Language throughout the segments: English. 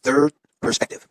third perspective.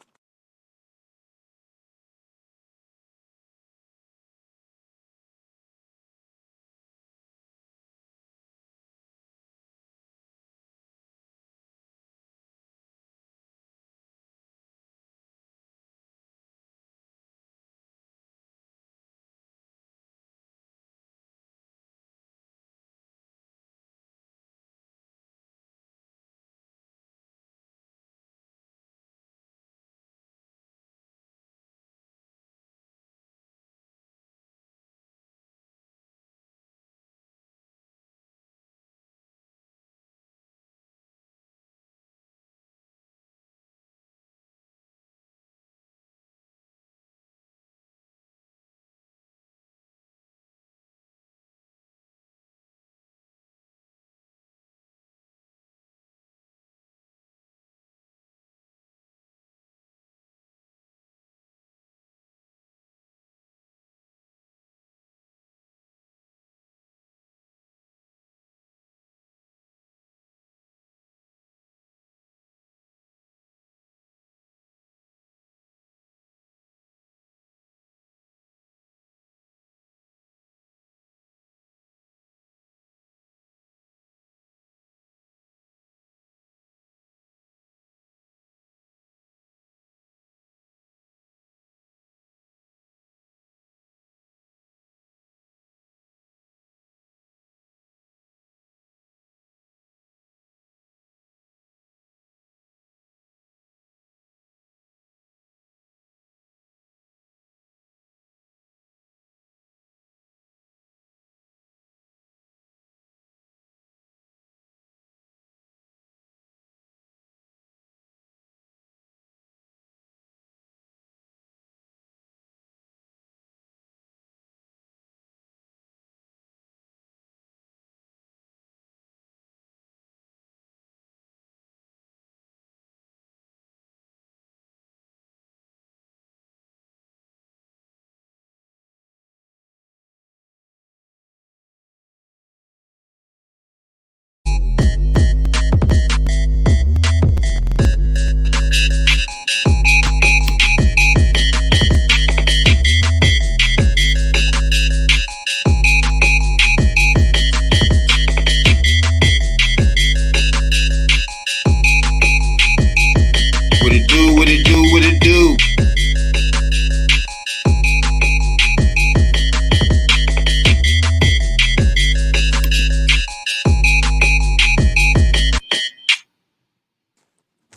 What it do, what it do, what it do?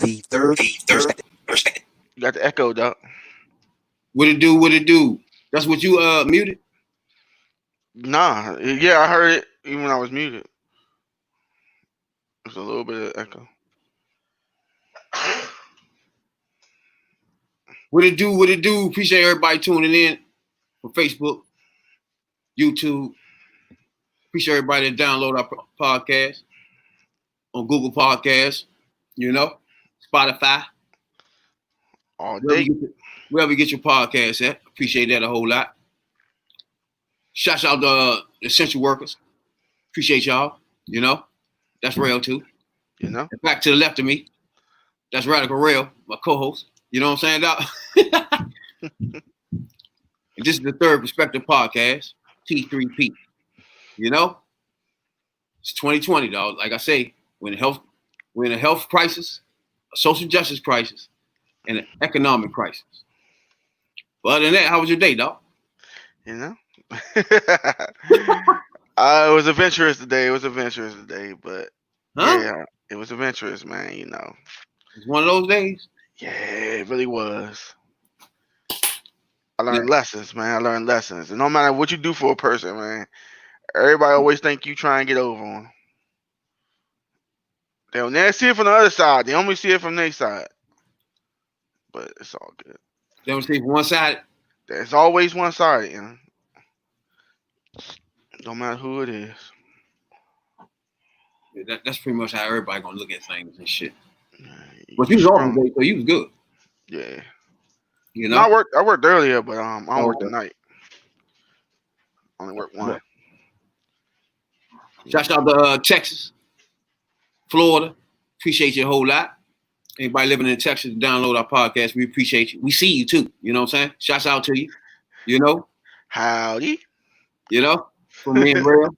The third perspective. You got the echo, dog. What it do, what it do? That's what you muted? Nah, yeah, I heard it even when I was muted. There's a little bit of echo. What it do, what it do? Appreciate everybody tuning in from Facebook, YouTube. Appreciate everybody that download our podcast on Google Podcasts, Spotify. All day. Wherever you get your podcast at. Appreciate that a whole lot. Shout out to the essential workers. Appreciate y'all. That's real too. And back to the left of me, that's Radical Rail, my co-host. You know what I'm saying, Doc? And this is the Third Perspective Podcast, T3P. It's 2020, dog. Like I say, we're in a health crisis, a social justice crisis, and an economic crisis. But other than that, how was your day, dog? It was adventurous today. But yeah, it was adventurous, man. It's one of those days. Yeah, it really was. I learned lessons, man. And no matter what you do for a person, man, everybody always think you try and get over on. They'll never see it from the other side. They only see it from their side. But it's all good. They don't see it from one side? There's always one side, No matter who it is. Yeah, that's pretty much how everybody gonna look at things and shit. But you was off today, so you was good. Yeah. No, I worked earlier, but I don't work tonight. Only work one. Shout out to Texas, Florida. Appreciate you a whole lot. Anybody living in Texas, download our podcast. We appreciate you. We see you too. You know what I'm saying? Shouts out to you. You know? Howdy. You know? From me and Real.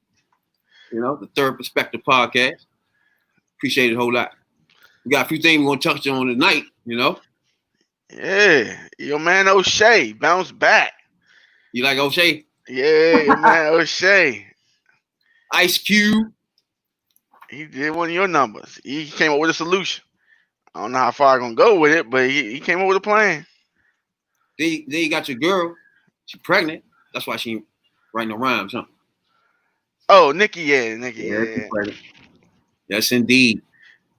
You know, the Third Perspective podcast. Appreciate it a whole lot. We got a few things we're going to touch on tonight, you know? Yeah. Your man O'Shea bounced back. You like O'Shea? Yeah, your man O'Shea. Ice Cube. He did one of your numbers. He came up with a solution. I don't know how far I'm going to go with it, but he came up with a plan. Then you got your girl. She's pregnant. That's why she ain't writing no rhymes, huh? Oh, Nikki, yeah. She's pregnant. Yes, indeed.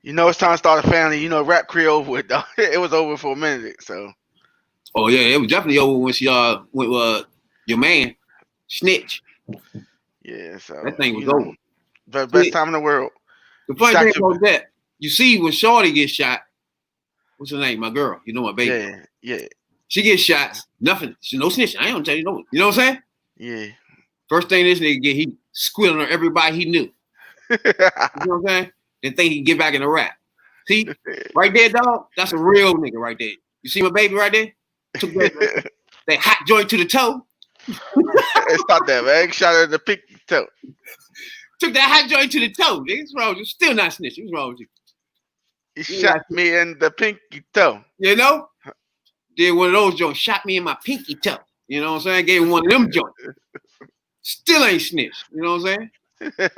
You know, it's time to start a family. You know, rap Creole with it was over for a minute. So. Oh yeah, it was definitely over when she with your man Snitch. Yeah, so that thing was over. The best time in the world. The funny thing about that, you see, when Shorty gets shot, what's her name? My girl, you know my baby. Yeah. She gets shot. Nothing. She no snitch. I ain't gonna tell you no. You know what I'm saying? Yeah. First thing this nigga get, he squealing on everybody he knew. You know what I'm saying? And think he can get back in the rap. See, right there, dog. That's a real nigga right there. You see my baby right there? Took that hot joint to the toe. Stop that, man. Shot her in the pinky toe. Took that hot joint to the toe. Nigga. What's wrong with you? Still not snitching. What's wrong with you? He shot me in the pinky toe. You know? Did one of those joints. Shot me in my pinky toe. You know what I'm saying? Gave him one of them joints. Still ain't snitched. You know what I'm saying?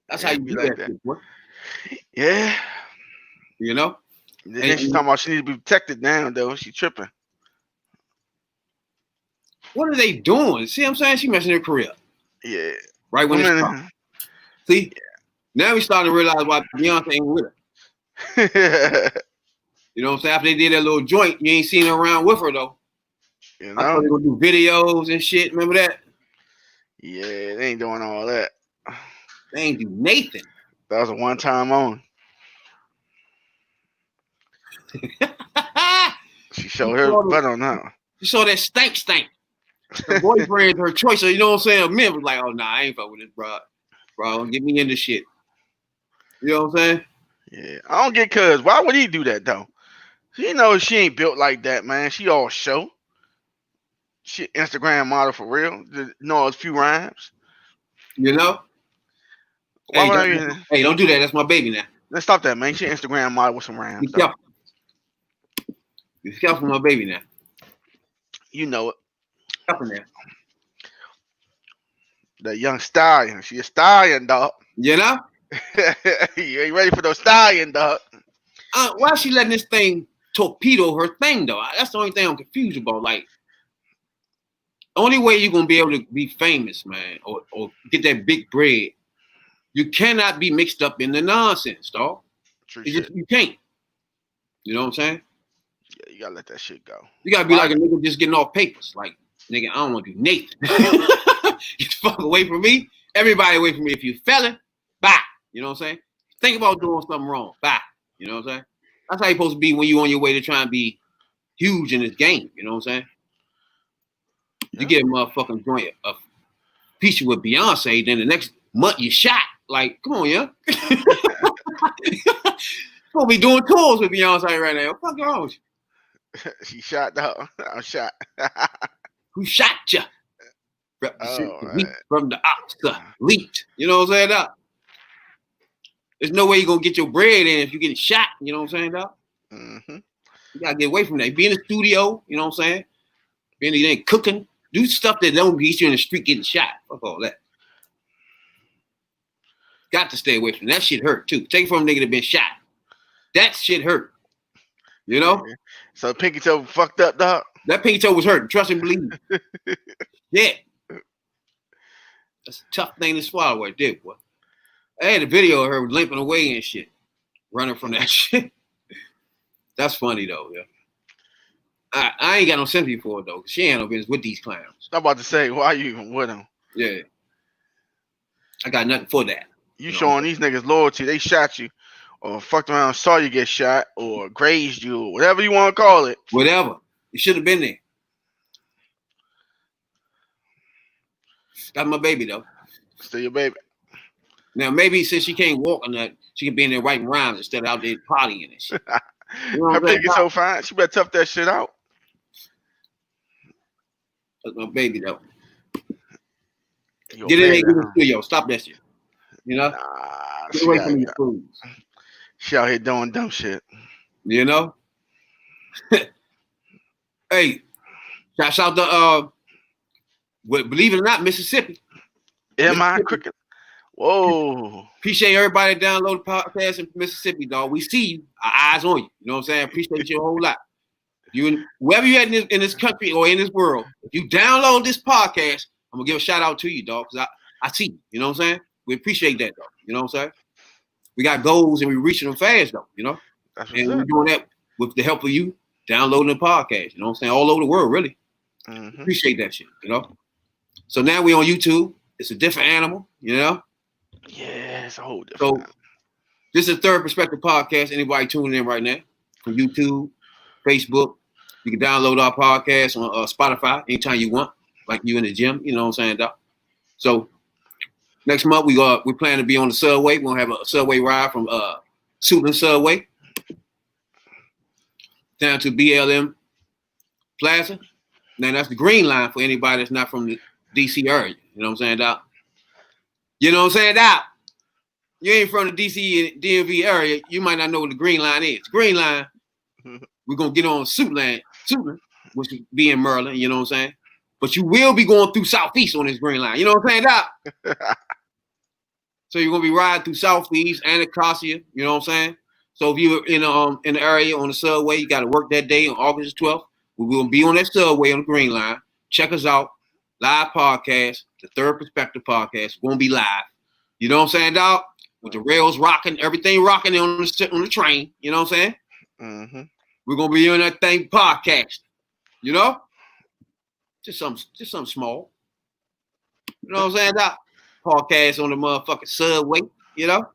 That's how you do like that. Shit, boy. Yeah. You know? Then she's talking about she need to be protected now, though. She tripping. What are they doing? See what I'm saying? She messing her career. Yeah. Right when it's time. See? Now we starting to realize why Beyonce ain't with her. You know what I'm saying? After they did that little joint, you ain't seen her around with her, though. You know? I thought they were going to do videos and shit. Remember that? Yeah, they ain't doing all that. They ain't do Nathan. That was a one-time on. She showed her butt on that. She saw that stank. Her boyfriend's her choice. So you know what I'm saying? Men was like, oh, nah, I ain't fuck with this, bro. Bro, don't get me into shit. You know what I'm saying? Yeah. I don't get cuz. Why would he do that, though? She knows she ain't built like that, man. She all show. She Instagram model for real. Know a few rhymes. You know? Hey, don't do that. That's my baby now. Let's stop that, man. She Instagram model with some rhymes. Be careful, my baby now. You know it. Careful now. The young stallion. She a stallion, dog. You know? You ain't ready for those stallion, dog. Why is she letting this thing torpedo her thing, though? That's the only thing I'm confused about. Like, only way you're gonna be able to be famous, man, or get that big bread, you cannot be mixed up in the nonsense, dog. You can't. You know what I'm saying? Yeah, you gotta let that shit go. You gotta be like a nigga just getting off papers. Like, nigga, I don't want to do Nathan. Get the fuck away from me. Everybody away from me. If you felon, bye. You know what I'm saying? Think about doing something wrong. Bye. You know what I'm saying? That's how you're supposed to be when you're on your way to try and be huge in this game. You know what I'm saying? Yeah. You get a motherfucking joint, a feature with Beyonce, then the next month you shot. Like, come on, yeah. Gonna be doing tours with Beyonce right now. What the fuck wrong with you? She shot, though. I'm shot. Who shot you? From the ops to leaked. You know what I'm saying, Doc? There's no way you're gonna get your bread in if you're getting shot. You know what I'm saying, Doc? Mm-hmm. You gotta get away from that. Be in the studio. You know what I'm saying? Be in the cooking. Do stuff that don't get you in the street getting shot. Fuck all that. Got to stay away from that. Shit hurt too. Take it from a nigga that been shot. That shit hurt. You know? So pinky toe fucked up, dog. That pinky toe was hurting. Trust and believe. Yeah. That's a tough thing to swallow right there, boy. I had a video of her limping away and shit. Running from that shit. That's funny though, yeah. I ain't got no sympathy for it though. Cause she ain't no business with these clowns. I'm about to say, why you even with them? Yeah. I got nothing for that. You showing these niggas loyalty. They shot you or fucked around and saw you get shot or grazed you or whatever you want to call it. Whatever. You should have been there. Got my baby though. Still your baby. Now maybe since she can't walk on that, She can be in there writing rhymes instead of out there partying and shit. You know Her what I'm saying? picture's so fine. She better tough that shit out. That's my baby though. Yo, Get in there, baby, get in the studio. Stop that shit. You know? Nah, Get she, away from these fools. she out here doing dumb shit. You know? Hey, shout out to believe it or not, Mississippi. Am I cricket? Whoa. Appreciate everybody that download the podcast in Mississippi, dog. We see you. Our eyes on you. You know what I'm saying? Appreciate you a whole lot. You wherever you at in this country or in this world, if you download this podcast, I'm gonna give a shout out to you, dog, because I see you. You know what I'm saying? We appreciate that, though. You know what I'm saying? We got goals and we're reaching them fast, though. You know, and we're doing that with the help of you downloading the podcast. You know what I'm saying? All over the world, really. Mm-hmm. Appreciate that shit. You know. So now we on YouTube. It's a different animal. You know. Yeah, it's a whole different. So this is a Third Perspective podcast. Anybody tuning in right now from YouTube, Facebook, you can download our podcast on Spotify anytime you want, like you in the gym. You know what I'm saying, Doc? So next month we plan to be on the subway. We're gonna have a subway ride from Suitland Subway down to BLM Plaza. Now that's the green line for anybody that's not from the DC area. You know what I'm saying, Doc? You know what I'm saying, Doc? You ain't from the DC and DMV area, you might not know what the green line is. Green line, we're gonna get on Suitland, which would be in Maryland, you know what I'm saying? But you will be going through Southeast on this green line. You know what I'm saying, Doc? So you're gonna be riding through Southeast, Anacostia, you know what I'm saying? So if you're in the area on the subway, you gotta work that day on August 12th. We will be on that subway on the green line. Check us out. Live podcast, the Third Perspective podcast. We're gonna be live. You know what I'm saying, dog? With the rails rocking, everything rocking on the train. You know what I'm saying? Mm-hmm. We're gonna be on that thing podcast. You know? Just something small. You know what I'm saying, dog? Podcast on the motherfucking subway, you know?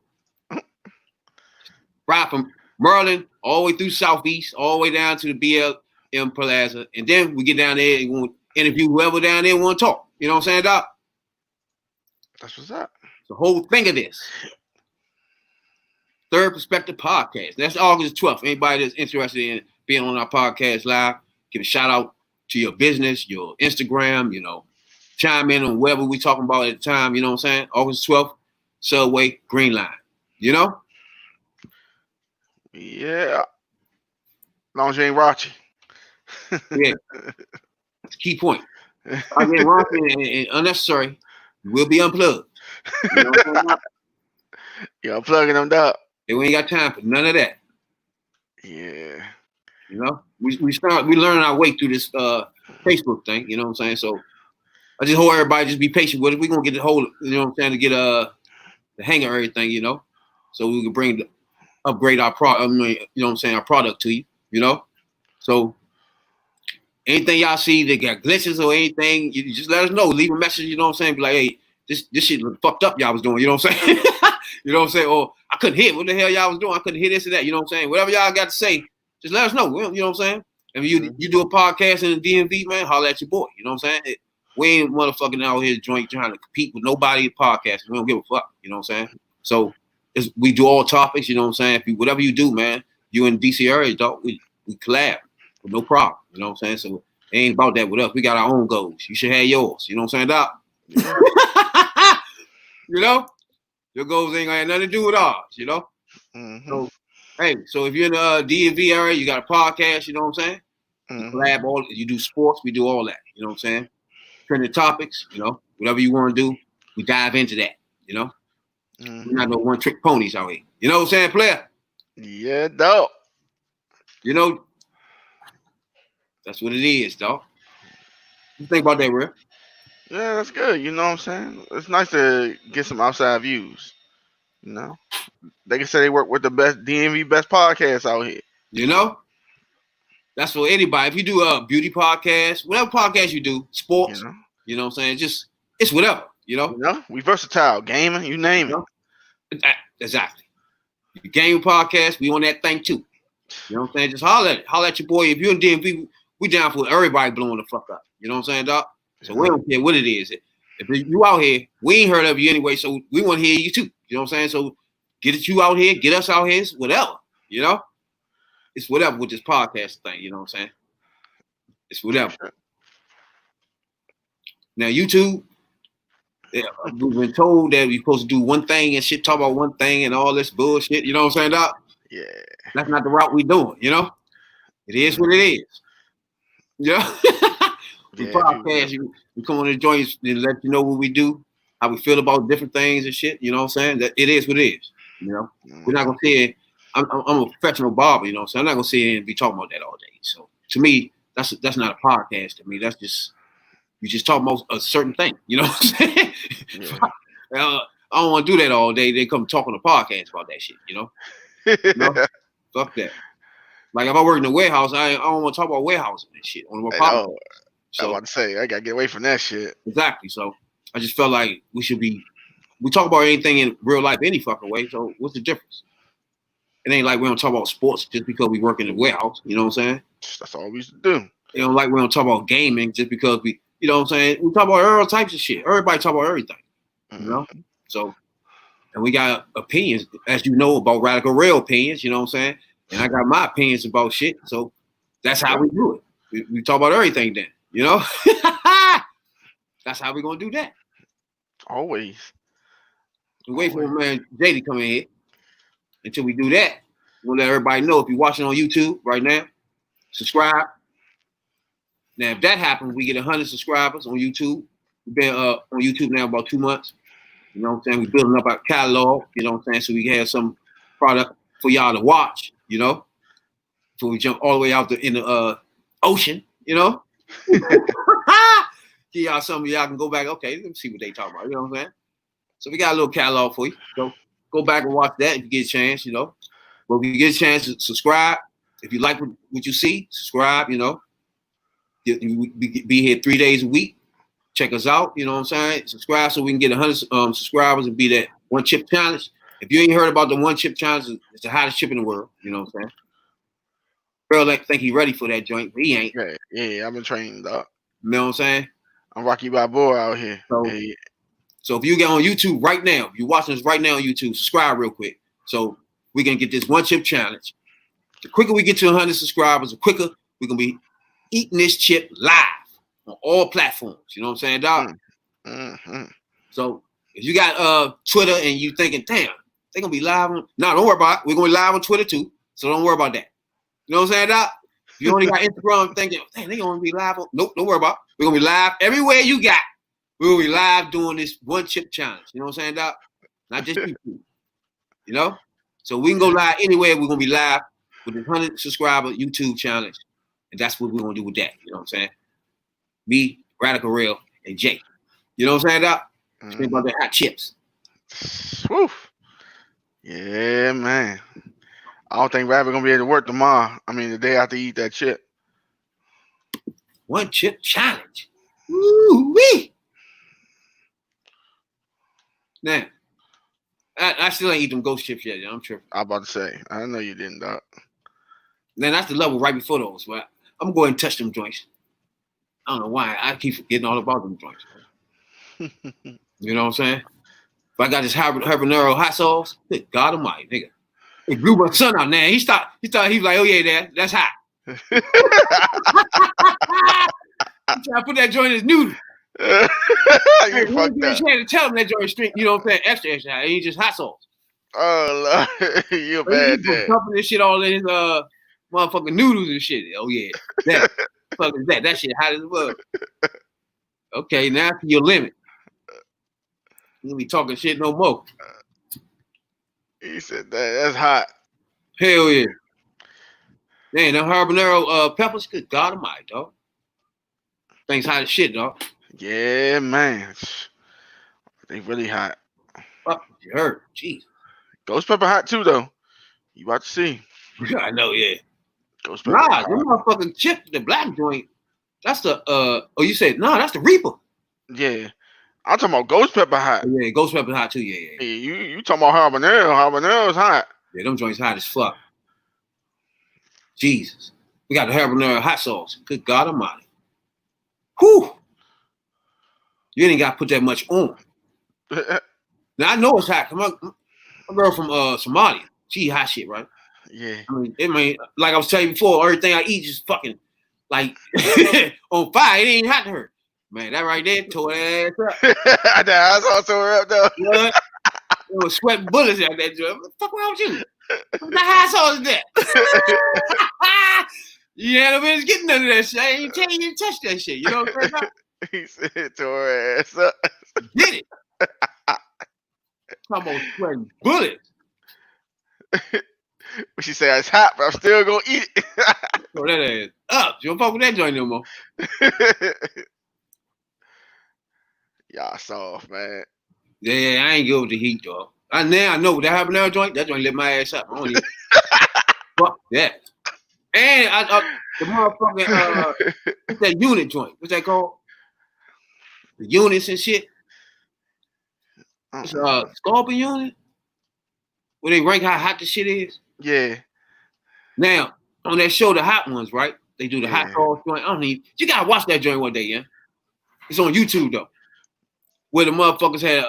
Right from Maryland all the way through Southeast, all the way down to the BLM Plaza. And then we get down there and we'll interview whoever down there want to talk. You know what I'm saying, Doc? That's what's up. The whole thing of this. Third Perspective podcast. That's August 12th. Anybody that's interested in being on our podcast live, give a shout out to your business, your Instagram, you know, chime in on whatever we talking about at the time, you know what I'm saying? August 12th, Subway, Green Line. You know? Yeah. As long as you ain't raunchy. Yeah. That's a key point. I mean, raunchy and unnecessary, you will be unplugged. You know what I'm saying? Yeah, I'm plugging them up. And we ain't got time for none of that. Yeah. You know? We learning our way through this Facebook thing, you know what I'm saying? So I just hope everybody just be patient with it. We're gonna get the whole, you know what I'm saying, to get the hang of everything, you know, so we can upgrade our product. You know what I'm saying, our product to you, you know. So anything y'all see that got glitches or anything, you just let us know. Leave a message, you know what I'm saying. Be like, hey, this shit look fucked up. Y'all was doing, you know what I'm saying. You know what I'm saying. Or I couldn't hear what the hell y'all was doing. I couldn't hear this and that. You know what I'm saying. Whatever y'all got to say, just let us know. You know what I'm saying. If you do a podcast in the DMV, man, holler at your boy. You know what I'm saying. We ain't motherfucking out here trying to compete with nobody podcast. We don't give a fuck. You know what I'm saying. So we do all topics. You know what I'm saying. Whatever you do, man, you in the DC area, dog, we collab with no problem. You know what I'm saying. So it ain't about that with us. We got our own goals. You should have yours. You know what I'm saying, Doc. You know, your goals ain't gonna have nothing to do with ours. You know. Mm-hmm. So hey, so if you're in the DMV area, you got a podcast. You know what I'm saying. Mm-hmm. Collab you do sports. We do all that. You know what I'm saying. Trending topics, you know, whatever you want to do, we dive into that, you know. Mm-hmm. We're not no one-trick ponies out here. You know what I'm saying, player? Yeah, dog. You know, that's what it is, dog. What you think about that, Real? Yeah, that's good. You know what I'm saying? It's nice to get some outside views. You know? They can say they work with the best DMV best podcasts out here. You know? That's for anybody. If you do a beauty podcast, whatever podcast you do, sports, you know what I'm saying? It's whatever, you know? You know? We versatile. Gaming, you name it. Exactly. Your game podcast, we on that thing too. You know what I'm saying? Just holler at your boy. If you're in DMV, we down for everybody blowing the fuck up. You know what I'm saying, Doc? So we don't care what it is. If you out here, we ain't heard of you anyway, so we want to hear you too. You know what I'm saying? So Get you out here, get us out here, it's whatever, you know? It's whatever with this podcast thing, you know what I'm saying? It's whatever. Now, YouTube, yeah, we've been told that we're supposed to do one thing and shit, talk about one thing and all this bullshit, you know what I'm saying, Doc? Yeah. That's not the route we're doing, you know? It is what it is. Yeah. We podcast, we come on the joints and let you know what we do, how we feel about different things and shit, you know what I'm saying? That it is what it is, you know? We're not going to say, I'm a professional barber, you know what I'm saying? I'm not going to sit here and be talking about that all day. So, to me, that's not a podcast to me. That's just, you just talk about a certain thing, you know what I'm saying? Yeah. I don't want to do that all day. They come talk on the podcast about that shit, you know? You know? Fuck that. Like if I work in a warehouse, I don't want to talk about warehousing and shit on my podcast. So, I was about to say, I got to get away from that shit. Exactly. So I just felt like we talk about anything in real life any fucking way. So what's the difference? It ain't like we don't talk about sports just because we work in the warehouse. You know what I'm saying? That's all we used to do. You know, like we don't talk about gaming just because we, you know what I'm saying? We talk about all types of shit. Everybody talk about everything. You know? So, and we got opinions, as you know, about Radical Real opinions, you know what I'm saying? And I got my opinions about shit. So that's how we do it. We talk about everything then, you know? That's how we're going to do that. Always. We wait for man Jay to come in here. Until we do that, we'll let everybody know if you're watching on YouTube right now, subscribe. Now, if that happens, we get 100 subscribers on YouTube. We've been on YouTube now about 2 months. You know what I'm saying? We're building up our catalog, you know what I'm saying? So we can have some product for y'all to watch, you know? So we jump all the way out in the ocean, you know? Give y'all some of y'all can go back, okay, let me see what they talk about, you know what I'm saying? So we got a little catalog for you. So go back and watch that if you get a chance, you know. But if you get a chance to subscribe, if you like what you see, subscribe, you know. Be here 3 days a week. Check us out, you know what I'm saying? Subscribe so we can get 100 subscribers and be that one chip challenge. If you ain't heard about the one chip challenge, it's the hottest chip in the world, you know what I'm saying? Bro, like, think he ready for that joint, but he ain't. Yeah, I've been training, dog. You know what I'm saying? I'm Rocky Balboa out here. So if you get on YouTube right now, if you're watching us right now on YouTube, subscribe real quick. So we can get this one chip challenge. The quicker we get to 100 subscribers, the quicker we're going to be eating this chip live on all platforms. You know what I'm saying, dog? Mm-hmm. So if you got Twitter and you thinking, damn, they're going to be live on. No, don't worry about it. We're going to be live on Twitter too. So don't worry about that. You know what I'm saying, dog? If you only got Instagram thinking, damn, they're going to be live on. Nope, don't worry about it. We're going to be live everywhere you got. We'll be live doing this one chip challenge. You know what I'm saying, Doc? Not just YouTube. You know? So we can go live anywhere. We're going to be live with the 100 subscriber YouTube challenge. And that's what we're going to do with that. You know what I'm saying? Me, Radical Real, and Jay. You know what I'm saying, Doc? Think about the hot chips. Woo. Yeah, man. I don't think Rabbit going to be able to work tomorrow. I mean, the day after he eat that chip. One chip challenge. Woo-wee. Now, I still ain't eat them ghost chips yet. I'm tripping. I'm about to say. I know you didn't, dog. Then that's the level right before those. But I'm going to go ahead and touch them joints. I don't know why. I keep forgetting all about them joints. You know what I'm saying? If I got this habanero hot sauce, good God almighty, nigga. It blew my son out now. He thought he was like, oh yeah, that's hot. He trying to put that joint in his noodle. You fucked up. To tell him that joint string, you know what I'm saying? Extra hot. It ain't just hot sauce. Oh Lord, you a bad dad. Pumping this shit all in his motherfucking noodles and shit. Oh yeah, that fuck is that? That shit hot as well. Okay, now to your limit. You be talking shit no more. He said that's hot. Hell yeah. Man, the habanero peppers, good God almighty, dog. Things hot as shit, dog. Yeah, man. They really hot. Fuck, you heard. Jeez. Ghost pepper hot too, though. You about to see. I know, yeah. Ghost pepper. Nah, them motherfucking chip, the black joint. That's the you said that's the Reaper. Yeah. I'm talking about ghost pepper hot. Oh, yeah, ghost pepper hot too, yeah. You talking about habanero. Habanero's hot. Yeah, them joints hot as fuck. Jesus. We got the habanero hot sauce. Good God almighty. Whew. You ain't got to put that much on. Now, I know it's hot. Come on. A girl from Somalia. She eat hot shit, right? Yeah. I mean, like I was telling you before, everything I eat just fucking like on fire. It ain't hot to her. Man, that right there tore that ass up. I saw her up though. What? It was sweating bullets out that joint. What the fuck wrong with you? What the hot sauce is that? Yeah, the man's getting none of that shit. I ain't telling you to touch that shit. You know what I'm saying? He said tore her ass up. Get it. Talking about sweating bullets. But she said it's hot, but I'm still gonna eat it. Throw that ass up. You don't fuck with that joint no more. Y'all soft, man. Yeah, I ain't good with the heat, dog. Now I know what that happened to that joint. That joint lit my ass up. I don't even fuck that. And the motherfucking what's that unit joint? What's that called? The units and shit. It's Scorpion unit. Where they rank how hot the shit is. Yeah. Now on that show, the hot ones, right? They do the hot Yeah. sauce joint. I don't need. You gotta watch that joint one day, yeah. It's on YouTube though, where the motherfuckers had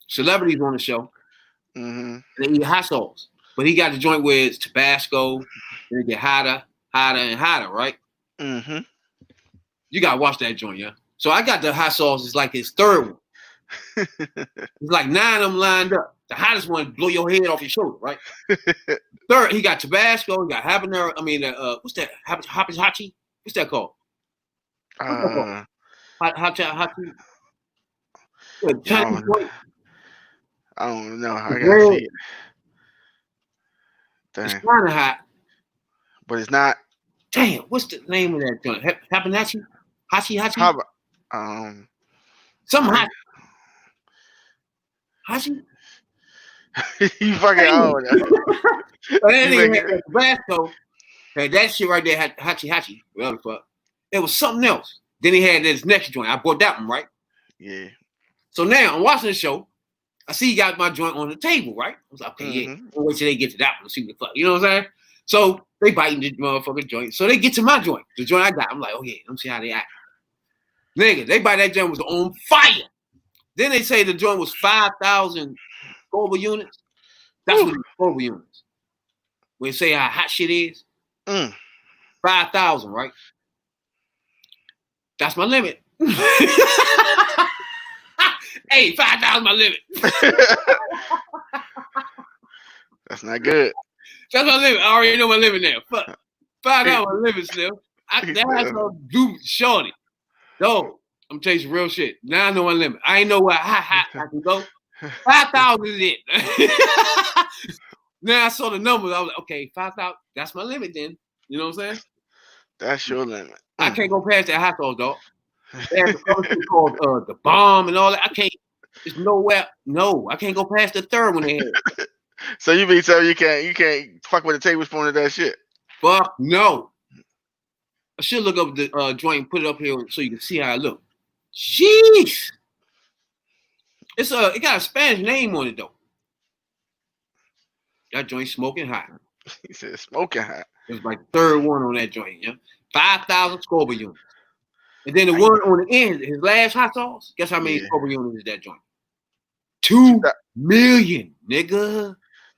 celebrities on the show. Mm-hmm. And they eat hot sauce, but he got the joint where it's Tabasco. And it get hotter, and hotter, right? Mm-hmm. You gotta watch that joint, yeah. So I got the hot sauce. It's like his third one. It's like 9 of them lined up. The hottest one blow your head off your shoulder, right? Third, he got Tabasco. He got habanero. I mean, what's that? Hachi? What's that called? Hachi. I don't know. I gotta see it. It's Dang. kind of hot. But it's not. Damn, what's the name of that joint? Habanachi? Hachi? How about, Something hot. Hachi? you fucking old. But that nigga had Tabasco. Had that shit right there. Had Hachi. Whatever the fuck. It was something else. Then he had this next joint. I bought that one, right? Yeah. So now I'm watching the show. I see he got my joint on the table, right? I was like, okay, yeah. We'll wait till they get to that one to see what the fuck. You know what I'm saying? So they biting the motherfucking joint. So they get to my joint, the joint I got. I'm like, oh yeah, let me see how they act. Nigga, they bite that joint was on fire. Then they say the joint was 5,000 Scoville units. That's what the Scoville units. When they say how hot shit is, 5,000, right? That's my limit. Hey, 5,000 my limit. That's not good. That's my limit. I already know my limit now. Fuck. 5,000 my limit, Slim. That has to do shorty. No, I'm telling you some real shit. Now I know my limit. I ain't know where hot I can go. 5,000 is it. Now I saw the numbers. I was like, okay, 5,000. That's my limit then. You know what I'm saying? That's your limit. I can't go past that hot sauce, dog. They have the other shit called the bomb and all that. I can't. There's nowhere. No, I can't go past the third one they had. So you mean so you can't fuck with a tablespoon of that shit? Fuck no. I should look up the joint and put it up here so you can see how it look. Jeez. It's it got a Spanish name on it though. That joint smoking hot. He said smoking hot. It was like the third one on that joint, yeah. 5,000 Scoville units. And then the one on the end, his last hot sauce, guess how many Scoville units is that joint? 2 million, nigga.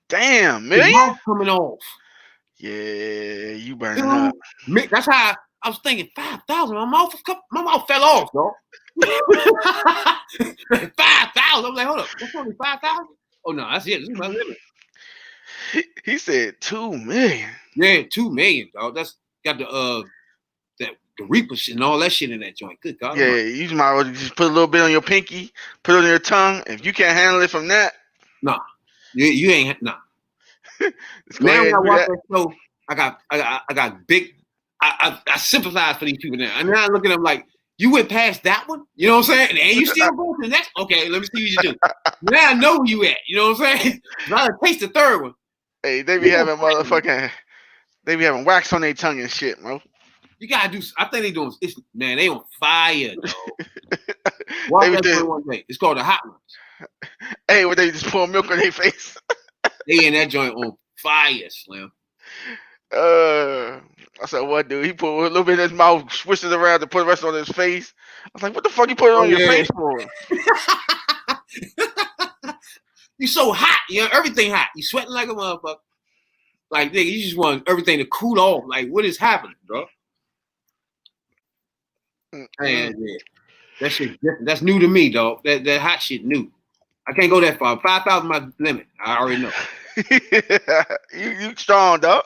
Damn, The million? mouth coming off. Yeah, you burning up. That's how I was thinking 5,000. My mouth fell off, dog. 5,000. I'm like, hold up. That's only 5,000? Oh no, that's it. This is my limit. He said 2 million. Yeah, 2 million, dog. That's got the Reaper shit and all that shit in that joint. Good God. Yeah, you might well just put a little bit on your pinky, put it on your tongue. If you can't handle it from that, nah. You ain't nah. Now when I watch that show, I got big. I sympathize for these people now. And now I look at them like, you went past that one? You know what I'm saying? And you still going to the next? Okay, let me see what you do. Now I know where you at. You know what I'm saying? Now I taste the third one. Hey, they be having they be having wax on their tongue and shit, bro. You gotta do. I think they doing. Man, they on fire. Watch that joint one day. It's called the Hot Ones. Hey, when they just pour milk on their face. They in that joint on fire, Slim. I said, what, dude? He put a little bit in his mouth, switched it around to put the rest on his face. I was like, what the fuck you put it on your face for? You so hot, you know, everything hot. You sweating like a motherfucker. Like, nigga, you just want everything to cool off. Like, what is happening, bro? Man, yeah. That shit different. That's new to me, dog. That hot shit new. I can't go that far. 5,000 my limit. I already know. you strong, dog.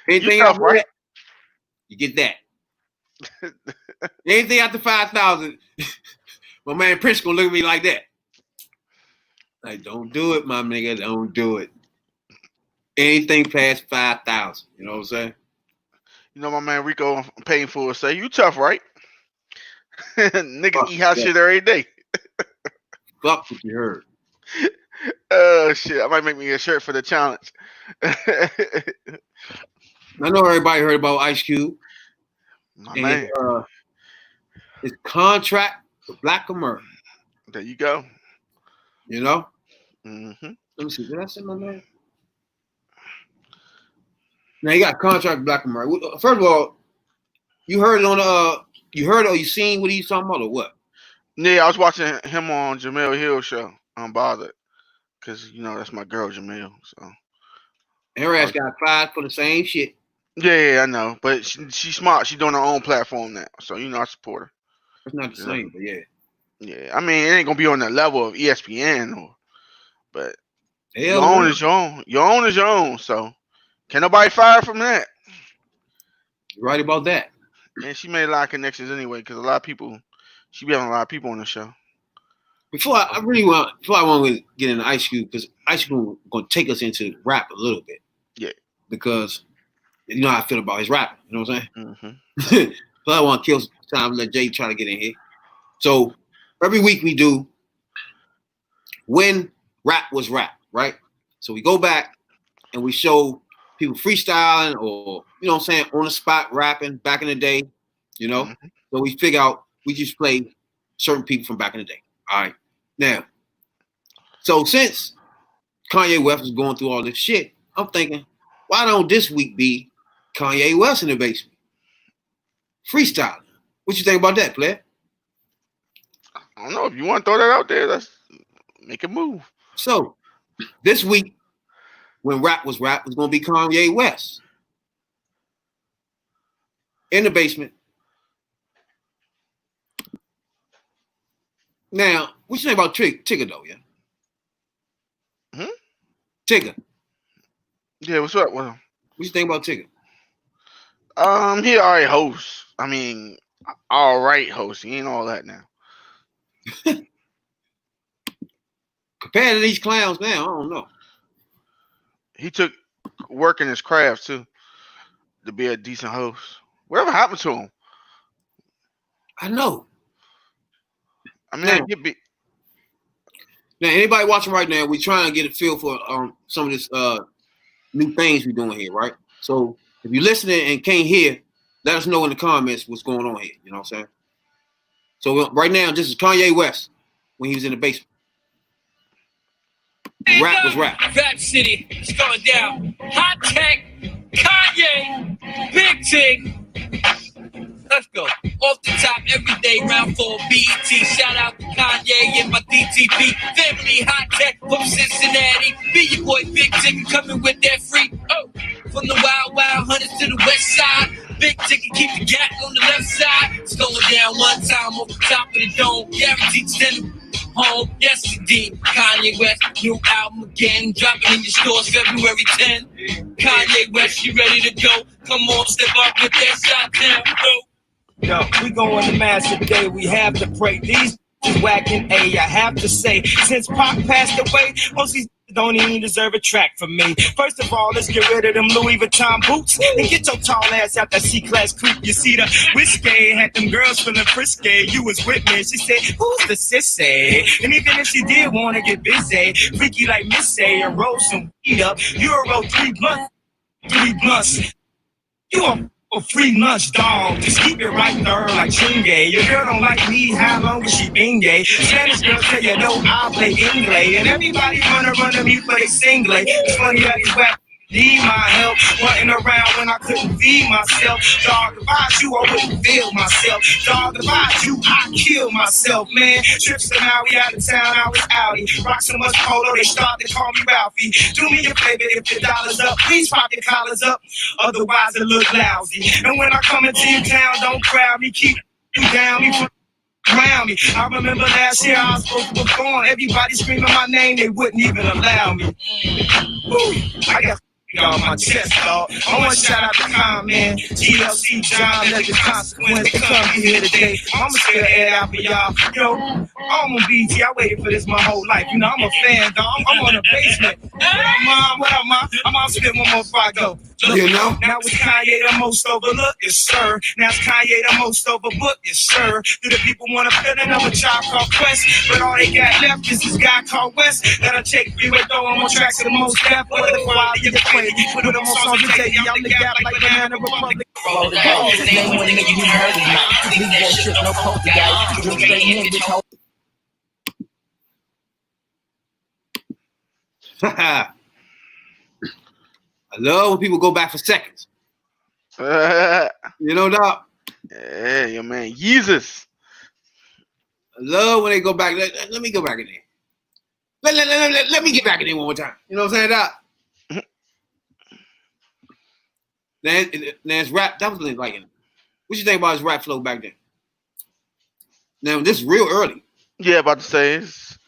Anything you tough, else, right? You get that. Anything after 5,000, my man Prince gonna look at me like that. Like, don't do it, my nigga. Don't do it. Anything past 5,000. You know what I'm saying? You know, my man Rico Painful say, you tough, right? Niggas Fuck eat hot yeah. shit every day. Fuck what you heard. Oh, shit. I might make me a shirt for the challenge. I know everybody heard about Ice Cube. My And man. his contract for Black America. There you go. You know? Mm-hmm. Let me see. Did I say my name? Now, you got a contract with Black America. First of all, you heard it on you heard or you seen what he's talking about or what? Yeah, I was watching him on Jamel Hill show, Unbothered, because you know that's my girl Jamel. So And her ass got fired for the same shit. yeah, I know, but she's smart. She's doing her own platform now, so you know I support her. It's not the same, but yeah. Yeah, I mean it ain't gonna be on the level of ESPN, but Hell your no. own is your own. Your own is your own. So can nobody fire from that? You're right about that. And she made a lot of connections anyway, because a lot of people, she be having a lot of people on the show. Before I want to get into Ice Cube, because Ice Cube going to take us into rap a little bit. Yeah. Because you know how I feel about his rapping. You know what I'm saying? Mm-hmm. So I want to kill some time, let Jay try to get in here. So every week we do when rap was rap, right? So we go back and we show people freestyling or, you know what I'm saying, on the spot rapping back in the day, you know? Mm-hmm. So we figure out, we just play certain people from back in the day. All right. Now, so since Kanye West is going through all this shit, I'm thinking, why don't this week be Kanye West in the basement? Freestyling. What you think about that, player? I don't know. If you want to throw that out there, let's make a move. So this week, when rap was going to be Kanye West in the basement. Now, what you think about Tigger though, yeah? Tigger. Yeah, what's up with him? What you think about Tigger? He alright host. I mean, all right host. He ain't all that now. Compared to these clowns now, I don't know. He took work in his craft too to be a decent host. Whatever happened to him? I know. I mean, Now, he'd be. Now, anybody watching right now, we're trying to get a feel for some of this new things we're doing here, right? So if you're listening and can't hear, let us know in the comments what's going on here. You know what I'm saying? So right now, this is Kanye West when he was in the basement. Rap was rap. Rap City, it's going down. Hot Tech, Kanye, Big Tig. Let's go. Off the top, every day, round 4 BET. Shout out to Kanye and my DTP family. Hot Tech from Cincinnati. Be your boy Big Tig coming with that free. Oh, from the Wild Wild Hunters to the west side. Big Tig keep the gap on the left side. It's going down one time off the top of the dome. Guaranteed to send them home. Yes, indeed. Kanye West, new album again. Dropping in your stores February 10th. Kanye West, you ready to go? Come on, step up with that shot down. Go. Yo, we going to mass today, we have to pray. These is whacking A, I have to say. Since Pac passed away, most these don't even deserve a track from me. First of all, let's get rid of them Louis Vuitton boots and get your tall ass out that C-class coupe. You see the whiskey had them girls feeling frisky. You was with me. She said, who's the sissy? And even if she did want to get busy, freaky like Missy and roll some weed up. You roll 3 months. You a free lunch, dog. Just keep it right there like Chingy. Your girl don't like me, how long is she been gay? Spanish girls tell you no, I play English. And everybody wanna run to me for they singlet. It's funny how these whack need my help. Running around when I couldn't feed myself. Dog, if I was you, I wouldn't feel myself. Dog, if I was you, I'd kill myself, man. Trips to Maui, out of town, I was outie. Rock so much polo, they start to call me Ralphie. Do me a favor, if your dollar's up, please pop your collars up. Otherwise, it look lousy. And when I come into your town, don't crowd me, keep you down, me around me. I remember last year I was supposed to perform. Everybody screaming my name, they wouldn't even allow me. Woo, I got on my chest, dog. I want to shout out to Con, man. GLC John, let the consequence come here today. I'ma still air out for y'all. Yo, I'm on BT. I waited for this my whole life. You know, I'm a fan, dog. I'm on the basement. What up, Mom? What up, Mom? I'm on spit one more before I go. Look, You know? now it's Kanye the most overlooked, yes, sir. Now it's Kanye the most overbooked, yes, sir. Do the people want to fill another Tribe Called Quest? But all they got left is this guy called West. That'll take me with throw him on tracks to the most death. But the quality of the play. Put them on songs and take I'm the gap like Banana Republic. Roll the dice. The name when the nigga you heard is mine. Leave that shit, no poltergeist. Drink straight in, bitch, hold. I love when people go back for seconds. Yeah, You know, dog? your man, Jesus. I love when they go back. Let me go back in there. Let me get back in there one more time. You know what I'm saying, dog? Now it's rap. That was like, what you think about his rap flow back then? Now this is real early. Yeah, about to say it's,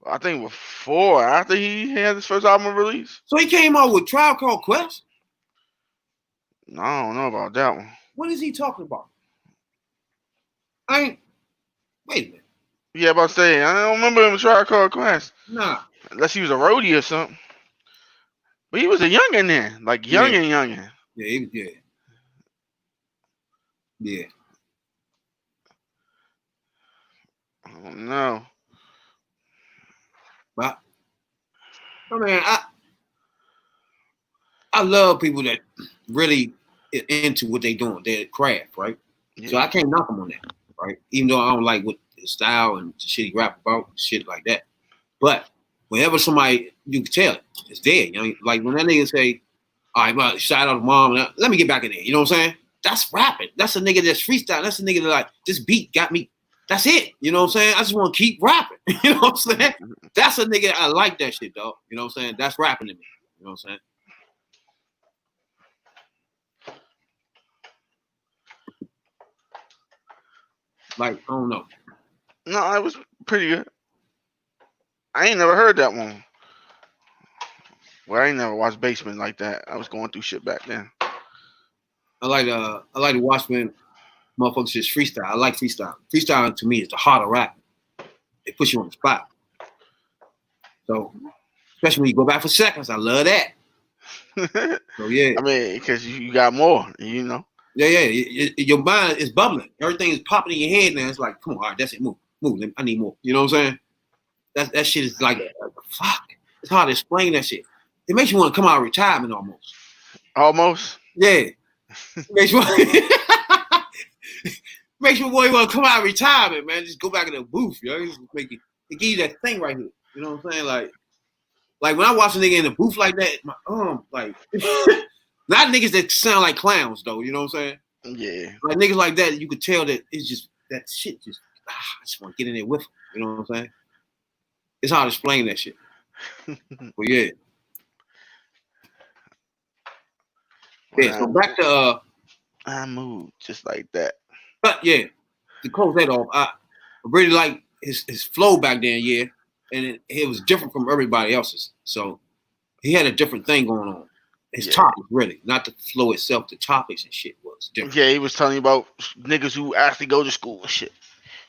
I think before, after he had his first album release. So he came out with Tribe Called Quest. No, I don't know about that one. What is he talking about? Wait a minute. Yeah, about to say, I don't remember him with Tribe Called Quest. Nah. Unless he was a roadie or something. But he was a youngin' then. Like youngin'. Yeah, yeah. I don't know. But I mean, I love people that really into what they doing, their craft, right? Yeah. So I can't knock them on that, right? Even though I don't like what his style and the shit he rap about, shit like that. But whenever somebody, you can tell it's there. You know, like when that nigga say, all right, well, shout out to Mom, let me get back in there. You know what I'm saying? That's rapping. That's a nigga that's freestyle. That's a nigga that like, this beat got me. That's it. You know what I'm saying? I just want to keep rapping. You know what I'm saying? That's a nigga, I like that shit, dog. You know what I'm saying? That's rapping to me. You know what I'm saying? Like, I don't know. No, it was pretty good. I ain't never heard that one. Well, I ain't never watched Basement like that. I was going through shit back then. I like to watch when motherfuckers just freestyle. I like freestyle. Freestyle to me is the heart of rap. It puts you on the spot. So, especially when you go back for seconds, I love that. So yeah. I mean, because you got more, you know. Yeah. Your mind is bubbling. Everything is popping in your head now. It's like, come on, all right, that's it. Move. I need more. You know what I'm saying? That shit is like, fuck. It's hard to explain that shit. It makes you want to come out of retirement almost. Almost? Yeah. Makes you want to come out of retirement, man. Just go back in the booth, yo. Just make it give you that thing right here. You know what I'm saying? Like when I watch a nigga in the booth like that, my like not niggas that sound like clowns though. You know what I'm saying? Yeah. Like niggas like that, you could tell that it's just that shit. Just I just want to get in there with them. You know what I'm saying? It's hard to explain that shit. But yeah. Yeah. So back to I moved just like that. But yeah, to close that off, I really like his flow back then, yeah. And it was different from everybody else's. So he had a different thing going on. His topics, really, not the flow itself, the topics and shit was different. Yeah, he was telling you about niggas who actually go to school and shit.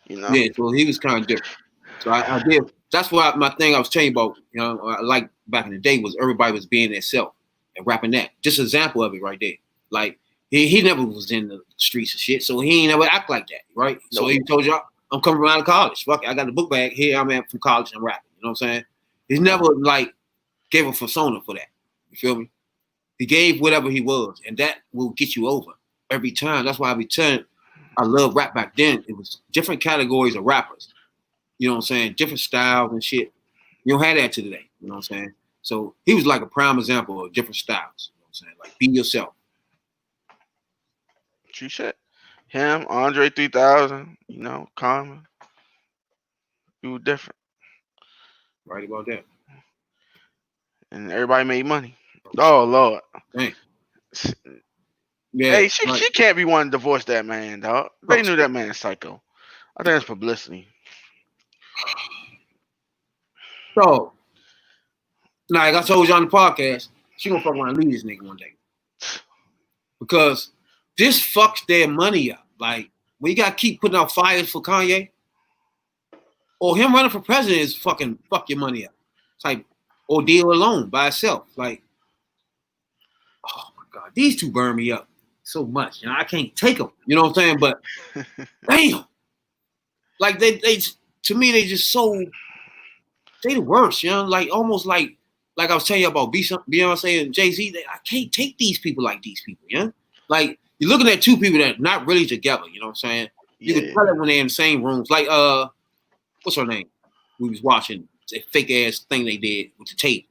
You know? Yeah, so he was kind of different. So I did. That's why my thing I was telling you about, you know, I like back in the day was everybody was being their self and rapping that. Just an example of it right there. Like, he never was in the streets and shit, so he ain't never act like that, right? No. So he told y'all, I'm coming around to college. Fuck it, I got the book bag. Here I'm at from college and I'm rapping. You know what I'm saying? He's never, like, gave a persona for that. You feel me? He gave whatever he was, and that will get you over every time. That's why I love rap back then. It was different categories of rappers. You know what I'm saying? Different styles and shit. You don't have that today. You know what I'm saying? So he was like a prime example of different styles. You know what I'm saying? Like be yourself. True shit. Him, Andre 3000, Common. People different. Right about that. And everybody made money. Oh, Lord. Dang. Yeah. Hey, she can't be one to divorce that man, dog. They knew that man's psycho. I think it's publicity. So, like I told you on the podcast, she gonna fuck around and leave this nigga one day. Because this fucks their money up. Like, when you gotta keep putting out fires for Kanye, or him running for president is fucking fuck your money up. Type ordeal alone by itself. Like, oh my God, these two burn me up so much. I can't take them. You know what I'm saying? But damn, like they to me they just so they the worst. Like almost like I was telling you about Beyonce and Jay-Z. I can't take these people like these people. Like you're looking at two people that are not really together. You know what I'm saying? You can tell it when they're in the same rooms. Like what's her name? We was watching a fake ass thing they did with the tape.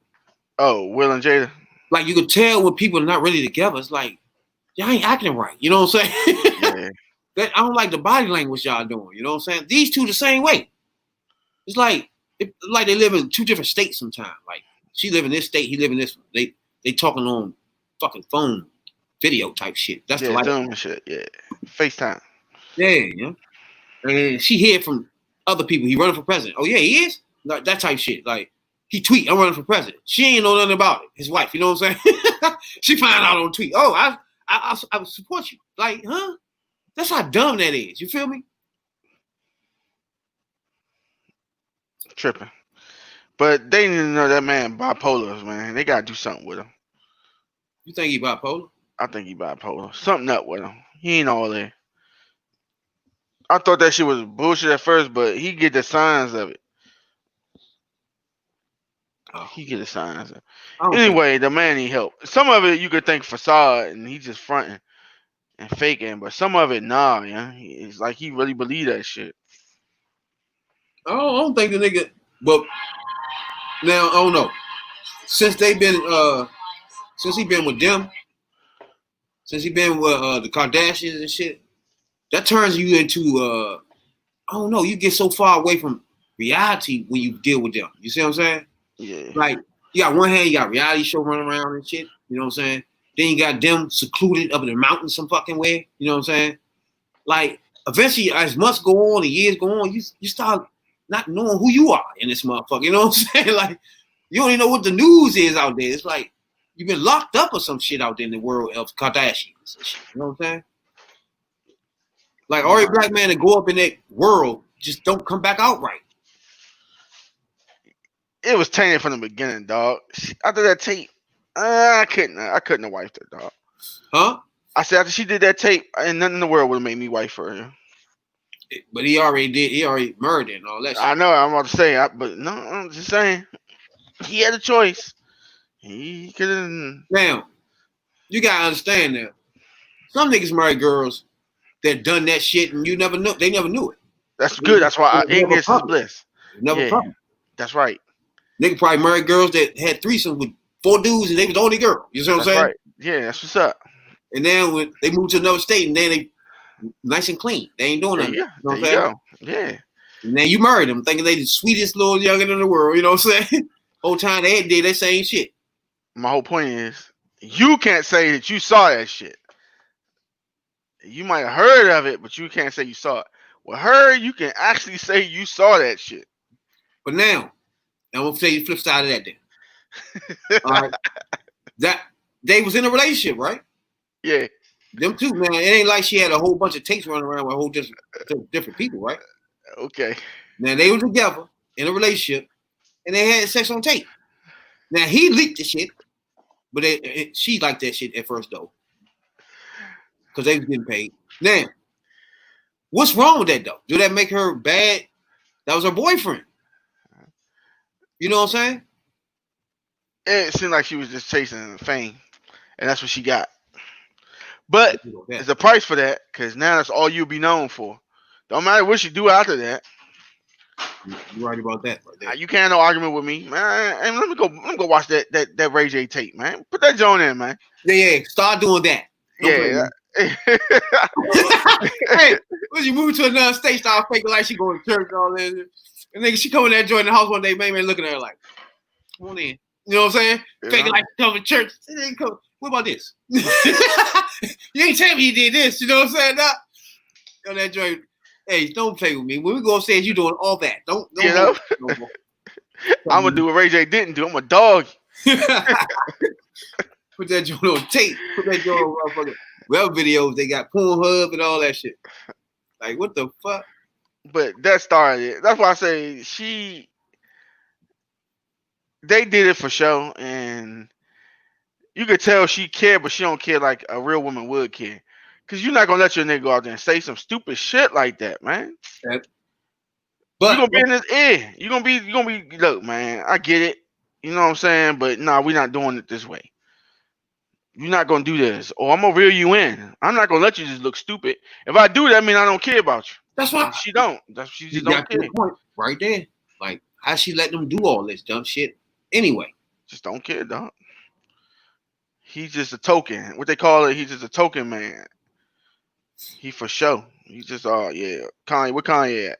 Oh, Will and Jada. Like you could tell when people are not really together. It's like y'all ain't acting right. You know what I'm saying? Yeah. I don't like the body language y'all doing. You know what I'm saying? These two the same way. It's like they live in two different states sometimes. Like she live in this state, he live in this one. They talking on fucking phone video type shit. That's the life. Zoom shit. Yeah, FaceTime. Yeah. And she hear from other people. He running for president. Oh yeah, he is. Like that type shit. Like he tweet, I'm running for president. She ain't know nothing about it. His wife. You know what I'm saying? She find out on tweet. Oh, I would support you. Like, huh? That's how dumb that is. You feel me? Tripping. But they need to know that man bipolar, man. They gotta do something with him. You think he bipolar? I think he bipolar. Something up with him. He ain't all there. I thought that shit was bullshit at first, but he get the signs of it. He get the signs of it. Anyway, the man need help. Some of it you could think facade and he just fronting and faking, but some of it, nah, yeah. It's like he really believe that shit. I don't think the nigga, but now I don't know. Since he been with them, since he been with the Kardashians and shit, that turns you into I don't know, you get so far away from reality when you deal with them. You see what I'm saying? Yeah. Like you got one hand, you got reality show running around and shit. You know what I'm saying? Then you got them secluded up in the mountains some fucking way. You know what I'm saying? Like eventually, as months go on and years go on, you start not knowing who you are in this motherfucker. You know what I'm saying? Like you don't even know what the news is out there. It's like you've been locked up or some shit out there in the world of Kardashians and shit. You know what I'm saying? Like every black man that go up in that world just don't come back out right. It was tainted from the beginning, dog. After that tape, I couldn't have wifed her, dog. Huh? I said after she did that tape, and nothing in the world would have made me wife her. But he already did. He already murdered and all that shit. I know. I'm about to say, but no, I'm just saying. He had a choice. He could have. Now, you gotta understand that some niggas marry girls that done that shit, and you never know. They never knew it. That's good. That's why ignorance is bliss. Never problem. That's right. Nigga probably married girls that had threesomes with 4 dudes, and they was the only girl. You see what I'm saying? Right. Yeah, that's what's up. And then when they moved to another state, and then they nice and clean. They ain't doing nothing. Yeah, you know what I'm saying? Yeah. And then you married them, thinking they the sweetest little youngin in the world. You know what I'm saying? Whole time they did that same shit. My whole point is, you can't say that you saw that shit. You might have heard of it, but you can't say you saw it. With her, you can actually say you saw that shit. But now, I'm gonna tell you the flip side of that then. All right. That they was in a relationship, right? Yeah. Them two, man. It ain't like she had a whole bunch of tapes running around with a whole different people, right? Okay. Now they were together in a relationship, and they had sex on tape. Now he leaked the shit, but she liked that shit at first though, because they was getting paid. Now, what's wrong with that though? Do that make her bad? That was her boyfriend. You know what I'm saying? It seemed like she was just chasing fame, and that's what she got. But there's a price for that, because now that's all you'll be known for. Don't matter what you do after that. You're right about that. Right there. You can't have no argument with me, man. And let me go watch that Ray J tape, man. Put that joint in, man. Yeah, start doing that. Don't play Yeah. with me. Hey, when you move to another state, start faking like she going to church and all that. And nigga, she come in there join the house one day, man looking at her like, come on in. You know what I'm saying? Yeah. Faking like she come to church. What about this? You ain't tell me you did this. You know what I'm saying? Nah. You know that joint. Hey, don't play with me. When we go upstairs, you doing all that. Don't You know? no more. I'm gonna do what Ray J didn't do. I'm a dog. Put that joint on tape. Put that joint on motherfucking web videos. They got Pornhub and all that shit. Like, what the fuck? But that started it. That's why I say they did it for show, and you could tell she cared, but she don't care like a real woman would care. Cause you're not gonna let your nigga go out there and say some stupid shit like that, man. But You're gonna be in his ear. You're gonna be look, man, I get it. You know what I'm saying? But nah, we're not doing it this way. You're not gonna do this, or I'm gonna reel you in. I'm not gonna let you just look stupid. If I do that, I mean I don't care about you. that's why She don't. She you just got don't your care. point right there. Like, how she let them do all this dumb shit anyway? Just don't care, dog. He's just a token. What they call it? He's just a token man. He for show. He just yeah. Kanye, where Kanye at?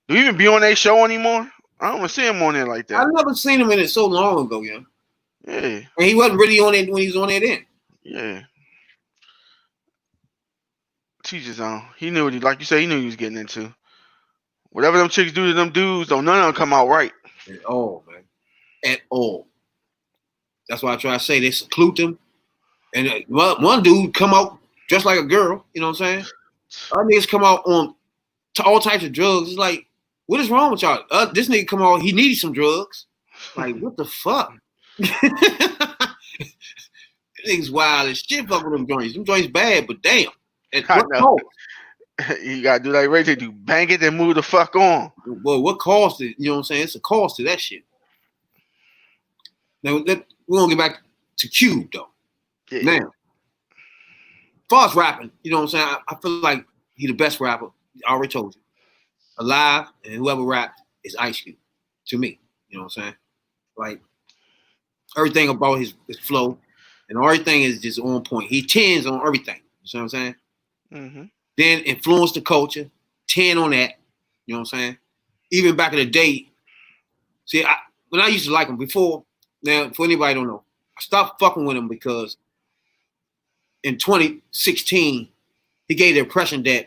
Do he even be on that show anymore? I don't see him on there like I that. never seen him in it so long ago, yeah. Yeah, And he wasn't really on it when he was on it then. yeah. Teachers on. He knew what like you said, he knew he was getting into. Whatever them chicks do to them dudes, don't none of them come out right. At all, man. At all. That's why I try to say they seclude them. And one dude come out dressed like a girl, you know what I'm saying? Other niggas come out on all types of drugs. It's like, what is wrong with y'all? This nigga come out, he needed some drugs. Like, what the fuck? Niggas wild as shit fuck with them joints. Them joints bad, but damn. At I what know. cost? You gotta do like Ray J do, bang it and move the fuck on. Well, what cost it? You know what I'm saying? It's a cost to that shit. Now, we're going to get back to Cube, though. Yeah. Now, as far as rapping, you know what I'm saying? I feel like he the best rapper. I already told you. Alive, and whoever rapped is Ice Cube, to me. You know what I'm saying? Like, everything about his flow and everything is just on point. He 10s on everything. You know what I'm saying? Mm-hmm. Then influenced the culture, 10 on that. You know what I'm saying? Even back in the day, see, when I used to like him before, now, for anybody who don't know, I stopped fucking with him because in 2016, he gave the impression that,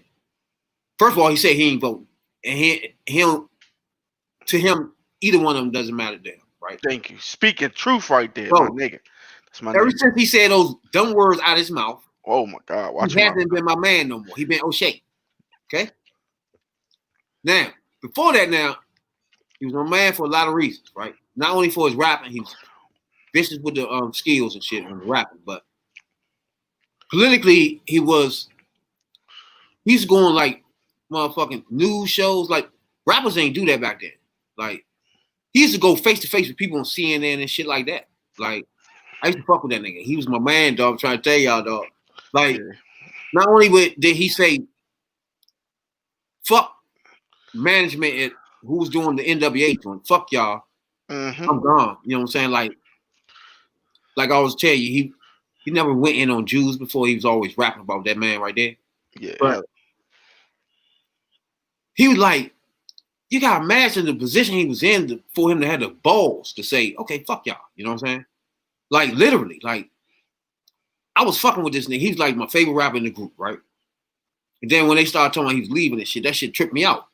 first of all, he said he ain't voting. And to him, either one of them doesn't matter to him, right? Thank you. Speaking truth right there, Bro, my nigga. That's my Ever nigga. since he said those dumb words out of his mouth, Oh my God. Watch he him. hasn't been my man no more. He been O'Shea. Okay? Now, before that he was my man for a lot of reasons, right? Not only for his rapping, he was vicious with the skills and shit on the rapping, but politically, he's going like motherfucking news shows. Like, rappers ain't do that back then. Like, he used to go face to face with people on CNN and shit like that. Like, I used to fuck with that nigga. He was my man, dog. I'm trying to tell y'all, dog. Like, not only did he say, fuck management and who was doing the NWA joint, fuck y'all, Mm-hmm. I'm gone. You know what I'm saying? Like I always tell you, he never went in on Jews before. He was always rapping about that man right there. Yeah. But he was like, you gotta imagine the position he was in for him to have the balls to say, okay, fuck y'all. You know what I'm saying? Like, literally, like, I was fucking with this nigga. He was like my favorite rapper in the group, right? And then when they started talking about he was leaving and shit, that shit tripped me out.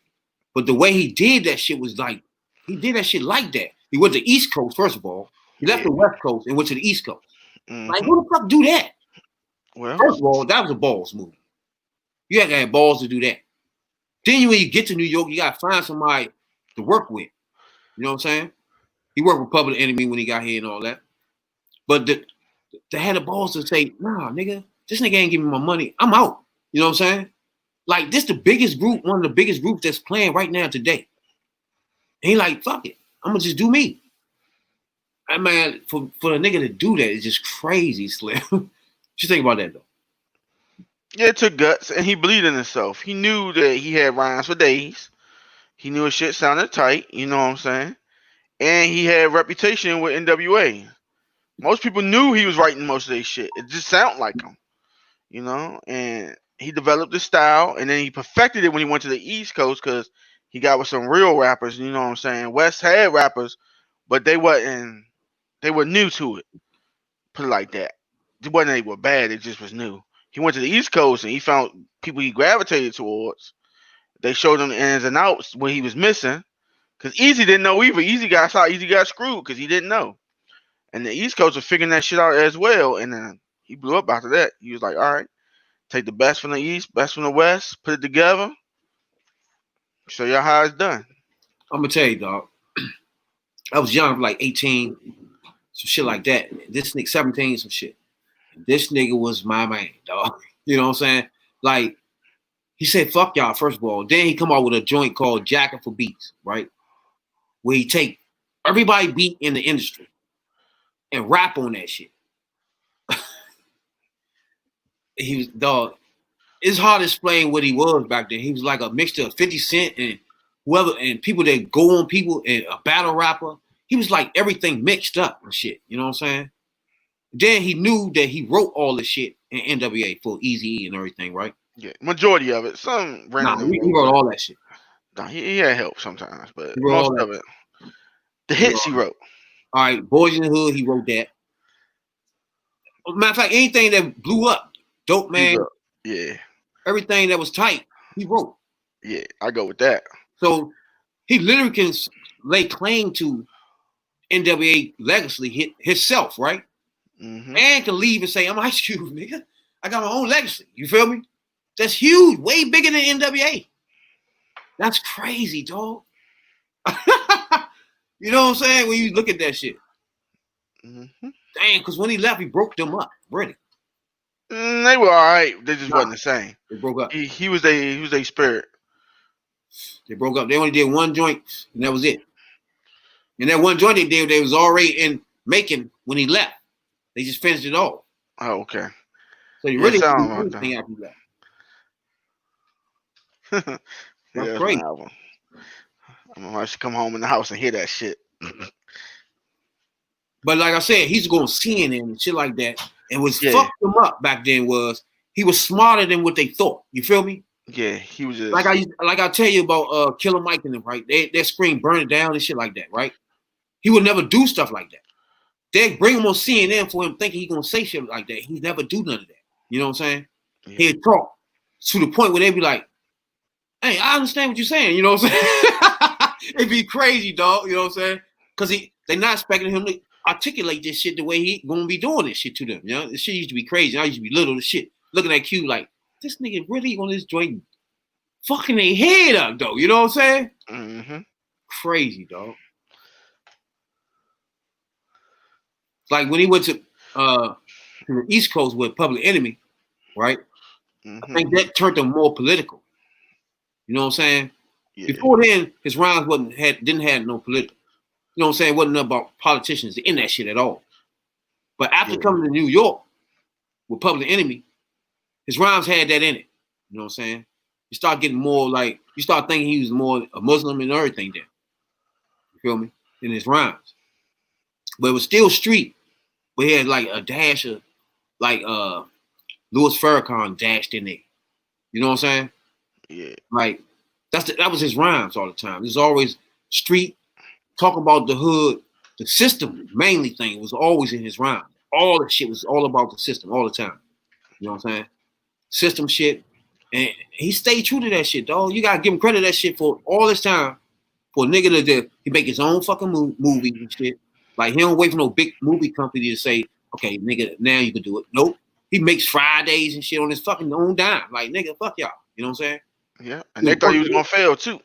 But the way he did that shit was like, he did that shit like that. He went to East Coast, first of all. He left the West Coast and went to the East Coast. Mm-hmm. Like, who the fuck do that? Well, First of all, that was a balls move. You had to have balls to do that. Then when you get to New York, you gotta find somebody to work with. You know what I'm saying? He worked with Public Enemy when he got here and all that. But they had the balls to say, nah, nigga, this nigga ain't giving me my money. I'm out. You know what I'm saying? Like, this the biggest group, one of the biggest groups that's playing right now today. And he like, fuck it. I'm gonna just do me. I mean, for the nigga to do that is just crazy, Slim. What you think about that, though? yeah, it took guts, and he believed in himself. He knew that he had rhymes for days. He knew his shit sounded tight. You know what I'm saying? And he had a reputation with NWA. Most people knew he was writing most of their shit. It just sounded like him, you know. And he developed the style, and then he perfected it when he went to the East Coast because he got with some real rappers. You know what I'm saying? West had rappers, but they wasn't. They were new to it. Put it like that. It wasn't they were bad. It just was new. He went to the East Coast and he found people he gravitated towards. They showed him the ins and outs what he was missing. Because Easy didn't know either. Easy got screwed because he didn't know. And the East Coast was figuring that shit out as well. And then he blew up after that. He was like, all right, take the best from the East, best from the West, put it together. Show y'all how it's done. I'm going to tell you, dog. I was young, like 18, some shit like that. This nigga, 17, some shit. This nigga was my man, dog. You know what I'm saying? Like, he said, fuck y'all, first of all. Then he come out with a joint called Jacking for Beats, right? Where he take everybody beat in the industry and rap on that shit. He was, dog, it's hard to explain what he was back then. He was like a mixture of 50 Cent and whoever, and people that go on people, and a battle rapper. He was like everything mixed up and shit. You know what I'm saying? Then he knew that he wrote all the shit in NWA for Eazy-E and everything, right? Yeah, majority of it. Some random. He wrote all that shit. Nah, he had help sometimes, but wrote most of it. The hits he wrote. All right, Boys in the Hood, he wrote that. Matter of fact, anything that blew up, Dope Man, yeah, everything that was tight, he wrote. Yeah, I go with that. So he literally can lay claim to NWA legacy himself, right? Mm-hmm. And can leave and say, I'm Ice Cube, nigga. I got my own legacy. You feel me? That's huge, way bigger than NWA. That's crazy, dog. You know what I'm saying? When you look at that shit. Mm-hmm. Damn, because when he left, he broke them up. Really. They were all right. They just wasn't the same. They broke up. He was a spirit. They broke up. They only did one joint, and that was it. And that one joint they did, they was already in making when he left. They just finished it off. Oh, okay. So you really sound didn't do like anything after he left. Yeah, That's great. I'm gonna come home in the house and hear that shit. But like I said, he's going to CNN and shit like that. And what Yeah. fucked him up back then was he was smarter than what they thought. You feel me? Yeah, he was just Like I tell you about Killer Mike and them, right? Their screen burn it down and shit like that, right? He would never do stuff like that. They bring him on CNN for him thinking he's gonna say shit like that. He never do none of that. You know what I'm saying? Yeah. He'd talk to the point where they'd be like, hey, I understand what you're saying. You know what I'm saying? It'd be crazy, dog. You know what I'm saying? Because they're not expecting him to articulate this shit the way he gonna be doing this shit to them. You know, this shit used to be crazy. I used to be little as shit, looking at Q like, this nigga really on this joint fucking their head up, though. You know what I'm saying? Mm-hmm. Crazy, dog. Like when he went to the East Coast with Public Enemy, right? Mm-hmm. I think that turned him more political. You know what I'm saying? Yeah. Before then, his rhymes didn't have no political. You know what I'm saying? It wasn't about politicians in that shit at all. But after coming to New York with Public Enemy, his rhymes had that in it. You know what I'm saying? You start getting more like, you start thinking he was more a Muslim and everything there. You feel me? In his rhymes. But it was still street. But he had like a dash of like Louis Farrakhan dashed in there. You know what I'm saying? Yeah. Like that was his rhymes all the time. It was always street, talking about the hood, the system mainly thing was always in his rhyme. All the shit was all about the system all the time. You know what I'm saying? System shit. And he stayed true to that shit, dog. You gotta give him credit that shit for all this time. For a nigga that he make his own fucking movies and shit. Like he don't wait for no big movie company to say, okay, nigga, now you can do it. Nope. He makes Fridays and shit on his fucking own dime. Like, nigga, fuck y'all. You know what I'm saying? Yeah. And they thought he was gonna fail too.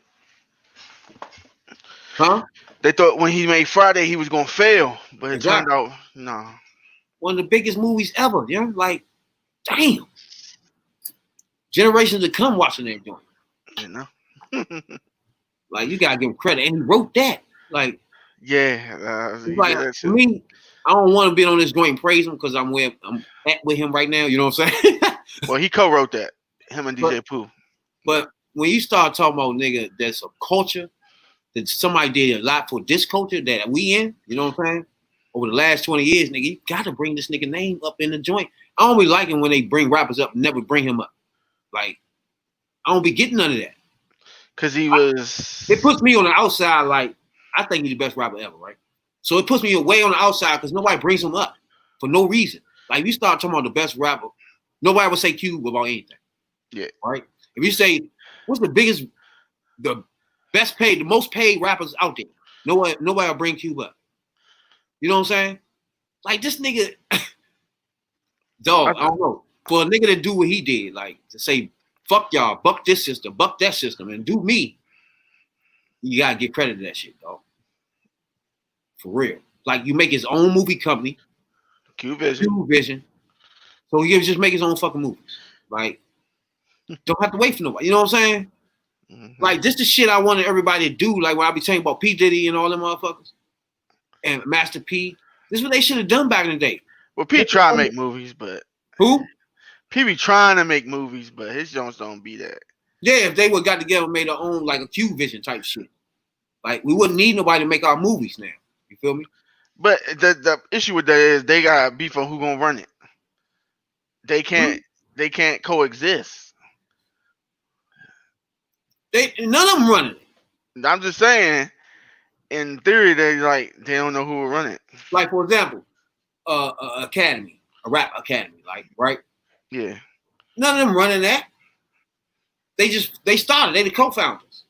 Huh? They thought when he made Friday he was gonna fail, but it turned out no. One of the biggest movies ever, yeah. Like, damn. Generations to come watching that joint. You know. Like, you gotta give him credit. And he wrote that. Like, yeah. Like, to me, I don't want to be on this joint and praise him because I'm at with him right now. You know what I'm saying? Well, he co-wrote that. Him and DJ Pooh. But when you start talking about nigga, there's a culture that somebody did a lot for this culture that we in. You know what I'm saying? Over the last 20 years, nigga, you gotta bring this nigga name up in the joint. I don't be liking when they bring rappers up and never bring him up. Like, I don't be getting none of that. Cause he was. It puts me on the outside like I think he's the best rapper ever, right? So it puts me way on the outside because nobody brings him up for no reason. Like, if you start talking about the best rapper, nobody would say Cube about anything. Yeah. Right? If you say, what's the best paid, the most paid rappers out there, nobody will bring Cube up. You know what I'm saying? Like, this nigga, dog, I don't know. For a nigga to do what he did, like, to say, fuck y'all, buck this system, buck that system, and do me, you gotta give credit to that shit, dog. For real. Like, you make his own movie company. Cube Vision. So he can just make his own fucking movies. Like, don't have to wait for nobody. You know what I'm saying? Mm-hmm. Like, this the shit I wanted everybody to do. Like, when I be talking about P. Diddy and all them motherfuckers. And Master P. This is what they should have done back in the day. Well, P try to make movies, but who? P be trying to make movies, but his Jones don't be that. Yeah, if they would got together and made their own, like, a Q Vision type shit. Like, we wouldn't need nobody to make our movies now. You feel me? But the issue with that is they got beef on who gonna run it. They can't coexist. None of them running it. I'm just saying, in theory, they don't know who will run it. Like, for example, academy, a rap academy, like, right? Yeah. None of them running that. They started. They the co-founders.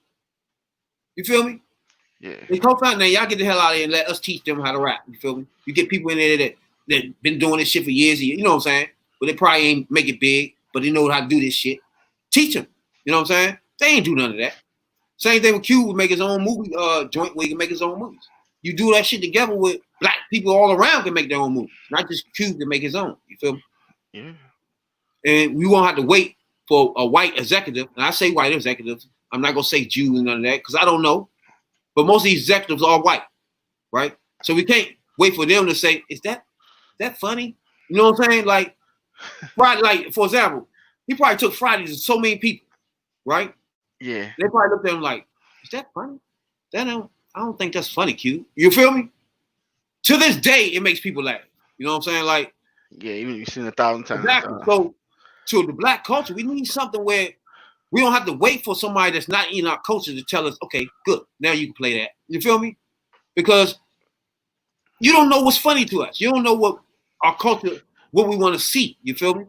You feel me? Yeah. They co-founders. Now y'all get the hell out of here and let us teach them how to rap. You feel me? You get people in there that been doing this shit for years. You know what I'm saying? But they probably ain't make it big, but they know how to do this shit. Teach them. You know what I'm saying? They ain't do none of that. Same thing with Q would make his own movie joint where he can make his own movies. You do that shit together with black people all around can make their own movies, not just Q can make his own. You feel me? Yeah. And we won't have to wait for a white executive. And I say white executives. I'm not gonna say Jews and none of that because I don't know. But most of these executives are white, right? So we can't wait for them to say, "Is that funny?" You know what I'm saying? Like, Friday, like for example, he probably took Friday to so many people, right? Yeah. They probably looked at him like, "Is that funny? I don't think that's funny, Q." You feel me? To this day, it makes people laugh. You know what I'm saying? Like, yeah, even you've seen 1,000 times. Exactly. So, to the black culture, we need something where we don't have to wait for somebody that's not in our culture to tell us, okay, good, now you can play that. You feel me? Because you don't know what's funny to us. You don't know what our culture, what we want to see. You feel me?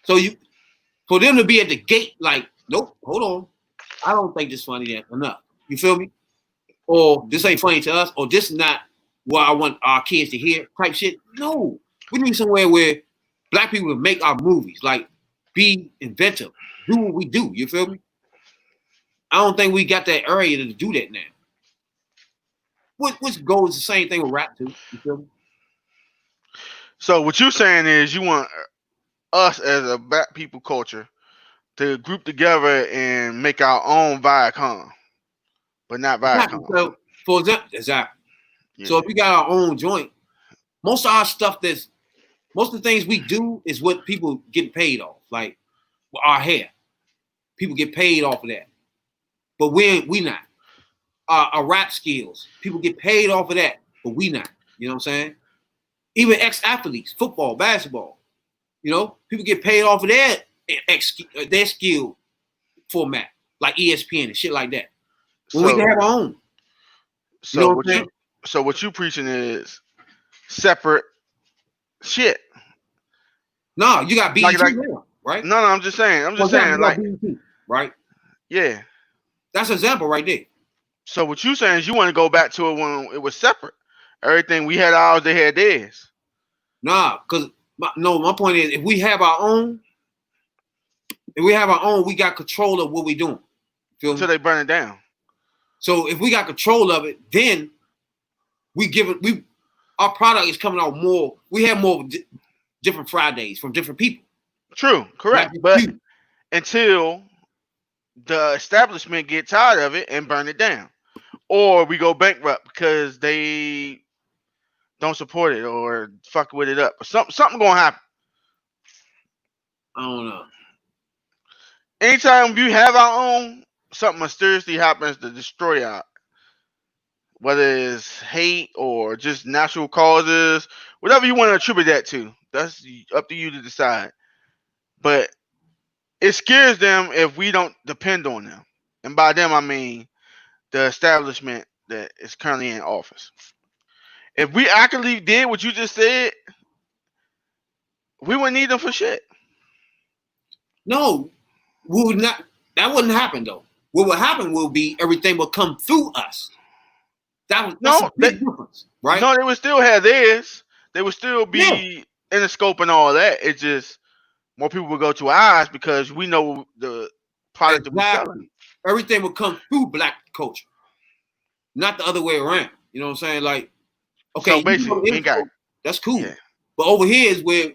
So for them to be at the gate, like, nope, hold on. I don't think this funny enough. You feel me? Or this ain't funny to us, or this is not what I want our kids to hear type shit. No. We need somewhere where black people can make our movies, like be inventive, do what we do. You feel me? I don't think we got that area to do that now. Which goes the same thing with rap too. You feel me? So what you're saying is you want us as a black people culture to group together and make our own Viacom, but not Viacom. So, for example, exactly. Yeah. So if we got our own joint, most of our stuff most of the things we do is what people get paid off. Like our hair, people get paid off of that, but we not. Our rap skills, people get paid off of that, but we not. You know what I'm saying? Even ex-athletes, football, basketball, you know, people get paid off of their skill format, like ESPN and shit like that. When we can have our own. So You know what you preaching is separate shit. No, you got BET like, now, right? No, I'm just saying. Like, BET, right? Yeah. That's an example right there. So what you saying is you want to go back to it when it was separate. Everything we had ours, they had theirs. Nah, because my point is if we have our own, we got control of what we doing. Feel Until me? they burn it down. So if we got control of it, then our product is coming out more. We have more different Fridays from different people. True, correct. But until the establishment get tired of it and burn it down, or we go bankrupt because they don't support it or fuck with it up, or something gonna happen. I don't know. anytime you have our own, something mysteriously happens to destroy our, whether it's hate or just natural causes, whatever you want to attribute that to. That's up to you to decide. But it scares them if we don't depend on them. And by them, I mean the establishment that is currently in office. If we actively did what you just said, we wouldn't need them for shit. No, we would not. That wouldn't happen though. What would happen will be everything will come through us. That's a big difference, right? No, they would still have theirs. They would still be in the scope and all that. It's just more people would go to ours because we know the product that we're selling. Everything will come through black culture, not the other way around. You know what I'm saying? Like, okay, so basically, that's cool. Yeah. But over here is where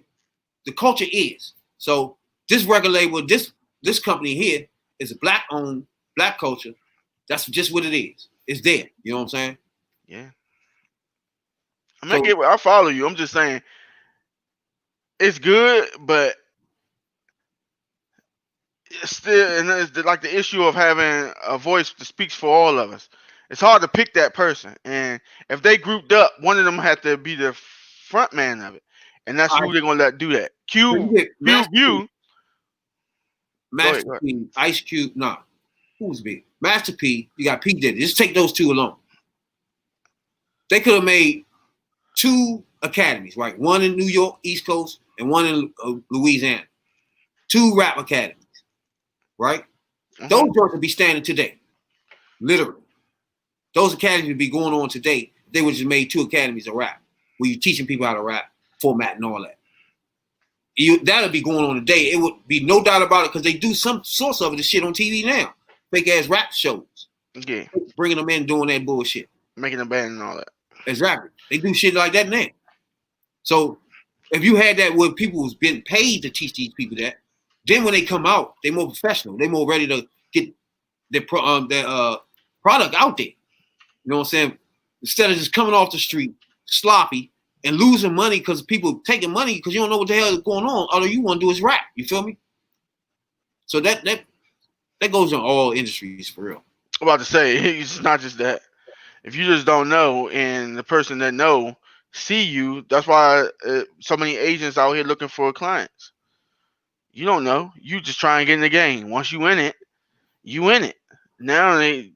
the culture is. So this record label, this company here is a black-owned, black culture. That's just what it is. It's there. You know what I'm saying? Yeah. I follow you. I'm just saying it's good, but it's still, and it's like the issue of having a voice that speaks for all of us. It's hard to pick that person, and if they grouped up, one of them had to be the front man of it, and that's who they're gonna let do that. Master P, Ice Cube, who's big? Master P, you got P Diddy. Just take those two alone. They could have made 2 academies, right? One in New York, East Coast, and one in Louisiana. 2 rap academies, right? Mm-hmm. Those girls would be standing today, literally. Those academies would be going on today. They would just made 2 academies of rap, where you're teaching people how to rap, format, and all that. That would be going on today. It would be no doubt about it because they do some source of it, the shit on TV now. Fake ass rap shows. Yeah. Bringing them in doing that bullshit. Making them band and all that. Exactly. They do shit like that now. So if you had that where people was being paid to teach these people that, then when they come out, they're more professional. They're more ready to get their product out there. You know what I'm saying? Instead of just coming off the street sloppy and losing money because people taking money because you don't know what the hell is going on. All you want to do is rap. You feel me? So that goes in all industries for real. I'm about to say, it's not just that. If you just don't know and the person that know see you, that's why so many agents out here looking for clients. You don't know. You just try and get in the game. Once you in it, you in it. Now they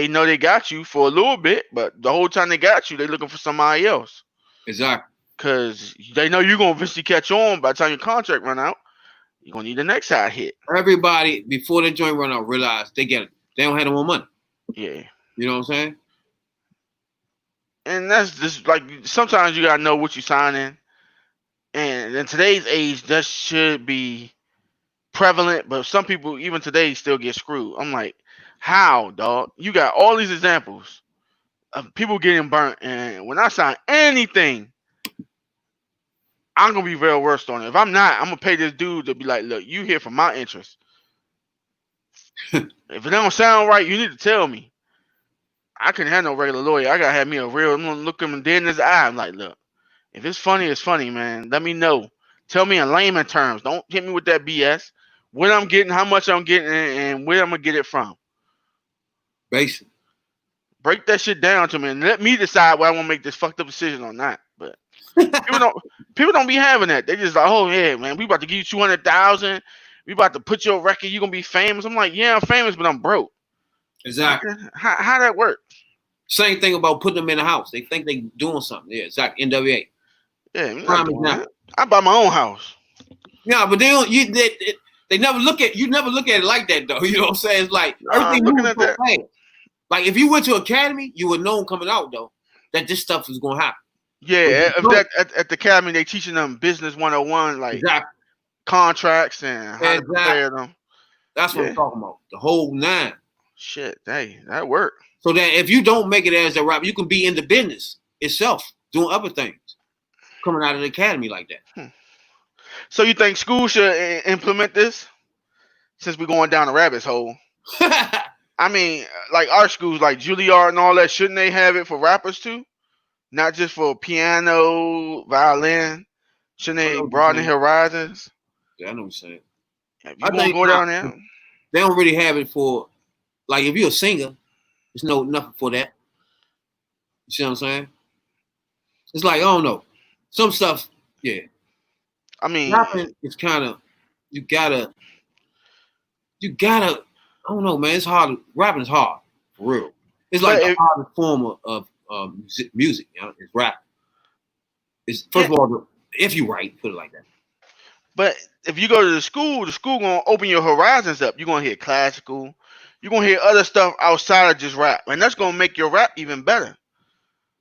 know they got you for a little bit, but the whole time they got you, they looking for somebody else. Exactly. Because they know you're going to eventually catch on by the time your contract run out. You're going to need the next side hit. Everybody, before the joint run out, realize they don't have no more money. Yeah. You know what I'm saying? And that's just like, sometimes you got to know what you're signing. And in today's age, that should be prevalent, but some people, even today, still get screwed. I'm like, how, dog? You got all these examples of people getting burnt, and when I sign anything, I'm gonna be real worst on it. If I'm not, I'm gonna pay this dude to be like, look, you here for my interest. If it don't sound right, you need to tell me. I couldn't have no regular lawyer. I gotta have me a real. I'm gonna look him dead in his eye. I'm like, look, if it's funny, it's funny, man. Let me know. Tell me in layman terms. Don't hit me with that BS. What I'm getting, how much I'm getting, and where I'm gonna get it from. Basically. Break that shit down to me and let me decide whether I want to make this fucked up decision or not. But people don't be having that. They just like, oh yeah, man, we about to give you 200,000. We about to put your record. You gonna be famous. I'm like, yeah, I'm famous, but I'm broke. Exactly. How that work? Same thing about putting them in a house. They think they doing something. Yeah, exactly. NWA. Yeah, I buy my own house. Yeah, but they don't. They never look at you. Never look at it like that, though. You know what I'm saying? It's like everything looking at that. Like if you went to academy, you would know coming out though that this stuff is gonna happen. Yeah, at the academy they teaching them business 101, like contracts and how to prepare them. That's what I'm talking about. The whole 9. Shit, hey, that worked. So that if you don't make it as a rapper, you can be in the business itself, doing other things, coming out of the academy like that. So you think school should implement this? Since we're going down the rabbit's hole. I mean, like our schools, like Juilliard and all that, shouldn't they have it for rappers too? Not just for piano, violin. Shouldn't they broaden the horizons? Yeah, I know what you're saying. If you want to go down there, they don't really have it for, like, if you're a singer, there's nothing for that. You see what I'm saying? It's like, I don't know. Some stuff, yeah. I mean, rapping is kind of, you gotta, I don't know, man. It's hard. Rapping is hard, for real. It's like the hardest form of music, you know? It's rap. It's, first of all, if you write, put it like that. But if you go to the school gonna open your horizons up. You're gonna hear classical. You're gonna hear other stuff outside of just rap, and that's gonna make your rap even better.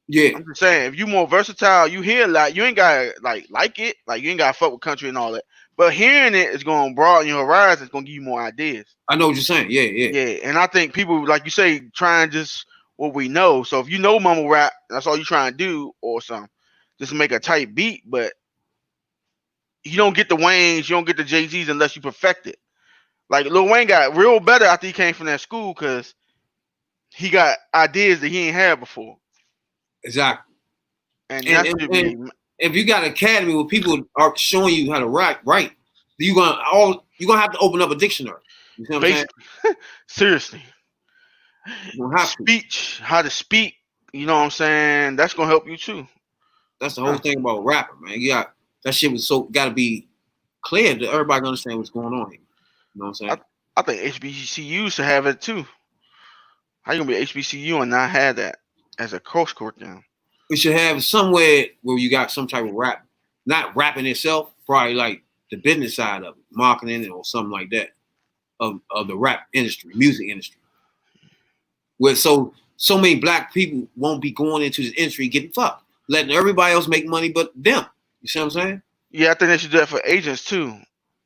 Yeah, I'm just saying, if you're more versatile, you hear a lot. You ain't gotta like it, like you ain't gotta fuck with country and all that. But hearing it is gonna broaden your horizons. It's gonna give you more ideas. I know what you're saying. Yeah. And I think people, like you say, try and just what we know. So if you know mumble rap, that's all you trying to do, or something, just make a tight beat. But you don't get the Waynes, you don't get the Jay-Z's unless you perfect it. Like Lil Wayne got real better after he came from that school because he got ideas that he ain't had before. Exactly. And if you got an academy where people are showing you how to write, you're gonna have to open up a dictionary. You see what I'm saying? Seriously. Speech, how to speak, you know what I'm saying? That's gonna help you too. That's the whole thing about rapping, man. You got that shit was gotta be clear that everybody can understand what's going on here. You know what I'm saying? I think HBCUs should have it too. How you gonna be HBCU and not have that as a course curriculum? We should have somewhere where you got some type of rap, not rapping itself, probably like the business side of it, marketing or something like that of the rap industry, music industry. Where so many black people won't be going into this industry getting fucked, letting everybody else make money but them. You see what I'm saying? Yeah, I think they should do that for agents too,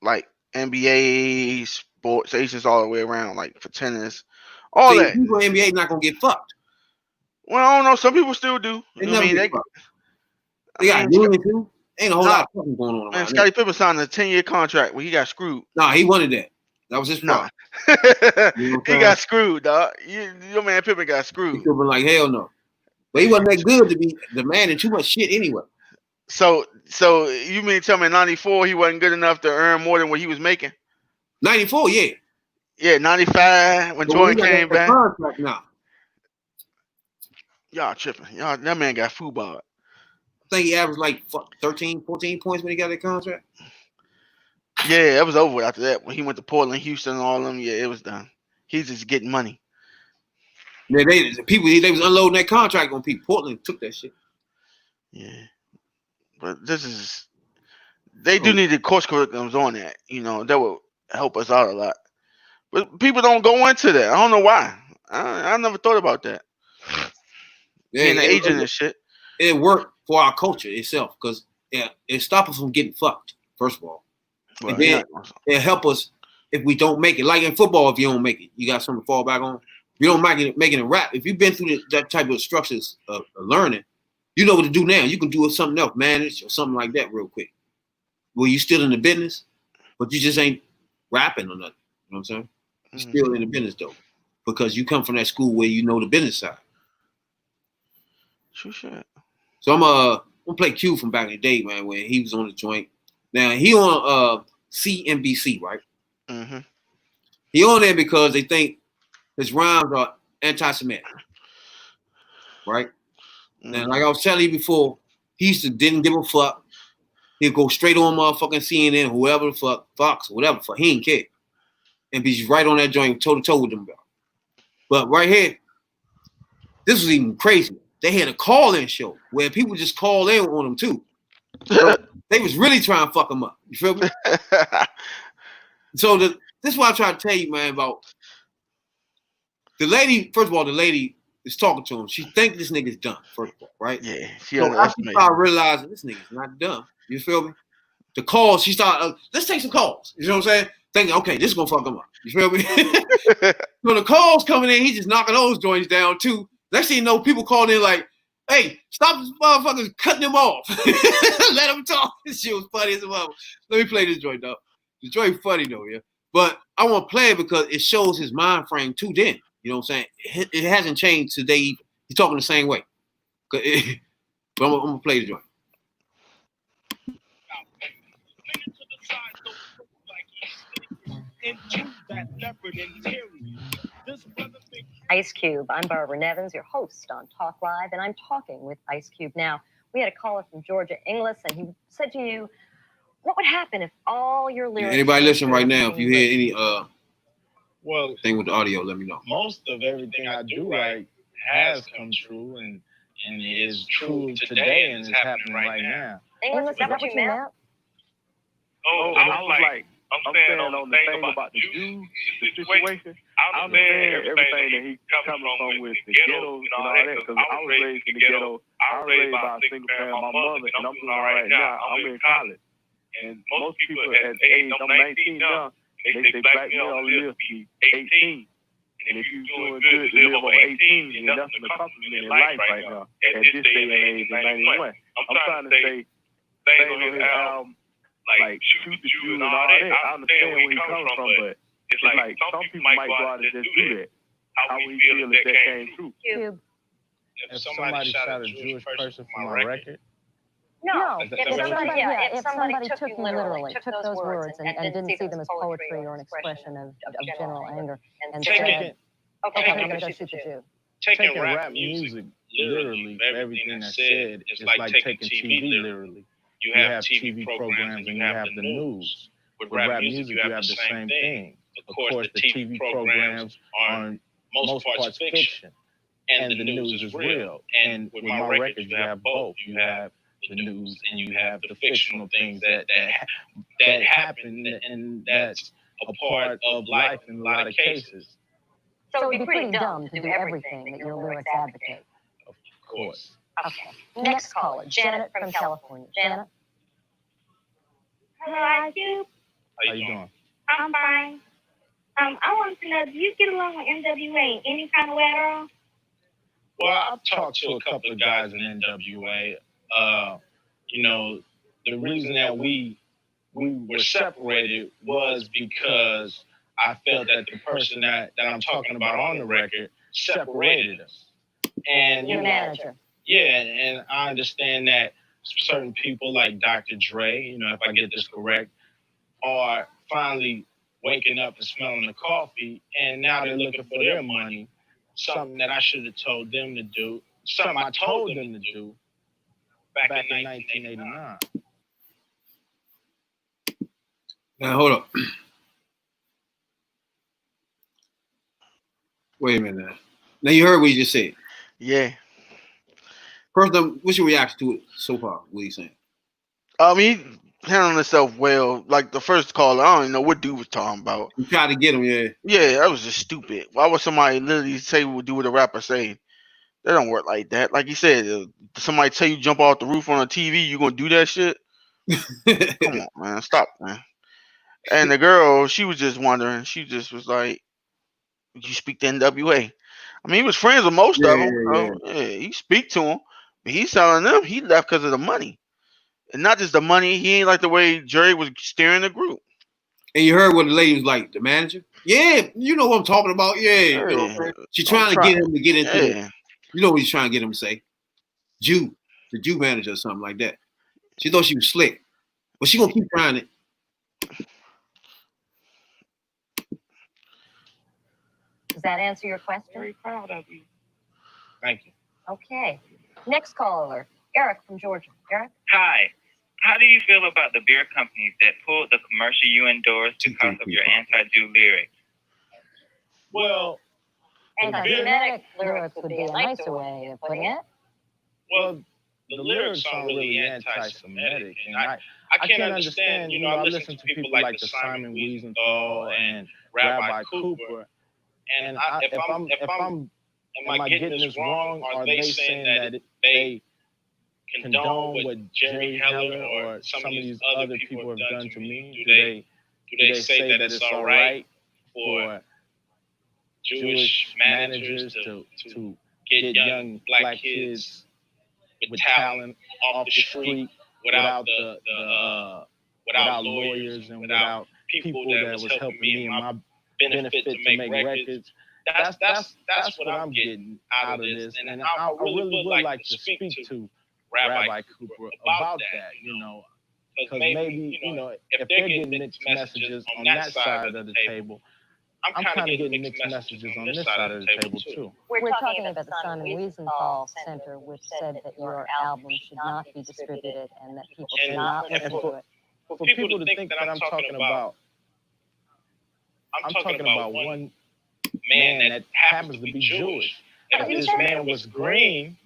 like NBA, sports agents all the way around, like for tennis, all that. People in NBA not gonna get fucked. Well, I don't know. Some people still do. They got union too. Ain't a whole lot of fucking going on. Man, Scottie Pippen signed a 10-year contract where he got screwed. Nah, he wanted that. That was his fault. He got scred, dog. Your man Pippen got screwed. He could have been like, hell no. But he wasn't that good to be demanding too much shit anyway. So you mean tell me in 94 he wasn't good enough to earn more than what he was making? 94, yeah. Yeah, 95 when Jordan came back. Now. Y'all tripping. Y'all, that man got football. I think he averaged like 13, 14 points when he got that contract. Yeah, it was over after that. When he went to Portland, Houston, and all of them, yeah, it was done. He's just getting money. Yeah, they was unloading that contract on people. Portland took that shit. Yeah. But they do need the course curriculums on that. You know, that will help us out a lot. But people don't go into that. I don't know why. I never thought about that. Yeah, being an agent and shit. It worked for our culture itself because it stopped us from getting fucked, first of all. Well, and then it'll help us if we don't make it. Like in football, if you don't make it, you got something to fall back on. If you don't make it a rap, if you've been through that type of structures of learning, you know what to do now. You can do something else, manage or something like that real quick. Well, you still in the business, but you just ain't rapping or nothing. You know what I'm saying? You're still in the business though, because you come from that school where you know the business side. True shit. So I'm gonna play Q from back in the day, man, when he was on the joint. Now he on CNBC, right? Mm-hmm. He on there because they think his rhymes are anti-Semitic, right? Mm-hmm. Now, like I was telling you before, he didn't give a fuck. He'd go straight on motherfucking CNN, whoever the fuck, Fox, whatever the fuck. He didn't care, and be right on that joint, toe to toe with them. But right here, this was even crazy. They had a call-in show where people just call in on them too. So they was really trying to fuck him up. You feel me? So this is what I try to tell you, man, about the lady. First of all, the lady is talking to him. She think this nigga's dumb, first of all, right? Yeah. So after she started realizing this nigga's not dumb, you feel me? The calls, she started, let's take some calls. You know what I'm saying? Thinking, okay, this is going to fuck him up. You feel me? So the calls coming in, he just knocking those joints down too. Next thing you know, people calling in like, hey, stop this motherfuckers cutting them off. Let them talk. This shit was funny as well. Let me play this joint, though. The joint funny, though, yeah. But I want to play it because it shows his mind frame too then. You know what I'm saying? It hasn't changed today either. He's talking the same way. But I'm going to play the joint. into that leopard interior. This brother thinks Ice Cube. I'm Barbara Nevins, your host on Talk Live, and I'm talking with Ice Cube now. We had a caller from Georgia Inglis, and he said to you, what would happen if all your lyrics... Anybody listening right now, if you hear any well, thing with the audio, let me know. most of everything I do right has come true and is true today and is happening right now. Inglis, is that what you meant? Oh, I was like, I'm saying on the thing about the Jews situation, I'm saying everything that he coming from with the ghettos and all that, because I was raised in the ghetto. I was raised by a single parent, my mother, and I'm doing all right now. I'm in college. And most people at age, I'm 19 now, they say black men only live to be 18. And if you're doing good to live over 18, then nothing accomplishment in life right now. At this day and age in 91. I'm trying to say things on his album, like shoot the Jew and all that. I understand where he's coming from, but it's like some people might go out and just do that. How we feel if that came true. Cube. If somebody shot a Jewish person for my record, No, If if somebody took you literally, took those words and didn't see them as poetry or an expression of general anger and said, okay, I'm going to go shoot the Jew. taking rap music literally, everything that's said is like taking TV literally. You have TV programs and you have the news. With rap music, you have the same thing. Of course, the TV programs are most parts fiction, and the news is real. And with my records, you have both. You have the news and you have the fictional things that happen, and that's a part of life in a lot of cases. So it would be pretty dumb to do everything that your lyrics advocate. Of course. Okay. Next caller, Janet from California. Janet? Hello, Ice Cube. How you doing? I'm fine. I want to know, do you get along with NWA in any kind of way at all? Well, I've talked to a couple of guys in NWA. You know, the reason that we were separated was because I felt that the person that I'm talking about on the record separated us. And Your manager. Yeah, and I understand that certain people like Dr. Dre, you know, if I get this correct, are finally waking up and smelling the coffee, and now they're looking for their money, something that I should have told them to do, something I told them to do back in 1989. Now, hold up. Wait a minute now. Now, you heard what he just said. Yeah. First, what's your reaction to it so far? What he's saying? He handling himself well. Like the first caller, I don't even know what dude was talking about. You tried to get him, yeah. Yeah, that was just stupid. Why would somebody literally say do what a rapper say? That don't work like that. Like you said, somebody tell you jump off the roof on a TV, you gonna do that shit? Come on, man. Stop, man. And the girl, she was just wondering. She just was like, "Did you speak to NWA?" I mean, he was friends with most of them. So, yeah, he speak to them. But he's telling them he left because of the money. And not just the money. He ain't like the way Jerry was steering the group. And you heard what the lady was like, the manager? Yeah, you know what I'm talking about. Yeah. You know, she's trying to get him to get into it. You know what he's trying to get him to say? Jew. The Jew manager or something like that. She thought she was slick. But she going to keep trying it. Does that answer your question? Very proud of you. Thank you. Okay. Next caller, Eric from Georgia. Eric? Hi. How do you feel about the beer companies that pulled the commercial you endorsed because of your anti-Jew lyrics? Well, anti-Semitic lyrics would be a nicer way of putting it. Well, the lyrics aren't really anti-Semitic, and I can't understand. You know, I listen to people like the Simon Wiesenthal and Rabbi Cooper, and am I getting this wrong? Are they saying that they condone what Jerry Heller or some of these other people have done to me? Do they say that it's all right for Jewish managers to get young black kids with talent off the street without without lawyers and without people that was helping me in my benefit to make records? That's what I'm getting out of this, and I really would like to speak to Rabbi Cooper about that. You know, Because maybe, if they're getting mixed messages on that side of the table, I'm kind of getting mixed messages on this side of the table too. We're talking about the Simon Wiesenthal Center, which said that your album should not be distributed and that people should not listen to it. For people to think that I'm talking about one man that happens to be Jewish. And if this man was green,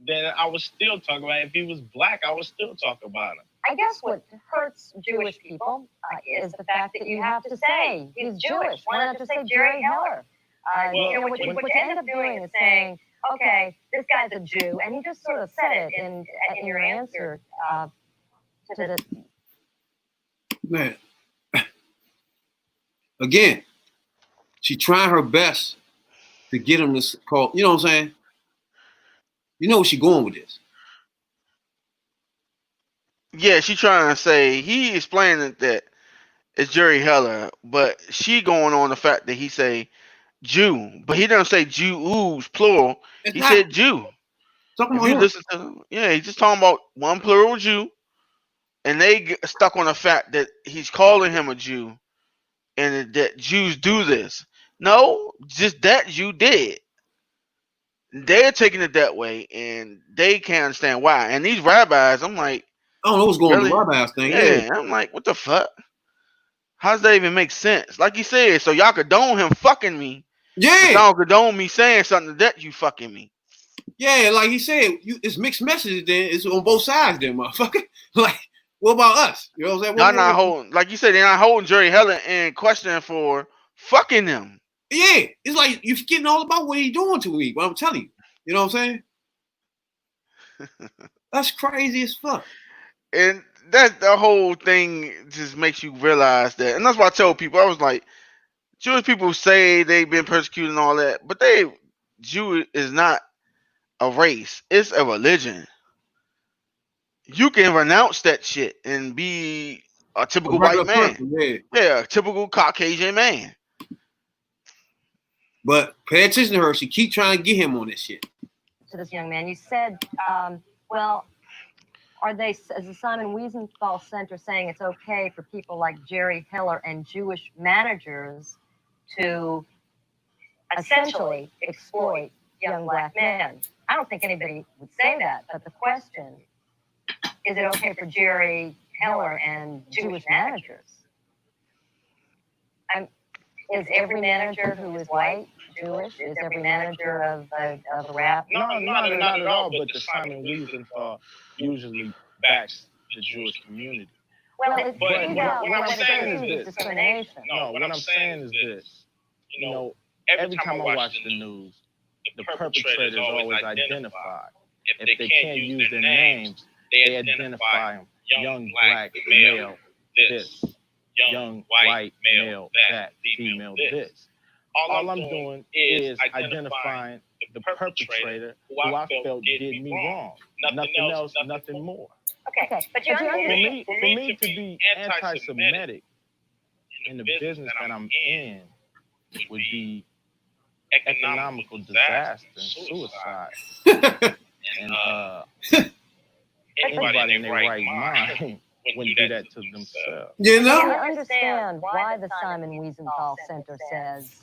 then I would still talk about it. If he was black, I would still talk about him. I guess what hurts Jewish people is the fact that you have to say he's Jewish. Why not just say Jerry Heller? What you end up doing is saying, okay, this guy's a Jew, and you just sort of said it in your answer to the... Man. Again, she trying her best to get him to call, you know what I'm saying? You know where she going with this. Yeah, she trying to say, he explaining that it's Jerry Heller, but she going on the fact that he say Jew, but he doesn't say Jews, plural. He said Jew. Talking if you listen to him, he's just talking about one plural Jew, and they get stuck on the fact that he's calling him a Jew, and that Jews do this. No, just that Jew did. They're taking it that way, and they can't understand why. And these rabbis, I'm like, I don't know what's going on with the rabbis thing. Yeah, I'm like, what the fuck? How does that even make sense? Like you said, so y'all condone him fucking me. Yeah. Y'all condone me saying something that you fucking me. Yeah, like he said, it's mixed messages then. It's on both sides then, motherfucker. Like, what about us? You know what I'm saying? Y'all not holding, like you said, they're not holding Jerry Heller in question for fucking them. Yeah, it's like you're forgetting all about what he's doing to me. But I'm telling you, you know what I'm saying? That's crazy as fuck. And that the whole thing just makes you realize that, and that's why I tell people, I was like, Jewish people say they've been persecuted and all that, but Jew is not a race; it's a religion. You can renounce that shit and be a typical white man, a typical Caucasian man. But pay attention to her; she keep trying to get him on this shit. To this young man, you said, well. Are they, as the Simon Wiesenthal Center, saying it's okay for people like Jerry Heller and Jewish managers to essentially exploit young black men? I don't think anybody would say that, but the question, is it okay for Jerry Heller and Jewish managers? Is every manager who is white Jewish? Is every manager of a rap? No, not at all, but the Simon Wiesenthal usually backs the Jewish community. Well, what I'm saying is this. Discrimination. No, what I'm saying is this. You know, every time I watch the news, the perpetrators always identified. If they can't use their names, they identify them. Young black male this. Young white male that. Female this. All I'm doing is identifying the perpetrator who I felt did me wrong. Nothing else, nothing more. Okay, but for me to be anti-Semitic in the business that I'm in would be economical disaster and suicide. And anybody in their right mind wouldn't do that to themselves. You know? I understand why the Simon Wiesenthal Center says.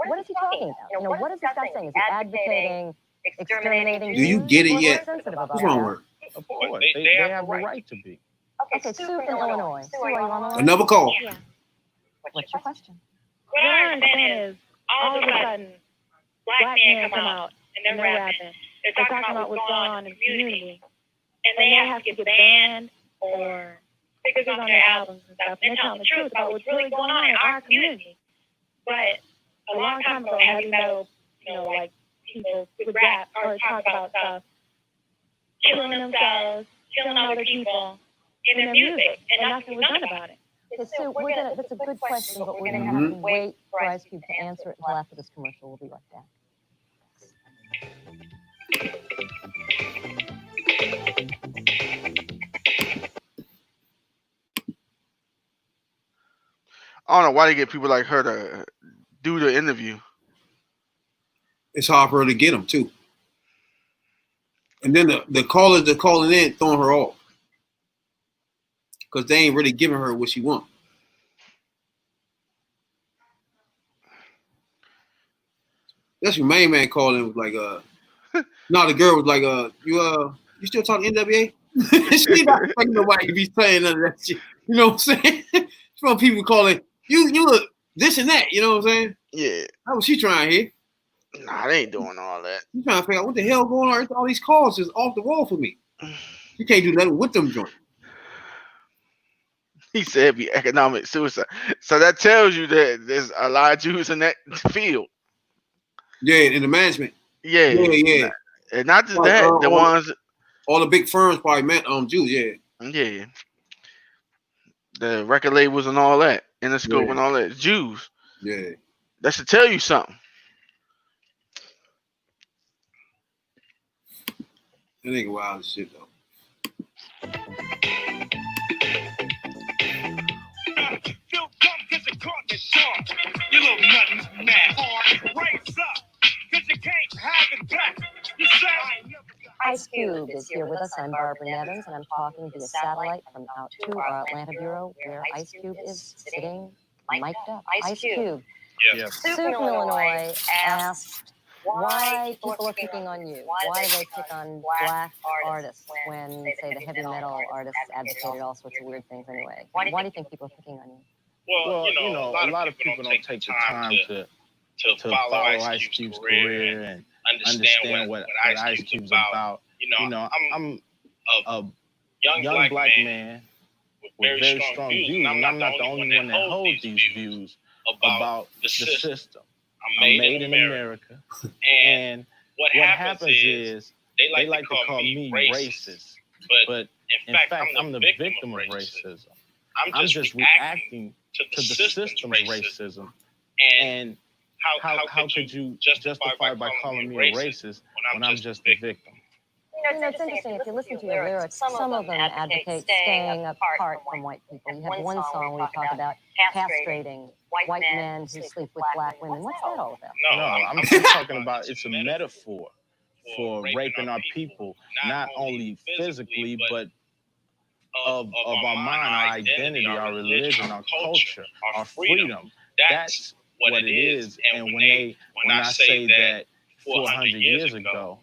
What is he talking about? What is this guy saying? Is he advocating exterminating? Do you get it yet? What's wrong with? Of course, they have the right to be. Okay, Sue from Illinois. Sue, are you on the line? Another call. Yeah. What's your question? What I understand is all of a sudden, black men come out and they're rapping. They're talking about what's going on in the community, and they have to get banned or stickers on their albums and stuff. And they're telling the truth about what's really going on in our community. But a long time ago, heavy metal, like people would rap or talk about stuff, killing themselves, killing other people in their music, and nothing was done about it. Okay, Sue, that's a good question, but we're going to have to wait for Ice Cube to answer it until after this commercial. We'll be right back. I don't know why they get people like her to do the interview. It's hard for her to get them too. And then the callers that calling in throwing her off. because they ain't really giving her what she want. That's your main man calling was like no, the girl was like you still talking NWA? She not fucking nobody if he's saying none of that shit. You know what I'm saying? From people calling you look this and that, you know what I'm saying? Yeah. How was she trying here? Nah, they ain't doing all that. You trying to figure out what the hell going on? All these calls is off the wall for me. You can't do nothing with them joints. He said it'd be economic suicide. So that tells you that there's a lot of Jews in that field. Yeah, in the management. Yeah. And not just that, the ones all the big firms probably meant Jews, yeah. The record labels and all that, Interscope and all that, Jews. Yeah. That should tell you something. That nigga wild as shit though. You little nothing, man. Raise up, cause you can't have it back. You say Ice Cube is here with us. I'm Barbara Nevins, and I'm talking via satellite from out to our Atlanta bureau, where Ice Cube is sitting mic'd up. Ice Cube. Yes. Sue from Illinois asked why people are picking on you. Why do they pick on black artists when, say, the heavy metal artists advocated all sorts of weird things anyway? Why do you think people are picking on you? Well, you know, a lot of people don't take the time to follow Ice Cube's career and understand what Ice Cube's about. You know, I'm a young black man with very strong views, and I'm not the only one that holds these views about the system. I'm made in America, and what happens is they like to call me racist, but in fact, I'm the victim of racism. I'm just reacting to the system's racism. And how could you justify by calling me a racist when I'm just a victim? You know, it's interesting. If you listen to your lyrics, some of them advocate staying apart from white people. You have one song where you talk about castrating white men who sleep with black women. What's that all about? No, I'm talking about it's a metaphor for raping our people, not only physically, but of our mind, our identity, our religion, our culture, our freedom. That's what it is. And when I say that 400 years ago,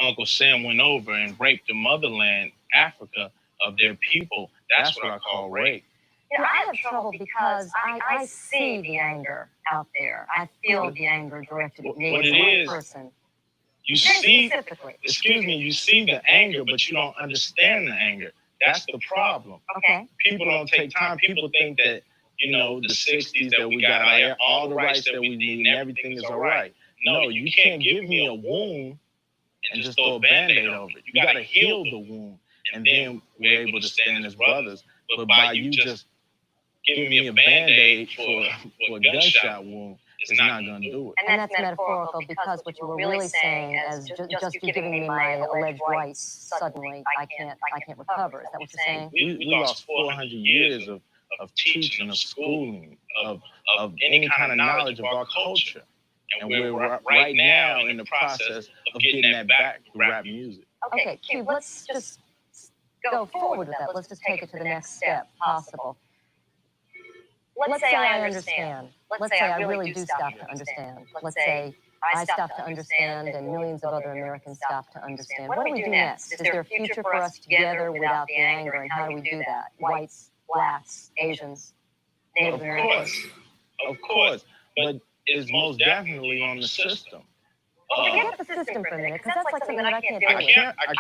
Uncle Sam went over and raped the motherland, Africa, of their people, that's what I call rape. You know, I have trouble because I see the anger out there. I feel the anger directed at me as a white person. You see, you see the anger, but you don't understand the anger. That's the problem. Okay. People don't take time. People think that, you know, the 60s that we got all the rights that we need and everything is all right. No, you can't give me a wound and just throw a Band-Aid over it. You got to heal the wound, and then we're able to stand as brothers. But by you just giving me a Band-Aid for a gunshot wound, it's not going to do it. And that's metaphorical because what you were really saying is just you giving me my alleged rights, suddenly I can't recover. Is that what you're saying? We lost 400 years of teaching, of schooling, of any kind of knowledge of our culture. And we're right now in the process of getting that back through rap music. Okay, Cube, let's just go forward with that. Let's just take it to the next step possible. Let's say I understand. Let's say I really do stop to understand. Let's say I stop to understand and millions of other Americans stop to understand. What do we do next? Is there a future for us together without the anger? And how do we do that? Whites, blacks, Asians, Native Americans. Of course. But it's most definitely on the system. Forget the system for a minute, because that's like something that I can't deal with.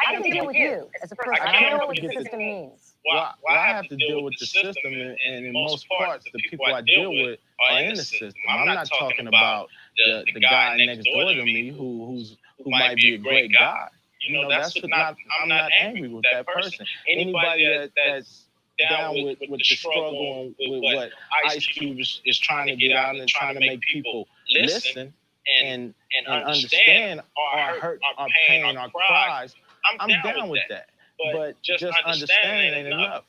I can deal with you as a person. I don't know what the system means. Well, I have to deal with the system, and in most parts, the people I deal with are in the system. I'm not talking about the guy next door to me who might be a great guy. You know, I'm not angry with that person. Anybody that's down with the struggle and with what Ice Cube is trying to get out and trying to make people listen and understand our hurt, our pain, our cries, I'm down with that. But just understanding ain't enough.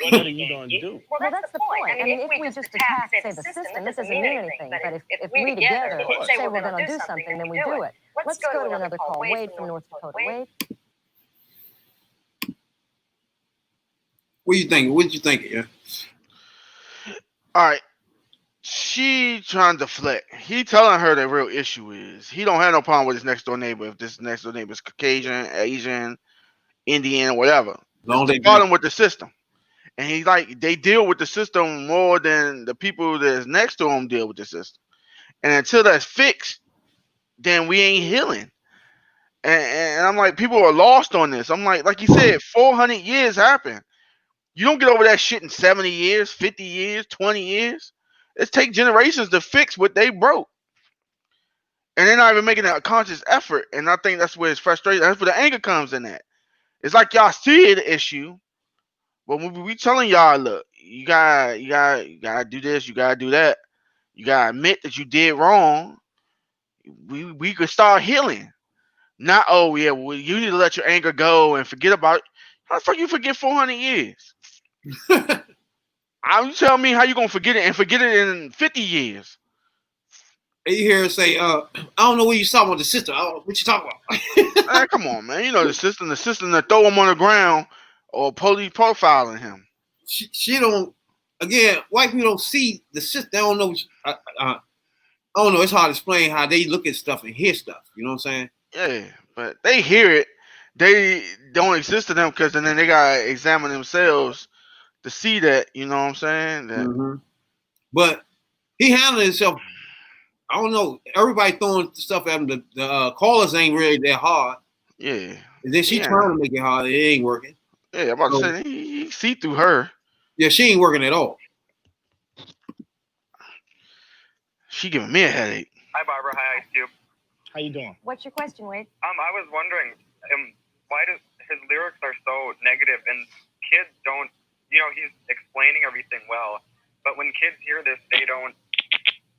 What are you going to do? Well, that's the point. I mean, if we just attack, say, the system, this doesn't mean anything. But if we together say we're going to do something, then we do it. Let's go to another call. Wade from North Dakota. Wade? What you think? What you think? Yeah. All right. She trying to deflect. He telling her the real issue is he don't have no problem with his next door neighbor if this next door neighbor is Caucasian, Asian, Indian, whatever. Long The problem with the system. And he's like, they deal with the system more than the people that's next to him deal with the system. And until that's fixed, then we ain't healing. And I'm like, people are lost on this. I'm like you said, 400 years happened. You don't get over that shit in 70 years, 50 years, 20 years. It takes generations to fix what they broke. And they're not even making a conscious effort. And I think that's where it's frustrating. That's where the anger comes in at. It's like y'all see the issue, but we telling y'all, look, you gotta do this, you gotta do that. You gotta admit that you did wrong. We could start healing. Not, oh yeah, well, you need to let your anger go and forget about it. How the fuck you forget 400 years? I'm telling me how you gonna forget it and forget it in 50 years. And you hear her say, I don't know what you talking about the system. What you talking about? Man, come on, man. You know the system that throw him on the ground or police profiling him. She don't, again, white people don't see the system. They don't know. I don't know. It's hard to explain how they look at stuff and hear stuff. You know what I'm saying? Yeah, but they hear it. They don't exist to them because then they gotta examine themselves to see that. You know what I'm saying? That, But he handled himself. I don't know. Everybody throwing stuff at him. The callers ain't really that hard. Yeah. And then she trying to make it hard. It ain't working. Yeah, I'm about to say he see through her. Yeah, she ain't working at all. She giving me a headache. Hi, Barbara. Hi, Ice Cube. How you doing? What's your question, Wade? I was wondering, why does his lyrics are so negative and kids don't, he's explaining everything well, but when kids hear this, they don't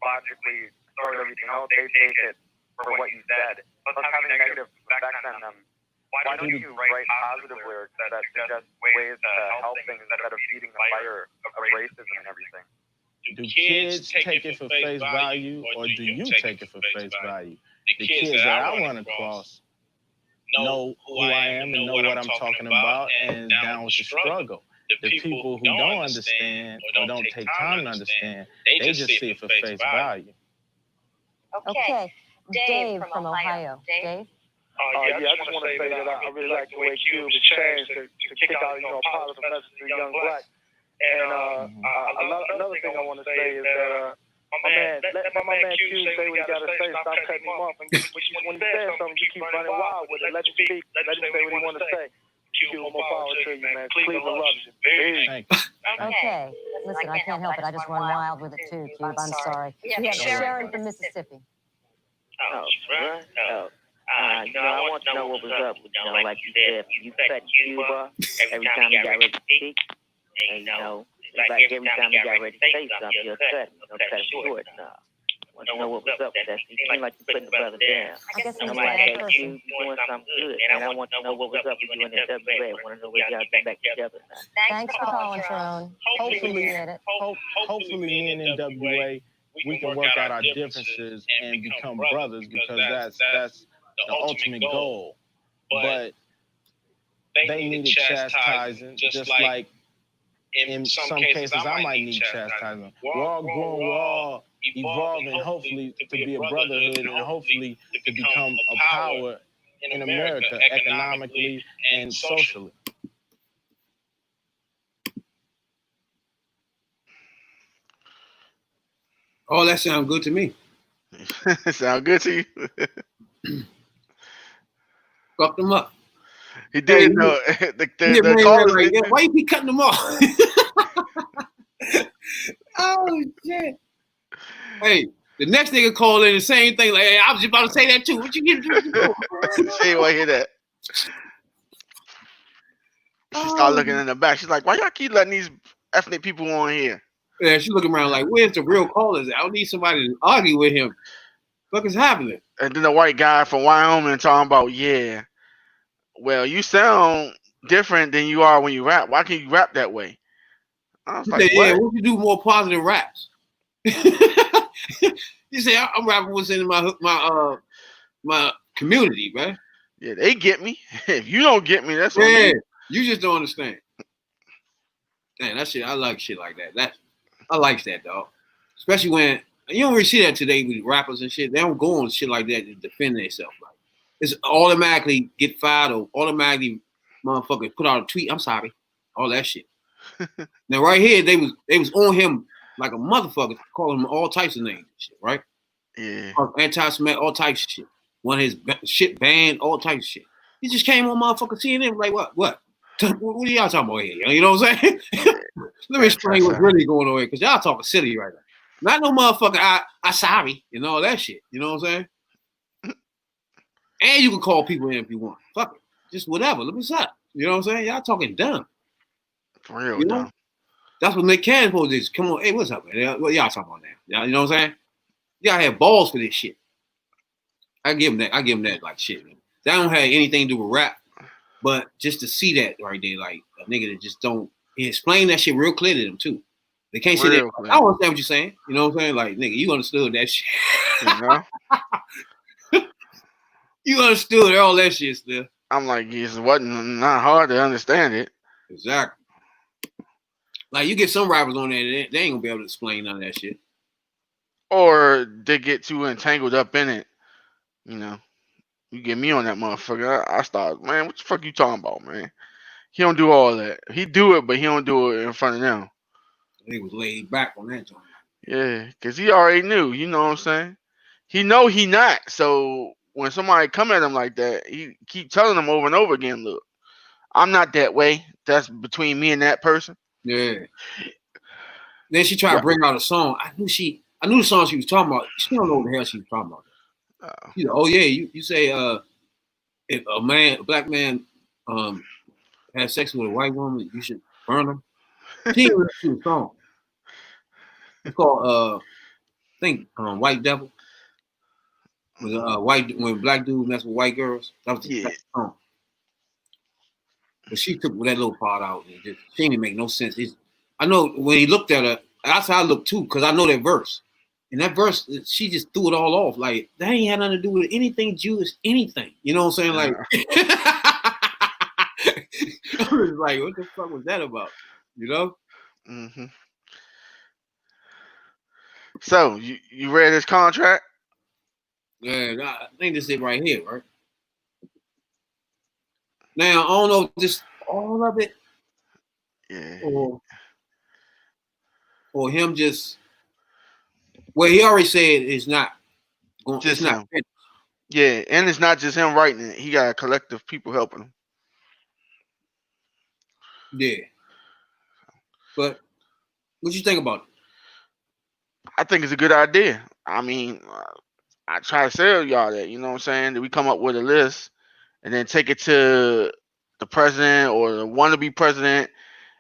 logically sort everything out. They take it for what you said. Plus having negative effects on them. Why don't you write positive lyrics that suggest ways to help things instead of feeding the fire of racism and everything? Do kids take it for face value, or do you take it for face value? The kids that I run across know who I am and know what I'm talking about and down with the struggle. The people who don't understand or don't take time to understand, they just see it for face value. Okay. Dave from Ohio. Dave? I just want to say that I really like the way Cube has changed to kick out, positive message to young blacks. And another thing I want to say is that let my man Cube say what he got to say. Stop cutting him off. And when he says something, you keep running wild with it. Let him speak. Let him say what he want to say. Cube, more power to you, man. Cleveland loves you. Okay. Listen, I can't help it. I just run wild with it too, Cube. I'm sorry. Yeah, Sharon from Mississippi. I want to know what was up with, like you said, you cut Cuba every time you got ready to speak. And, it's like every time you got ready to say something, you'll cut it short. I want to know what was up with that. You seem like you're putting the brother down. I'm like, hey, you doing something good. And I want to know what was up with you in the WA. I want to know where y'all get back together now. Thanks for calling, Sharon. Hopefully me and NWA, we can work out our differences and become brothers, because that's the ultimate goal. But they needed chastising, just like in some cases I might need chastising. We're all growing, we're all evolving, hopefully to be a brotherhood and hopefully to become a power in America economically and socially. Oh, that sounds good to me. Sound good to you? Fuck them up. He did know the callers. Like, why you keep cutting them off? Oh shit! Hey, the next nigga called in the same thing. Like, hey, I was just about to say that too. What you get to do? She ain't want to hear that. She started looking in the back. She's like, "Why y'all keep letting these ethnic people on here?" Yeah, she looking around like, "Where's the real callers? I don't need somebody to argue with him. What is happening?" And then the white guy from Wyoming talking about, "Yeah, well, you sound different than you are when you rap. Why can't you rap that way?" I was like, "Yeah, what if you do more positive raps?" You say, "I'm rapping what's in my community, man." Yeah, they get me. If you don't get me, that's yeah. You just don't understand. Man, that shit, I like shit like that. I like that, dog. Especially when you don't really see that today with rappers and shit. They don't go on shit like that to defend themselves. Like, it's automatically get fired or automatically motherfuckers put out a tweet. I'm sorry, all that shit. Now right here, they was on him like a motherfucker, calling him all types of names, and shit, right? Yeah. Anti-Semitic, all types of shit. One of his shit banned, all types of shit. He just came on motherfucking CNN like what? What are y'all talking about here? You know what I'm saying? Let me explain what's really going on here, because y'all talking silly right now. Not no motherfucker, I sorry, and all that shit. You know what I'm saying? And you can call people in if you want. Fuck it. Just whatever. Let me stop. You know what I'm saying? Y'all talking dumb. For real, you know? dumb. That's what Nick Cannon supposed to do. Come on, hey, what's up, man? What y'all talking about now? You know what I'm saying? Y'all have balls for this shit. I give him that like shit, man. That don't have anything to do with rap, but just to see that right there, like a nigga that just don't explain that shit real clear to them too. They can't say that. I don't understand what you're saying. You know what I'm saying? Like, nigga, you understood that shit. You know? You understood all that shit still. I'm like, it wasn't not hard to understand it. Exactly. Like, you get some rappers on there, they ain't gonna be able to explain none of that shit. Or they get too entangled up in it. You know, you get me on that motherfucker. I start, man, what the fuck you talking about, man? He don't do all that. He do it, but he don't do it in front of them. He was laid back on that joint. Yeah, because he already knew, you know what I'm saying? He know he not. So when somebody come at him like that, he keep telling them over and over again, look, I'm not that way. That's between me and that person. Yeah. Then she tried to bring out a song. I knew the song she was talking about. She don't know what the hell she was talking about. You know, oh yeah, you say if a black man has sex with a white woman, you should burn him. She didn't listen to the song. It's called I think White Devil. When black dudes mess with white girls. That was the song. But she took that little part out and she didn't make no sense. I know when he looked at her, that's how I looked too, because I know that verse. And that verse, she just threw it all off. Like, that ain't had nothing to do with anything Jewish, anything. You know what I'm saying? Like, I was like, what the fuck was that about? You know? Mm-hmm. So, you read his contract? Yeah, I think this is it right here, right? Now, I don't know if this all of it. Yeah. Or him just. Well, he already said it's not. Just him. Yeah, and it's not just him writing it. He got a collective people helping him. Yeah. But what you think about it? I think it's a good idea. I mean, I try to tell y'all that, you know what I'm saying? That we come up with a list and then take it to the president or the wannabe president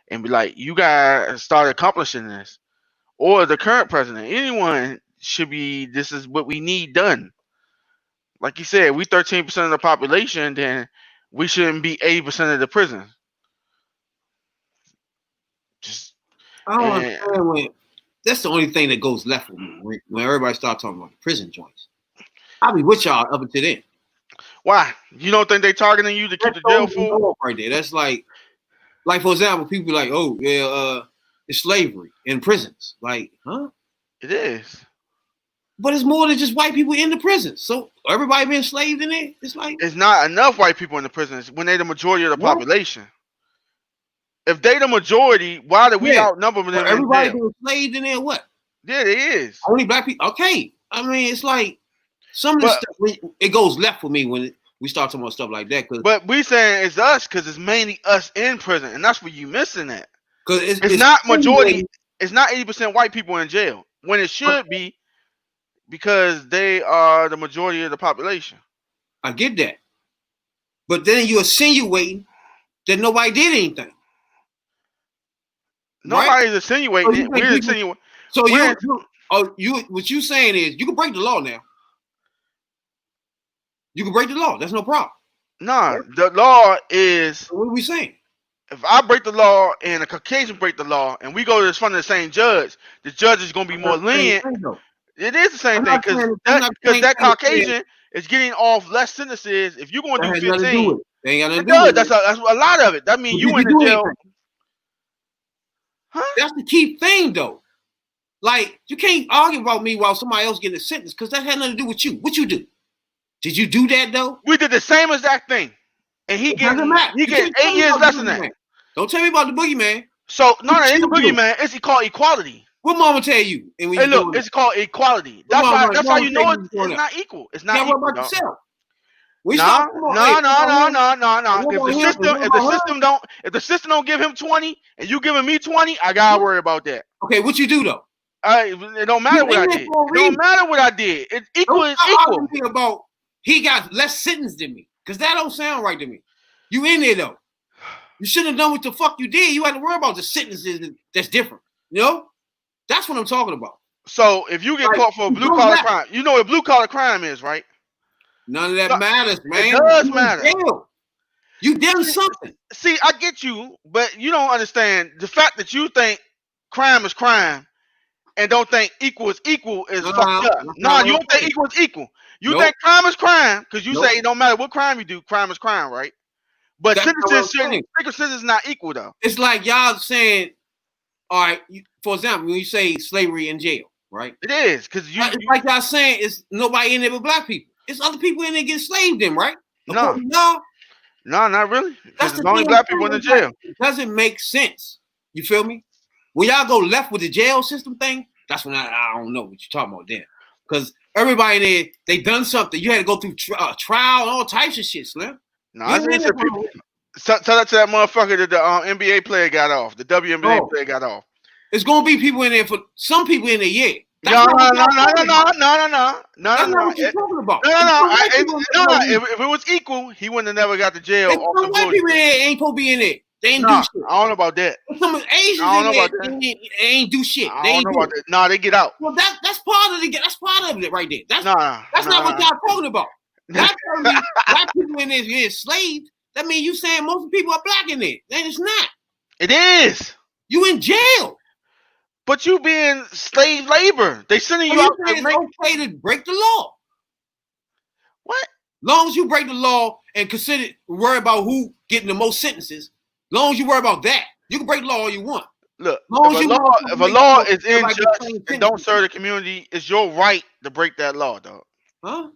and be like, you guys start accomplishing this. Or the current president, anyone should be, this is what we need done. Like you said, we 13% of the population, then we shouldn't be 80% of the prison. I don't understand when that's the only thing that goes left with me when everybody starts talking about the prison joints. I'll be with y'all up until then. Why? You don't think they targeting you to keep the jail full? Right there. That's like for example, people be like, oh yeah, it's slavery in prisons. Like, huh? It is. But it's more than just white people in the prisons. So everybody being enslaved in it. It's like it's not enough white people in the prisons when they're the majority of the population. If they the majority, why do we outnumber them? Everybody being enslaved in there. What? Yeah, there is. Only black people. Okay. I mean, it's like some of this stuff. It goes left for me when we start talking about stuff like that. But we saying it's us because it's mainly us in prison, and that's where you missing that. Because it's not majority. It's not 80% white people in jail when it should be, because they are the majority of the population. I get that, but then you're insinuating that nobody did anything. Nobody's insinuating it. We're insinuating. So what you saying is you can break the law now. You can break the law. That's no problem. Nah, the law is. What are we saying? If I break the law and a Caucasian break the law and we go to in front of the same judge, the judge is going to be more lenient. It is the same thing because that Caucasian is getting off less sentences. If you're going to do 15, they ain't got it does. That's a lot of it. That means you went to jail. Huh? That's the key thing, though. Like, you can't argue about me while somebody else getting a sentence because that had nothing to do with you. What you do? Did you do that, though? We did the same exact thing. And he gets 8 years less than that. Don't tell me about the boogeyman. So, no, that ain't the boogeyman. It's called equality. What mama tell you? And Hey, look, it's called equality. That's how you know it's not equal. It's not equal. What about yourself? No. If the system don't give him 20 and you giving me 20, I gotta worry about that. Okay, what you do though? It don't matter what I did. It don't matter what I did. It's equal is equal. About he got less sentence than me, because that don't sound right to me. You in there though? You shouldn't have done what the fuck you did. You had to worry about the sentences that's different. You know? That's what I'm talking about. So if you get caught for a blue collar crime, you know what blue collar crime is, right? None of that matters, man. It does matter. You did something. See, I get you, but you don't understand the fact that you think crime is crime and don't think equal is equal is fucked up. No, you don't think equal is equal. You think crime is crime because you say it don't matter what crime you do, crime is crime, right? But sentences is not equal though. It's like y'all saying, all right, for example, when you say slavery in jail, right? It is because it's like y'all saying it's nobody in there but black people. It's other people in there getting slaved in, right? No, not really. There's only black people in the jail. It doesn't make sense. You feel me? When y'all go left with the jail system thing, that's when I don't know what you're talking about then. Because everybody in there, they done something. You had to go through trial and all types of shit, Slim. No, I think people. Tell that to that motherfucker that the NBA player got off. The WNBA player got off. It's gonna be people in there for some people in there, yeah. No. That's not what you're talking about. No. If it was equal, he wouldn't have never got to jail. Some white people in there ain't supposed to be in there. They ain't do shit. I don't know about that. Some Asians in there, they ain't do shit. I don't know about that. No, they get out. Well, that's part of it right there. That's not what y'all talking about. That's black people in there is enslaved. That means you saying most of the people are black in there. Then it's not. It is. You in jail. But you being slave labor. They sending you out. It's okay to break the law. What? Long as you break the law and worry about who getting the most sentences. Long as you worry about that, you can break the law all you want. Look, if a law is unjust and don't serve the community, it's your right to break that law, dog. Huh?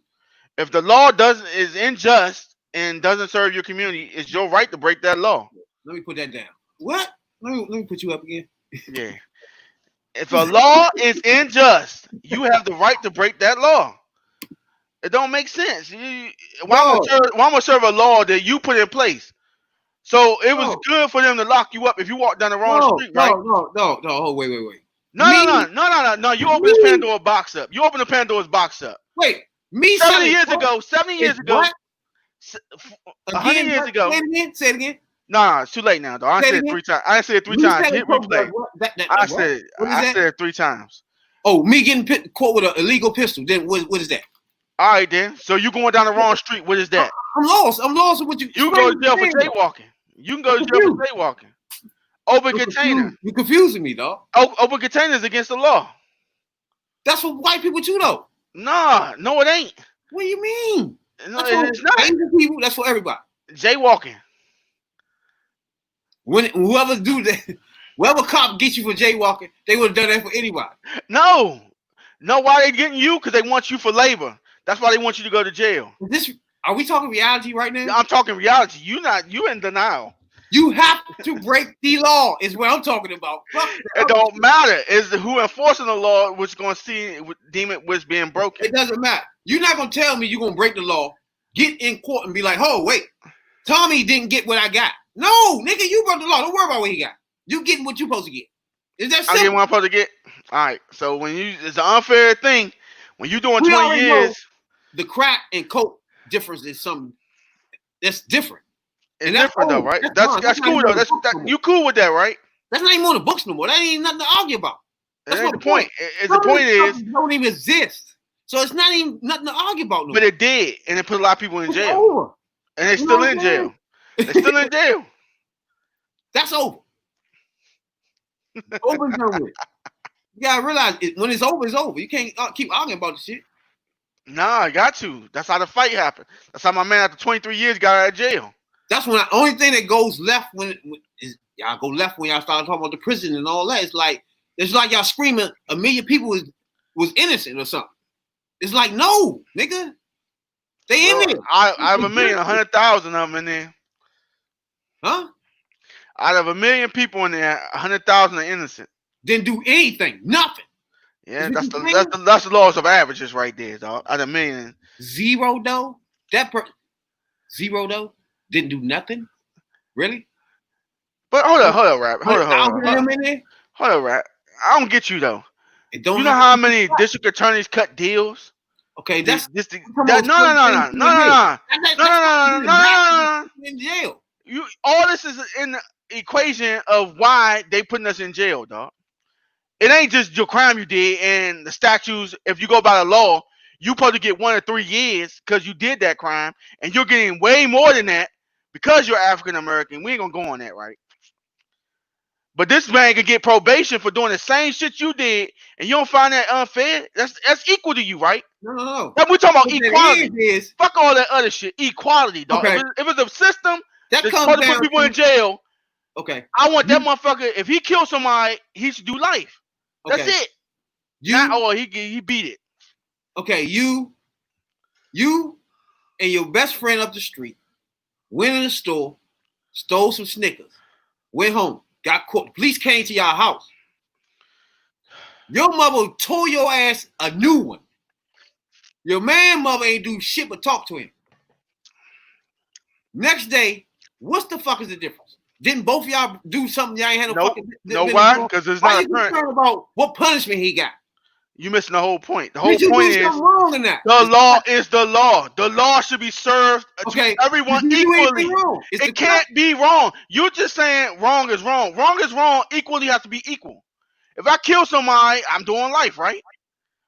If the law is unjust and doesn't serve your community, it's your right to break that law. Let me put that down. What? Let me put you up again. Yeah. If a law is unjust, you have the right to break that law. It don't make sense. Why am I serve a law that you put in place? So it was good for them to lock you up if you walk down the wrong street, right? No. Oh, wait. No. You open this Pandora's box up. You open the Pandora's box up. Wait, 70 years ago, 100 years ago. Say it again. No, it's too late now, though. I said it 3 times. I said it 3 times. Hit replay. I said it 3 times. Oh, me getting caught with an illegal pistol. Then what is that? All right, then. So you going down the wrong street. What is that? I'm lost with what you. You go to jail for jaywalking. You can go to jail for jaywalking. Open container. You're confusing me, dog. Open container is against the law. That's for white people too, though. Nah, no, it ain't. What do you mean? No, it's not. Asian people, that's for everybody. Jaywalking. When whoever cop gets you for jaywalking, they would have done that for anybody. No, why they getting you? Because they want you for labor. That's why they want you to go to jail. Are we talking reality right now? I'm talking reality. You in denial. You have to break the law is what I'm talking about. It don't matter. It's who enforcing the law which going to deem it was being broken. It doesn't matter. You're not going to tell me you're going to break the law, get in court and be like, oh, wait, Tommy didn't get what I got. No, nigga, you broke the law. Don't worry about what he got. You getting what you supposed to get. Is that simple? I get what I'm supposed to get? All right. So when it's an unfair thing, when you're doing 20 years. The crack and coke difference is something that's different. It's different though, right? That's cool though. You cool with that, right? That's not even on the books no more. That ain't nothing to argue about. That's what the point. The point is don't even exist. So it's not even nothing to argue about no more. But it did, and it put a lot of people in jail. Over. And they're still in jail. They're still in jail. That's over. Over and done with. You gotta realize when it's over, it's over. You can't keep arguing about the shit. Nah, I got to. That's how the fight happened. That's how my man after 23 years got out of jail. That's when the only thing that goes left when is y'all go left when y'all start talking about the prison and all that. It's like y'all screaming 1 million people was innocent or something. It's like, no, nigga. They in there. I have 100,000 of them in there. Huh? Out of 1 million people in there, 100,000 are innocent. Didn't do anything. Nothing. Yeah, that's the laws of averages right there, dog. Out of 1 million. Zero though? Zero though? Didn't do nothing? Really? But hold up, Rap. Hold up, Rap. I don't get you though. You know how many district attorneys cut deals? Okay, that's no. In jail. All this is in the equation of why they putting us in jail, dog. It ain't just your crime you did and the statutes. If you go by the law, you supposed to get 1 or 3 years because you did that crime, and you're getting way more than that because you're African American. We ain't gonna go on that, right? But this man could get probation for doing the same shit you did, and you don't find that unfair? That's equal to you, right? No. We're talking about equality. Fuck all that other shit. Equality, dog. Okay. If it's a system that that's comes supposed to down put people in jail, okay, I want that motherfucker. If he kills somebody, he should do life. That's it. He beat it. Okay, you and your best friend up the street went in the store, stole some Snickers, went home, got caught. Police came to y'all house. Your mother tore your ass a new one. Your mother ain't do shit but talk to him. Next day, what's the fuck is the difference? Didn't both of y'all do something y'all ain't had no fucking? No, why? Because it's not a concerned about what punishment he got. You missing the whole point. The whole point is wrong in that. The law is the law. The law should be served to everyone equally. It can't be wrong. You're just saying wrong is wrong. Wrong is wrong. Equally has to be equal. If I kill somebody, I'm doing life, right?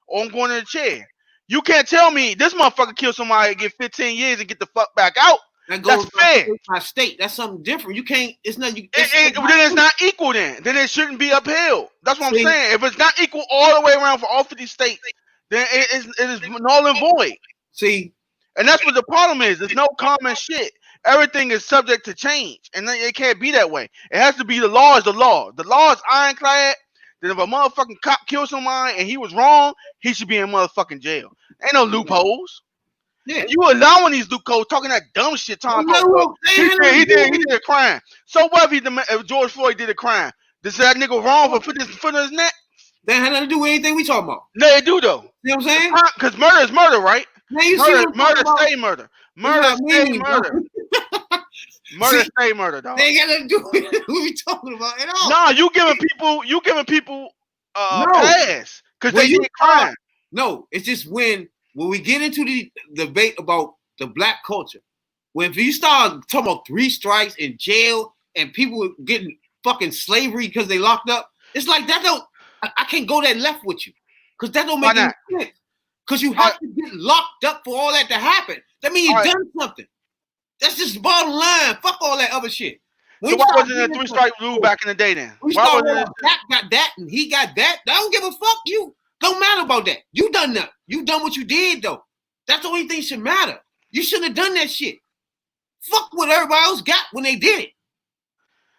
Or I'm going to the chair. You can't tell me this motherfucker killed somebody and get 15 years and get the fuck back out. That's fair. My state. That's something different. You can't. It's not. Then it's not equal. Then it shouldn't be upheld. That's what I'm saying. If it's not equal all the way around for all 50 states, then it is null and void. See, and that's what the problem is. There's no common shit. Everything is subject to change, and it can't be that way. It has to be the law is the law. The law is ironclad. Then if a motherfucking cop kills somebody and he was wrong, he should be in motherfucking jail. Ain't no loopholes. Yeah, you allowing these loopholes talking that dumb shit. Talking about he did a crime. So what if George Floyd did a crime? Does that nigga wrong for putting his foot in his neck? That had nothing to do with anything we talking about. No, they do though. You know what I'm saying? Because murder is murder, right? Man, murder stay murder. Murder stay murder. Murder stay murder, dog. They ain't got nothing to do with what we talking about at all. Nah, you giving people pass because they did crime. No, it's just when we get into the debate about the black culture, when if you start talking about 3 strikes in jail and people getting fucking slavery because they locked up, it's like that don't. I can't go that left with you because that don't make any sense. Because you have to get locked up for all that to happen. That means you've done something. That's just the bottom line. Fuck all that other shit. So why wasn't a 3-strike rule back in the day then? Why wasn't that got that and he got that? I don't give a fuck. You don't matter about that. You done that. You done what you did though. That's the only thing should matter. You shouldn't have done that shit. Fuck what everybody else got when they did it.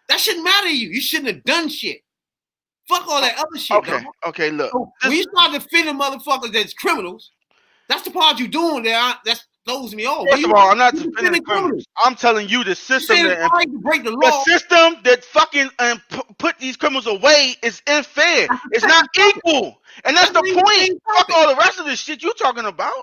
That shouldn't matter to you. You shouldn't have done shit. Fuck all that other shit. Okay, look. So when you start defending motherfuckers that's criminals, that's the part you doing there. That throws me off. First of all, I'm not defending criminals. I'm telling you the system that break the law. The system that fucking put these criminals away is unfair. It's not equal. And that's the point. Fuck all the rest of this shit you talking about.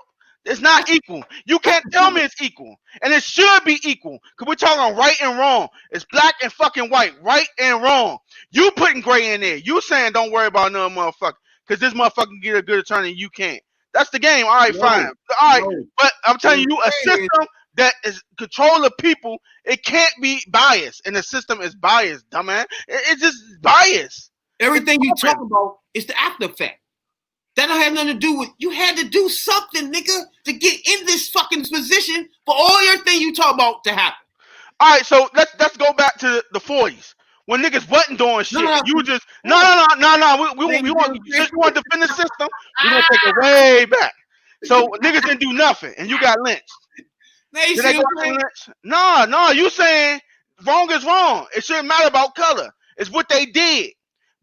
It's not equal. You can't tell me it's equal. And it should be equal. Because we're talking right and wrong. It's black and fucking white. Right and wrong. You putting gray in there. You saying don't worry about another motherfucker. Because this motherfucker can get a good attorney and you can't. That's the game. All right, fine. All right. But I'm telling you, a system that is control of people, it can't be biased. And the system is biased, dumbass. It's just biased. Everything you talk about is the after effect. That don't have nothing to do with you had to do something, nigga, to get in this fucking position for all your thing you talk about to happen. All right, so let's go back to the 40s when niggas wasn't doing shit. You just no. We want to defend the system. We gonna take it way back. So niggas didn't do nothing, and you got lynched. No. You saying wrong is wrong. It shouldn't matter about color. It's what they did.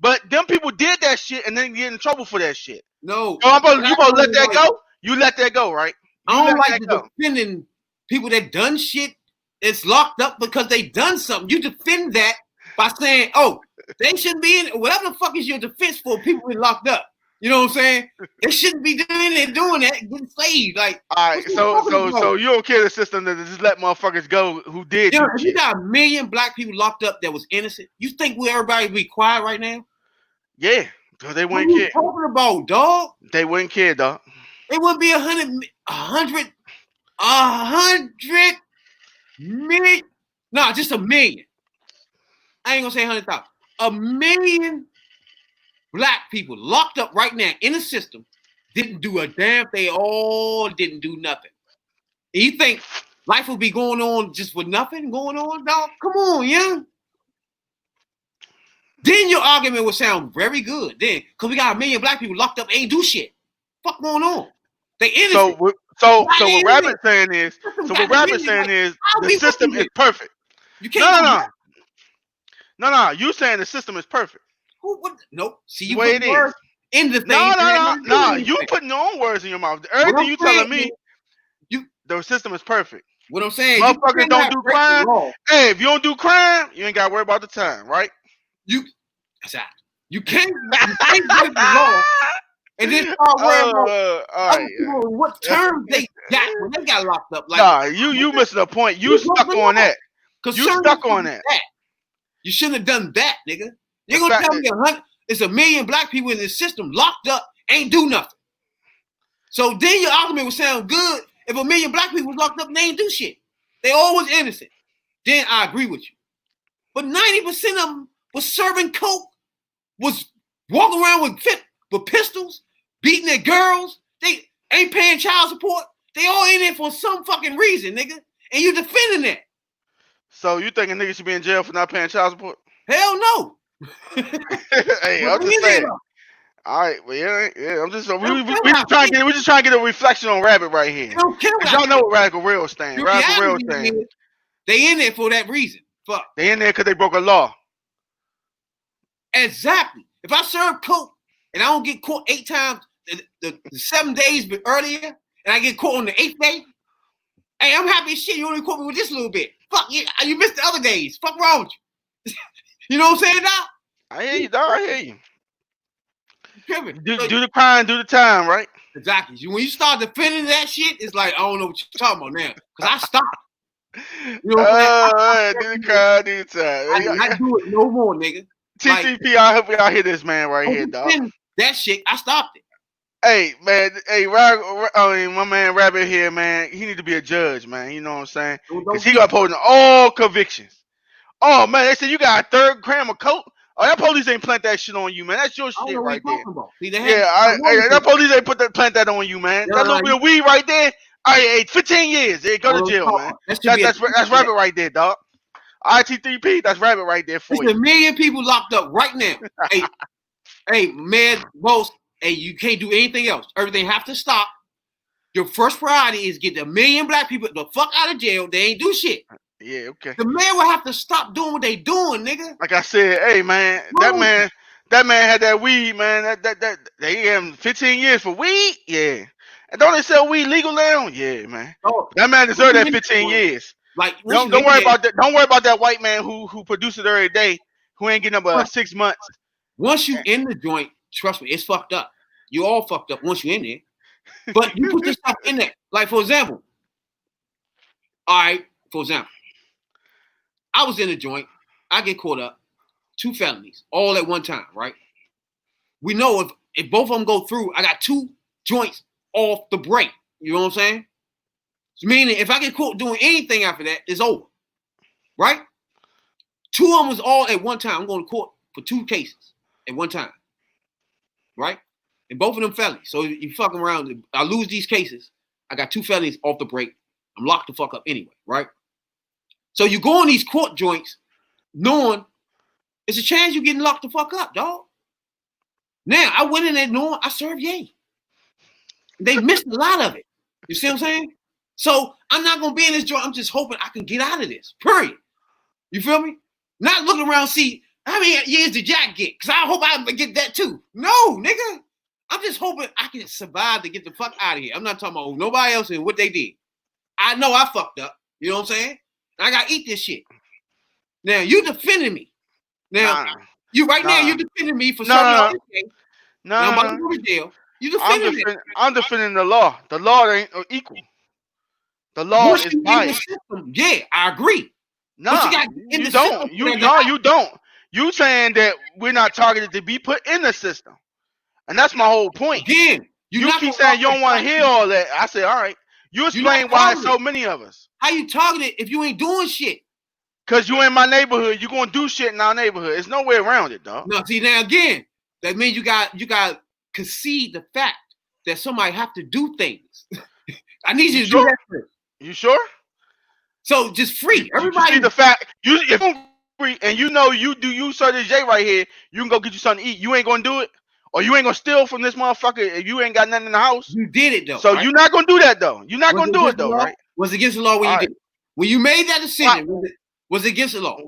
But them people did that shit and then get in trouble for that shit. No. So you supposed to let that go? You let that go, right? I don't like defending people that done shit. It's locked up because they done something. You defend that by saying, oh, they shouldn't be in whatever the fuck is your defense for people being locked up. You know what I'm saying? They shouldn't be doing that, getting saved. Like, all right, so you don't care the system that just let motherfuckers go who did. You know, if you got 1 million black people locked up that was innocent, you think everybody be quiet right now? Yeah, because they wouldn't care. What are you talking about, dog? They wouldn't care, dog. It wouldn't be 100 million. No, just 1 million. I ain't gonna say 100,000. 1 million black people locked up right now in the system didn't do a damn thing. All didn't do nothing. And you think life will be going on just with nothing going on, dog? Come on, young. Then your argument would sound very good. Then, because we got 1 million black people locked up, ain't do shit. Fuck going on? They innocent. So what Rabbit's saying is, the system is perfect. You can't. No. You saying the system is perfect? Nope. See, you put words in the thing. No. You putting your own words in your mouth. Everything you telling me, the system is perfect. What I'm saying, motherfuckers don't do crime. Hey, if you don't do crime, you ain't got to worry about the time, right? You can't break the law and then start worrying about what terms they got when they got locked up. Like, nah, you missing the point. You stuck on that. You stuck on that. You shouldn't have done that, nigga. You're gonna tell me it's 1 million black people in this system locked up, ain't do nothing. So then your argument would sound good if 1 million black people was locked up and they ain't do shit. They all was innocent. Then I agree with you. But 90% of them was serving coke, was walking around with pistols, beating their girls. They ain't paying child support. They all in there for some fucking reason, nigga. And you defending that. So you think a nigga should be in jail for not paying child support? Hell no. Hey, I'm just saying. All right, well, yeah. I'm just we just trying to get a reflection on Rabbit right here. Y'all know what Radical Real stand. Radical Real stand. They in there for that reason. Fuck. They in there because they broke a law. Exactly. If I serve coke and I don't get caught 8 times the 7 days earlier, and I get caught on the 8th day, hey, I'm happy as shit. You only caught me with this little bit. Fuck you missed the other days. Fuck wrong with you. You know what I'm saying, Doc? I hear you, dog. I hear you. Do the crime, do the time, right? Exactly. When you start defending that shit, it's like, I don't know what you're talking about now. Because I stopped. You know what I'm saying? Do the crime, do the time. I do it no more, nigga. TCP, I hope y'all hear this man right here, dog. That shit, I stopped it. Hey, man. Hey, my man Rabbit here, man. He need to be a judge, man. You know what I'm saying? Because he got opposing all convictions. Oh, man, they said you got a 3rd gram of coke. Oh, that police ain't plant that shit on you, man. That's your shit right there. That police ain't plant that on you, man. That little bit of weed right there. All right, 15 years. They go to jail, man. That's Rabbit right there, dog. IT3P, that's Rabbit right there for you. There's 1 million people locked up right now. hey, man, boss. Hey, you can't do anything else. Everything have to stop. Your first priority is get the 1 million black people the fuck out of jail. They ain't do shit. Yeah, okay. The man will have to stop doing what they doing, nigga. Like I said, hey man, that man had that weed, man. That they gave him 15 years for weed, yeah. And don't they sell weed legal now? Yeah, man. Oh, that man deserved that 15 years. Like, don't worry about that. Don't worry about that white man who produces it every day, who ain't getting up 6 months. Once you in the joint, trust me, it's fucked up. You all fucked up once you in there. But you put yourself in there. Like, for example, I was in a joint. I get caught up. 2 felonies, all at one time, right? We know if both of them go through, I got 2 joints off the break. You know what I'm saying? Meaning, if I get caught doing anything after that, it's over. Right? 2 of them was all at one time. I'm going to court for 2 cases at one time. Right? And both of them felonies. So you fucking around. I lose these cases. I got 2 felonies off the break. I'm locked the fuck up anyway. Right? So you go on these court joints knowing it's a chance you getting locked the fuck up, dog. Now, I went in there knowing I served yay. They missed a lot of it. You see what I'm saying? So I'm not going to be in this joint. I'm just hoping I can get out of this, period. You feel me? Not looking around see how many years did Jack get? Because I hope I get that too. No, nigga. I'm just hoping I can survive to get the fuck out of here. I'm not talking about nobody else and what they did. I know I fucked up. You know what I'm saying? I gotta eat this shit. Now you defending me. Now you defending me for something. I'm about to go to jail. You defending me. I'm defending the law. The law ain't equal. The law is biased. Yeah, I agree. No, you don't. You don't. You saying that we're not targeted to be put in the system. And that's my whole point. Again, you keep saying you don't want to hear all that. I say, all right. You explain why so many of us. How you targeted if you ain't doing shit? Because you in my neighborhood. You're going to do shit in our neighborhood. There's no way around it, dog. No, see, now again, that means you got to concede the fact that somebody have to do things. I need you to do that first. You sure? So just free. Everybody. You see the fact. If you're free and you know you Sir J right here, you can go get you something to eat. You ain't going to do it? Or you ain't gonna steal from this motherfucker if you ain't got nothing in the house. You did it though. So right? You're not gonna do that though. You're not gonna do it though, right? Was it against the law when you did it? When you made that decision, was it against the law?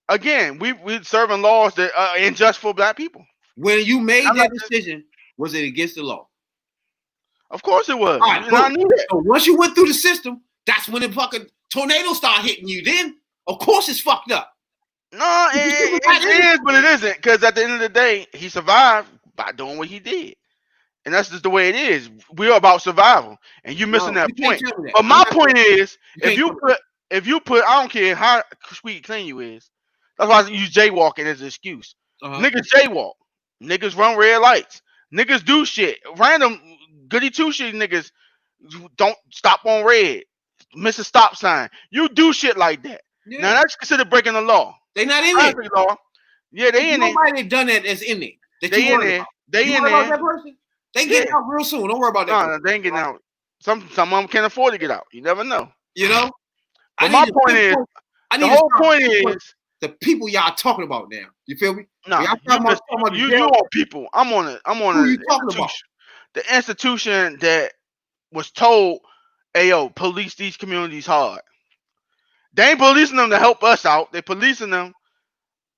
Again, we serving laws that are unjust for black people. When you made that decision, was it against the law? Of course it was. Right, I knew that. So once you went through the system, that's when the fucking tornado started hitting you. Then, of course, it's fucked up. No, it is, but it isn't. Because at the end of the day, he survived by doing what he did. And that's just the way it is. We're about survival. And you're missing that point. But my point is, if you put, I don't care how sweet clean you is. That's why I use jaywalking as an excuse. Niggas jaywalk. Niggas run red lights. Niggas do shit. Random goody two-shit niggas don't stop on red. Miss a stop sign. You do shit like that. Yeah. Now that's considered breaking the law. They not in there. Law. Yeah, they in there. Nobody done that that's in there. They in there. They in there. That person? They getting out real soon. Don't worry about that. No, they ain't getting out. Some of them can't afford to get out. You never know. You know. But my point is, the whole point is the people y'all talking about now. You feel me? No, you on people. I'm on it. Who you talking about? The institution that was told, "Hey, yo, police these communities hard." They ain't policing them to help us out. They policing them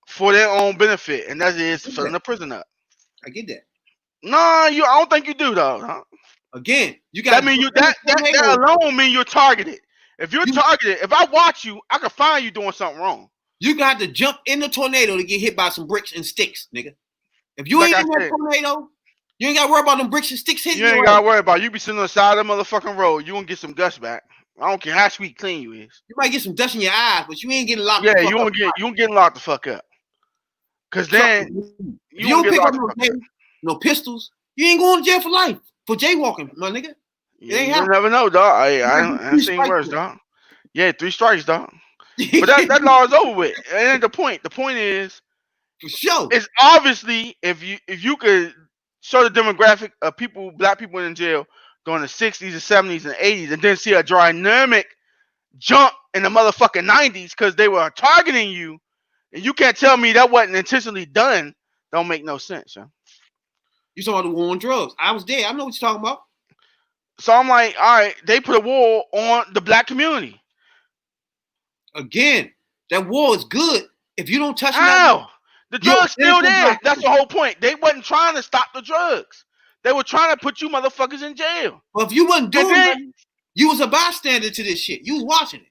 for their own benefit, and that is filling the prison up. I get that. No, I don't think you do though. Huh? Again, you got. That mean that alone mean you're targeted. If you're targeted, if I watch you, I can find you doing something wrong. You got to jump in the tornado to get hit by some bricks and sticks, nigga. If you ain't in that tornado, you ain't got to worry about them bricks and sticks hitting you. You ain't got to worry about it. You be sitting on the side of the motherfucking road. You won't get some dust back. I don't care how sweet clean you is. You might get some dust in your eyes, but you ain't getting locked. Yeah, you won't get locked the fuck up. Cause then you don't pick up no pistols. You ain't going to jail for life for jaywalking, my nigga. You never know, dog. I ain't seen worse, dog. Yeah, 3 strikes, dog. But that law is over with. It ain't the point. The point is, for sure, it's obviously if you could show the demographic of people, black people in jail during the 60s and 70s and 80s, and then see a dynamic jump in the motherfucking 90s because they were targeting you, and you can't tell me that wasn't intentionally done. Don't make no sense, huh? You talking about the war on drugs? I was there. I know what you're talking about. So I'm like, all right, they put a war on the black community. Again, that war is good if you don't touch it. How? The drugs still there. That's the whole point. They wasn't trying to stop the drugs. They were trying to put you motherfuckers in jail. Well, if you wasn't doing that, you was a bystander to this shit. You was watching it.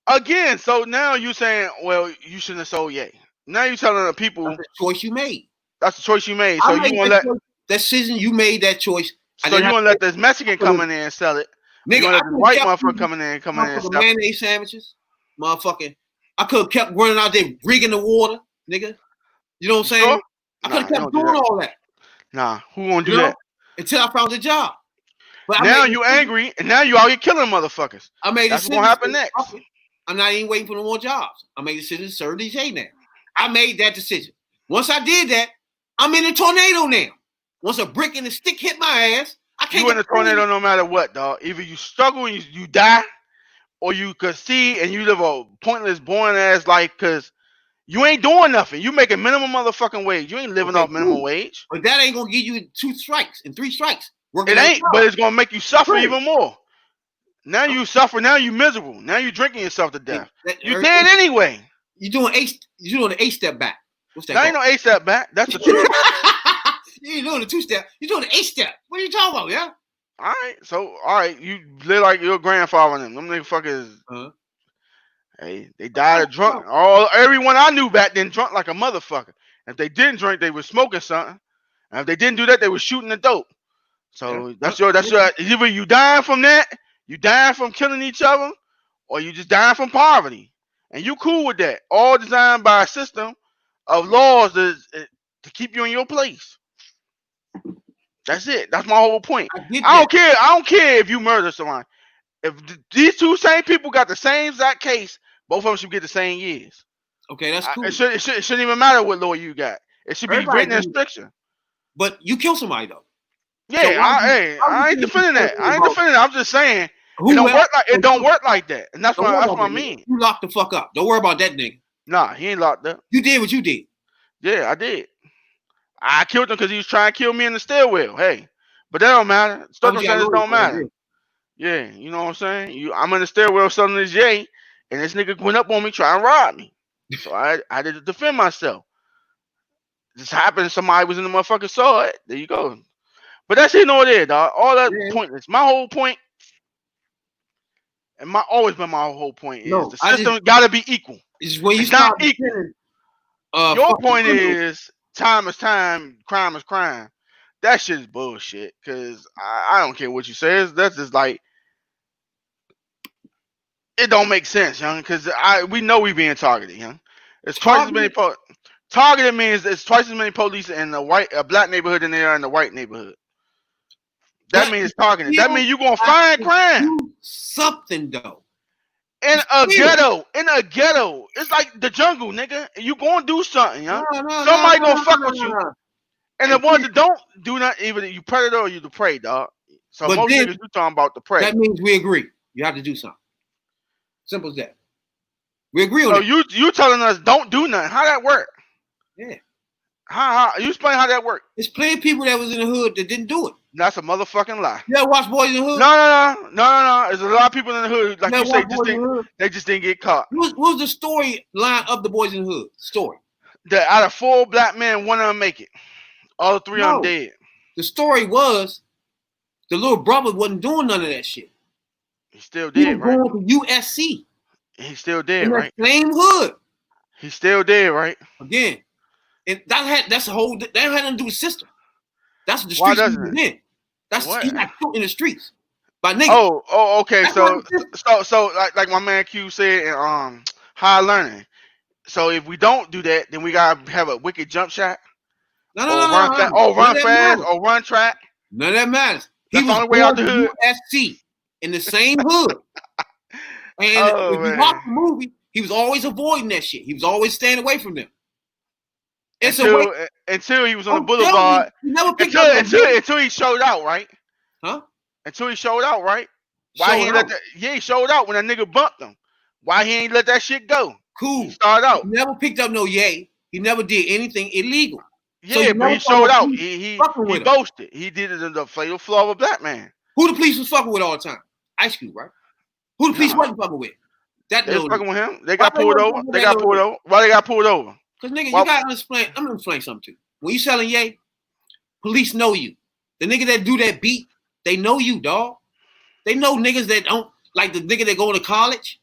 Again, so now you saying, well, you shouldn't have sold yay. Now you telling the people that's the choice you made. That's the choice you made. So you want to let that decision you made that choice. So you want to let this Mexican come in there and sell it? Nigga, you want to let this white motherfucker come in there and and sell mayonnaise sandwiches, motherfucking. I could have kept running out there rigging the water, nigga. You know what I'm saying? Sure? I could have kept doing all that. Nah, who won't do that? Until I found a job. But now you angry, and now you out here killing motherfuckers. I made that's what's gonna happen next. I'm not even waiting for no more jobs. I made a decision to serve DJ now. I made that decision. Once I did that, I'm in a tornado now. Once a brick and a stick hit my ass, I can't. You in a tornado no matter what, dog. Either you struggle and you die, or you concede and you live a pointless, boring ass life because you ain't doing nothing. You making minimum motherfucking wage. You ain't living off minimum wage. But that ain't gonna give you 2 strikes and 3 strikes. It ain't, but it's gonna make you suffer even more. Now you suffer. Now you miserable. Now you drinking yourself to death. You're Everything- dead anyway. You doing an 8-step back. What's that? That ain't no 8-step back. That's the truth. You ain't doing a 2-step. You're doing an 8-step. What are you talking about, yeah? All right. So, all right. You live like your grandfather and them. Them nigga fuckers. Hey, they died of drunk. Everyone I knew back then drunk like a motherfucker. If they didn't drink, they were smoking something. And if they didn't do that, they were shooting the dope. So that's your either you dying from that, you dying from killing each other, or you just dying from poverty. And you cool with that. All designed by a system of laws to keep you in your place. That's it. That's my whole point. I don't care. I don't care if you murder someone. If these two same people got the same exact case, both of them should get the same years. Okay, that's cool. It shouldn't even matter what law you got. It should be written in restriction. But you kill somebody though. Yeah, so I ain't defending that. I ain't defending that. I'm just saying it don't work like that. And that's what I mean. You locked the fuck up. Don't worry about that nigga. Nah, he ain't locked up. You did what you did. Yeah, I did. I killed him because he was trying to kill me in the stairwell. Hey, but that don't matter. Circumstances don't matter. Yeah, you know what I'm saying? I'm in the stairwell selling this J, and this nigga went up on me trying to rob me. So I had to defend myself. This happened. Somebody was in the motherfucker saw it. There you go. But that's here nor there, dog. All that pointless. My whole point, and always been my whole point, is the system got to be equal. It's when you it's not equal. Your point is time is time, crime is crime. That shit is bullshit. Cause I don't care what you say. That's just like it don't make sense, young. Cause we know we being targeted, young. It's twice as many targeted means it's twice as many police in a black neighborhood than there are in the white neighborhood. That means targeted. That means you gonna find crime. Something though. In a ghetto, it's like the jungle, nigga. You gonna do something, young. Somebody gonna fuck with you. And the ones that don't do nothing, either you predator or you the prey, dog. So but most niggas you talking about the prey. That means we agree. You have to do something. Simple as that. We agree on so it. You telling us don't do nothing. How that work? Yeah. How you explain how that work? It's plenty of people that was in the hood that didn't do it. That's a motherfucking lie. You ever watch Boys in the Hood? No. There's a lot of people in the hood, like you say, they just didn't get caught. What was the storyline of the Boys in the Hood? Story. That out of 4 black men, one of them make it. All 3 of them dead. The story was the little brother wasn't doing none of that shit. He's still dead, right? Going to USC. He's still dead, in right? Same hood. He's still dead, right? Again, and that had nothing to do with system. That's the Why streets doesn't he was in. That's he got put in the streets by niggas. Oh, okay. So like my man Q said in high learning. So if we don't do that, then we gotta have a wicked jump shot. No. Run fast or run track. None of that matters. That's the only way out the hood. USC in the same hood. And if you watch the movie, he was always avoiding that shit. He was always staying away from them. Until he was on the boulevard. Until he showed out, right? Huh? Until he showed out, right? Why he ain't let that? Yeah, he showed out when that nigga bumped him. Why he ain't let that shit go? Cool. He started out. He never picked up no yay. He never did anything illegal. Yeah, but he showed out. He boasted. He did it in the fatal flaw of a black man. Who the police was fucking with all the time? Ice Cube, right? Who the police wasn't fucking with? They was fucking with him. They got pulled over. Why they got pulled over? Because nigga, you gotta explain. I'm gonna explain something to you. When you selling yay, police know you. The nigga that do that beat, they know you, dog. They know niggas that don't like the nigga that go to college.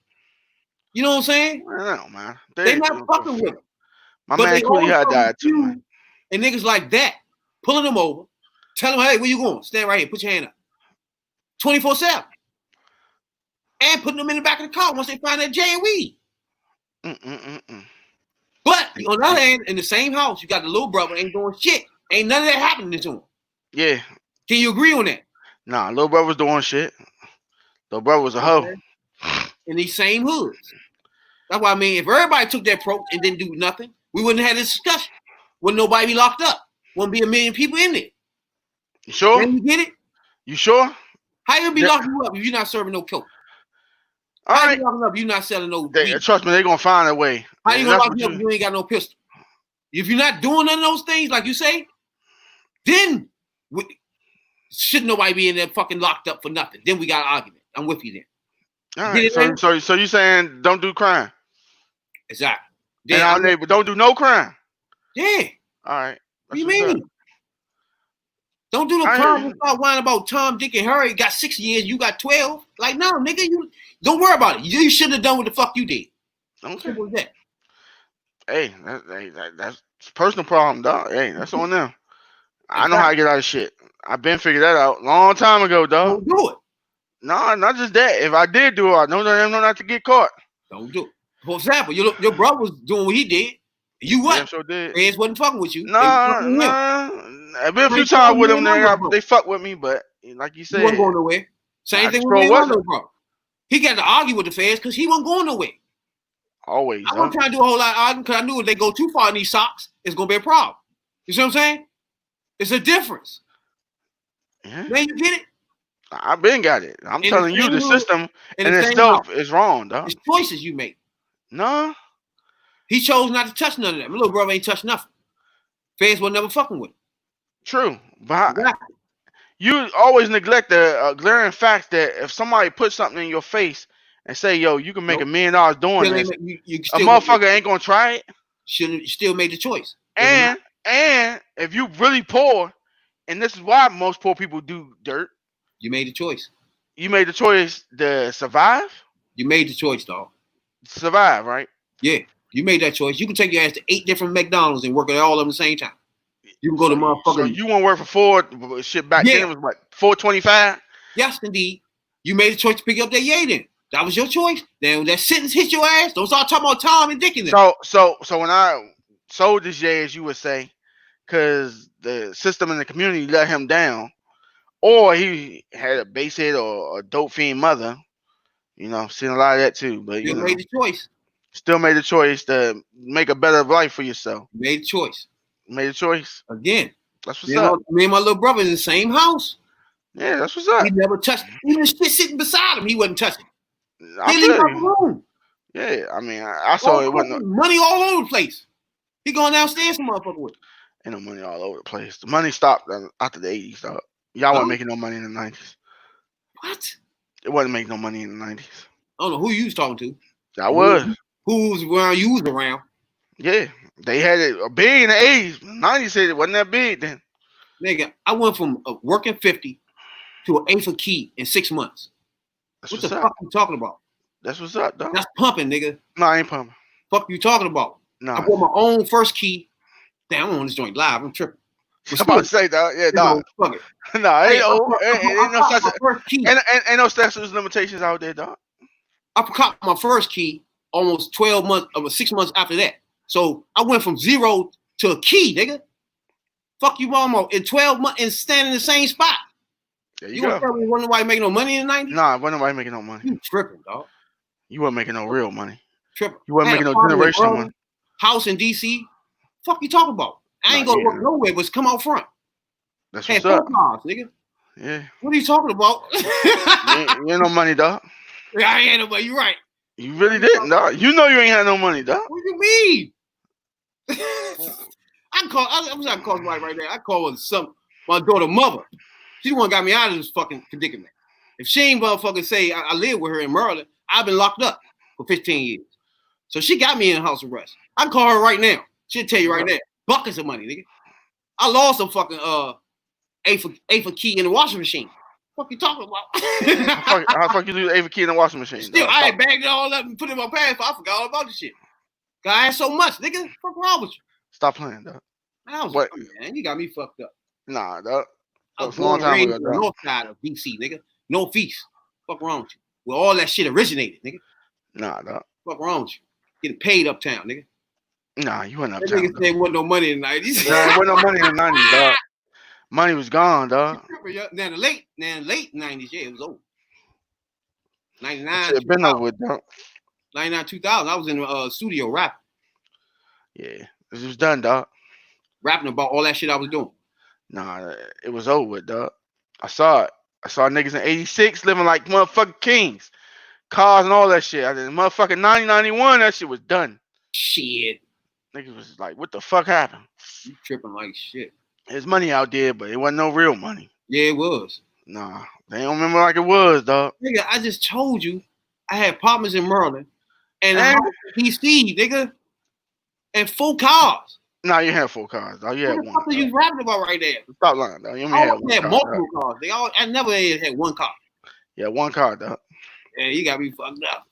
You know what I'm saying? No, man. They not fucking with him. My man Cooley had died too, man. And niggas like that, pulling them over, tell them, hey, where you going? Stand right here, put your hand up. 24/7. And putting them in the back of the car once they find that J and weed. But on the other hand, in the same house, you got the little brother ain't doing shit. Ain't none of that happening to him. Yeah. Can you agree on that? Nah, little brother was doing shit. Little brother was a hoe. In these same hoods. That's why I mean, if everybody took that approach and didn't do nothing, we wouldn't have this discussion. Wouldn't nobody be locked up. Wouldn't be a million people in there. You sure? Then you get it? You sure? How you be locking you up if you're not serving no coke? How you locking up if you're not selling no weed? Trust me, they're gonna find a way. How you gonna lock you up if you ain't got no pistol? If you're not doing none of those things, like you say, then shouldn't nobody be in there fucking locked up for nothing. Then we got an argument. I'm with you then. All right. So you saying don't do crime? Exactly. And our neighbor don't do no crime. Yeah. All right. What do you mean? Don't do the crime and start whining about Tom, Dick, and Harry got 6 years. You got 12. Like, no, nigga, you don't worry about it. You shouldn't have done what the fuck you did. Okay. Simple as that. Hey, that's a personal problem, dog. Hey, that's on them. I know how to get out of shit. I've been figured that out long time ago, dog. Don't do it. No, not just that. If I did do it, I know not to get caught. Don't do it. For example, your brother was doing what he did. You what? Yeah, sure did. Feds wasn't fucking with you. Nah. I've been a few times with them. They fuck with me, but like you said, he wasn't going nowhere. Same thing with me, bro. He got to argue with the feds because he wasn't going nowhere. Always. I wasn't trying to do a whole lot of arguing because I knew if they go too far in these socks, it's gonna be a problem. You see what I'm saying? It's a difference. Yeah. Man, you get it? I've been got it. I'm telling you, the system and itself is wrong, dog. It's choices you make. No. He chose not to touch none of that. My little brother ain't touched nothing. Feds will never fucking with him. True. But you always neglect the glaring fact that if somebody puts something in your face and say, yo, you can make $1 million doing this, a motherfucker ain't gonna try it. You still made the choice. And if you really poor, and this is why most poor people do dirt. You made the choice. You made the choice to survive? You made the choice, dog. Survive, right? Yeah. You made that choice. You can take your ass to 8 different McDonald's and work at all of them at the same time. You can go to motherfucking. So you want to work for Ford? Shit back then it was what, $4.25? Yes, indeed. You made a choice to pick up that yay then. That was your choice. Then when that sentence hit your ass, don't start talking about Tom and Dick in there. So when I sold this yay, as you would say, because the system in the community let him down, or he had a basehead or a dope fiend mother, you know, seen a lot of that too. But you made the choice. Still made the choice to make a better life for yourself. Made the choice. Made a choice. Again. That's what's up. Me and my little brother in the same house. Yeah, that's what's up. He never touched. Even the shit sitting beside him, he wasn't touching. Yeah, I mean, I saw it wasn't money all over the place. He going downstairs, some motherfucker with. Ain't no money all over the place. The money stopped after the 80s, dog. Y'all wasn't making no money in the 90s. What? It wasn't making no money in the 90s. I don't know who you was talking to. I was. Who was around? You was around. Yeah, they had it big in the 80s. 90s said it wasn't that big then. Nigga, I went from working 50 to an eighth of key in 6 months. What the fuck you talking about? That's what's up, dog. That's pumping, nigga. No, I ain't pumping. Fuck you talking about? No. I bought my own first key. Damn, I'm on this joint live. I'm tripping. I'm about to say, dog. Yeah, dog. Fuck it. No, ain't no statute of limitations out there, dog. I caught my first key almost 12 months, 6 months after that. So I went from 0 to a key, nigga. Fuck you, mama. In 12 months and stand in the same spot. There you gonna tell me wasn't nobody making no money in the 90s? Nah, wasn't nobody making no money. You tripping, dog. You weren't making no real money. Tripping. You weren't making no generational money. House in DC. Fuck you talking about? I ain't gonna work nowhere, but come out front. That's what's up. Cars, nigga. Yeah. What are you talking about? you ain't no money, dog. Yeah, I ain't no money. You right. You really didn't, dog. You know you ain't had no money, dog. What do you mean? I'm trying to call somebody right there. I call my daughter mother. She the one got me out of this fucking predicament. If she ain't motherfucking say I live with her in Maryland, I've been locked up for 15 years. So she got me in house arrest. I can call her right now. She'll tell you right now. Buckets of money, nigga. I lost some fucking eighth of key in the washing machine. What you talking about? how fuck you lose eighth of key in the washing machine? Still, I had bagged it all up and put it in my pants. I forgot all about this shit. Cause I had so much, nigga. What's wrong with you? Stop playing, dog. What? Man, you got me fucked up. Nah, dog. I was born and raised on the north side of DC, nigga. Northeast. Fuck wrong with you? Where all that shit originated, nigga. Nah, dog. Fuck wrong with you? Getting paid uptown, nigga. Nah, you went uptown. That nigga said there wasn't no money in the 90s. Nah, there wasn't no money in the 90s, dog. Money was gone, dog. Now the late 90s, yeah, it was over. 99. Should have been over with, dog. 99, 2000. I was in the studio rapping. Yeah, it was done, dog. Rapping about all that shit I was doing. Nah, it was over with, dog. I saw it. I saw niggas in 86 living like motherfucking kings. Cars and all that shit. I did motherfucking 90, 91, that shit was done. Shit. Niggas was like, what the fuck happened? You tripping like shit. There's money out there, but it wasn't no real money. Yeah, it was. Nah. They don't remember like it was, dog. Nigga, I just told you I had apartments in Maryland and a house in DC, nigga, and 4 cars. No, you had 4 cars, dog. You had What the one. fuck are you rapping about right there? Stop lying, dog. You only I had always one had car, multiple dog. cars. I never had one car. Yeah, one car, dog. Yeah, you got me fucked up.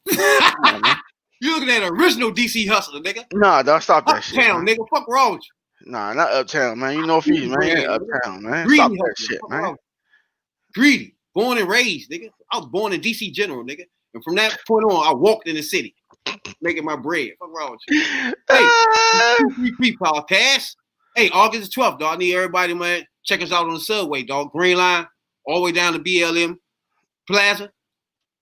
You looking at an original DC hustler, nigga. Nah, dog, stop that shit. Uptown, Man. nigga. Fuck wrong with you. Nah, not Uptown, man. You know Northeast, man. You ain't Uptown, man. Stop that shit, man. Greedy. Born and raised, nigga. I was born in DC General, nigga. And from that point on, I walked in the city, making my bread. Fuck wrong with you. Hey, 3 podcast. Hey, August 12th, dog. I need everybody, man. Check us out on the subway, dog. Green Line, all the way down to BLM Plaza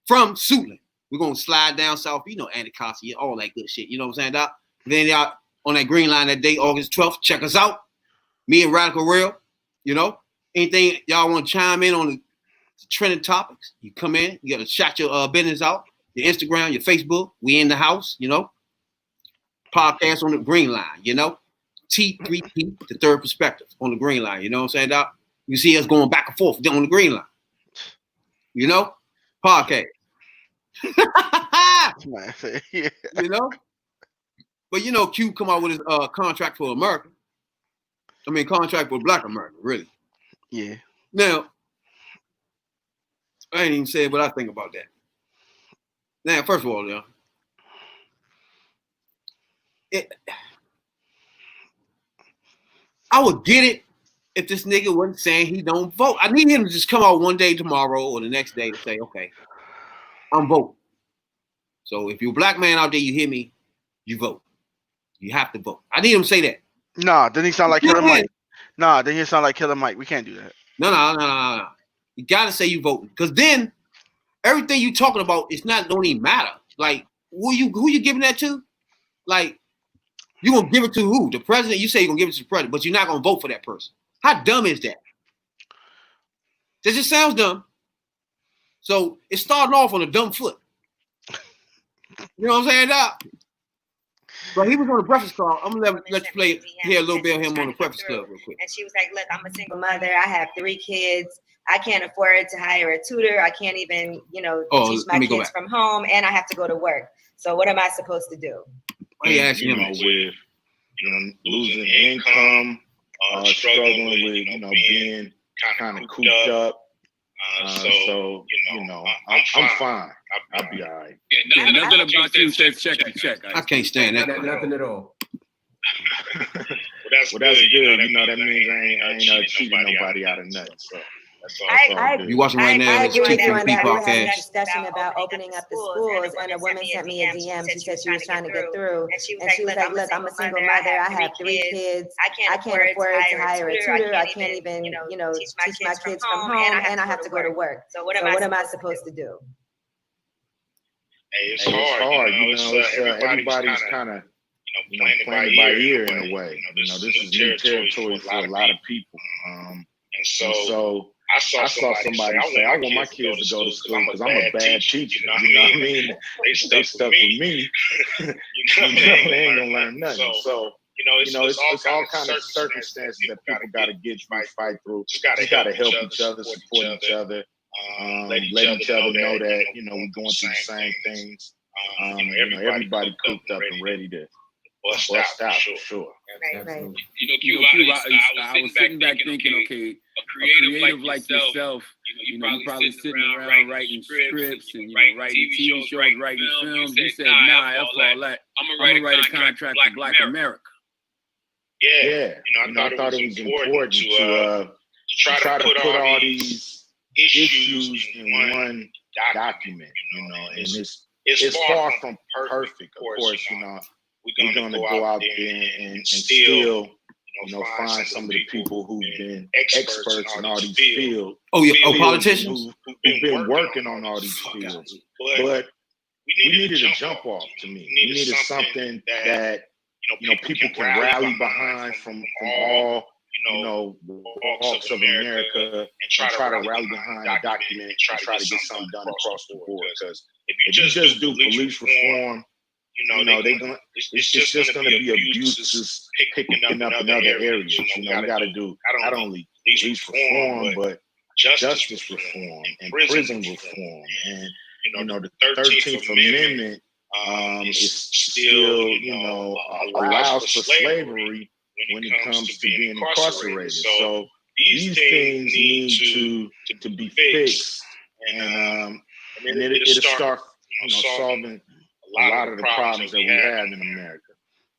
from Suitland. We're going to slide down south, you know, Anacostia, all that good shit. You know what I'm saying, dog? Then y'all on that Green Line that day, August 12th, check us out. Me and Radical Real, you know. Anything y'all want to chime in on the trending topics, you come in, you got to shout your business out, your Instagram, your Facebook. We in the house, you know. Podcast on the Green Line, you know. T3P, the third perspective on the Green Line, you know what I'm saying, Doc? You see us going back and forth on the Green Line. You know? Podcast. You know? But you know, Q come out with his contract for America. I mean, contract for Black America, really. Yeah. Now, I ain't even said what I think about that. Now, first of all, you know, I would get it if this nigga wasn't saying he don't vote. I need him to just come out one day tomorrow or the next day to say, okay, I'm voting. So if you're a black man out there, you hear me, you vote. You have to vote. I need him to say that. Nah, didn't he sound like Killer Mike? Nah, didn't he sound like Killer Mike? We can't do that. No. You gotta say you voting. Because then everything you talking about don't even matter. Like, who you giving that to? Like, you gonna give it to who? The president? You say you're gonna give it to the president, but you're not gonna vote for that person. How dumb is that? That just sounds dumb. So it's starting off on a dumb foot. You know what I'm saying, Doc? But he was on the Breakfast Club. I'm gonna let you hear a little bit of him on the Breakfast Club real quick. And she was like, look, I'm a single mother. I have 3 kids. I can't afford to hire a tutor. I can't even, teach my kids from home, and I have to go to work. So what am I supposed to do? Why are you asking him? With losing income, struggling with being kind of cooped up. So I'm fine. I'll be all right. Yeah, nothing about you says check to check. I can't stand that. Nothing at all. Well, that's good. That means I ain't cheating nobody out of nothing. So that's all good. You watching right now? I agree with you on that. We were having Podcast. a discussion about opening up the schools, and a woman sent me a DM. She said she was trying to get through, and she was like, "Look, I'm a single mother. I have 3 kids. I can't afford to hire a tutor. I can't even, teach my kids from home, and I have to go to work. So what am I supposed to do?" Hey, it's hard. Everybody's kind of playing by ear in a way. This is new territory for a lot of people. And so I saw somebody say, I want my kids to go to school because I'm a bad teacher. You know what I mean? They stuck with me. They ain't gonna learn nothing. So it's all kind of circumstances that people got to get through, fight through. Just got to help each other, support each other, let each other know that we're going through the same things. Everybody cooped up and ready to bust out for sure. Right. Q, I was sitting back thinking, okay, a creative like yourself, you're probably sitting around writing scripts and writing TV shows, writing films. You said, nah, F all that. I'm gonna write a contract for Black America. Yeah. I thought it was important to try to put all these issues in one document, and it's far from perfect, of course, we're gonna go out there and still, find some of the people who've been experts in all these fields. Politicians who've been working on all these fields. But we needed a jump off to me. We needed something that people can rally behind from all walks of America and try to rally behind a document and try to get something done across the board. Because if you just do police reform, it's just gonna be abuses picking up in other areas. We got to do not only police reform, but justice reform and prison reform, and the 13th Amendment is still allows for slavery when it comes to being incarcerated. So these things need to be fixed, and it'll start solving a lot of the problems that we have in America.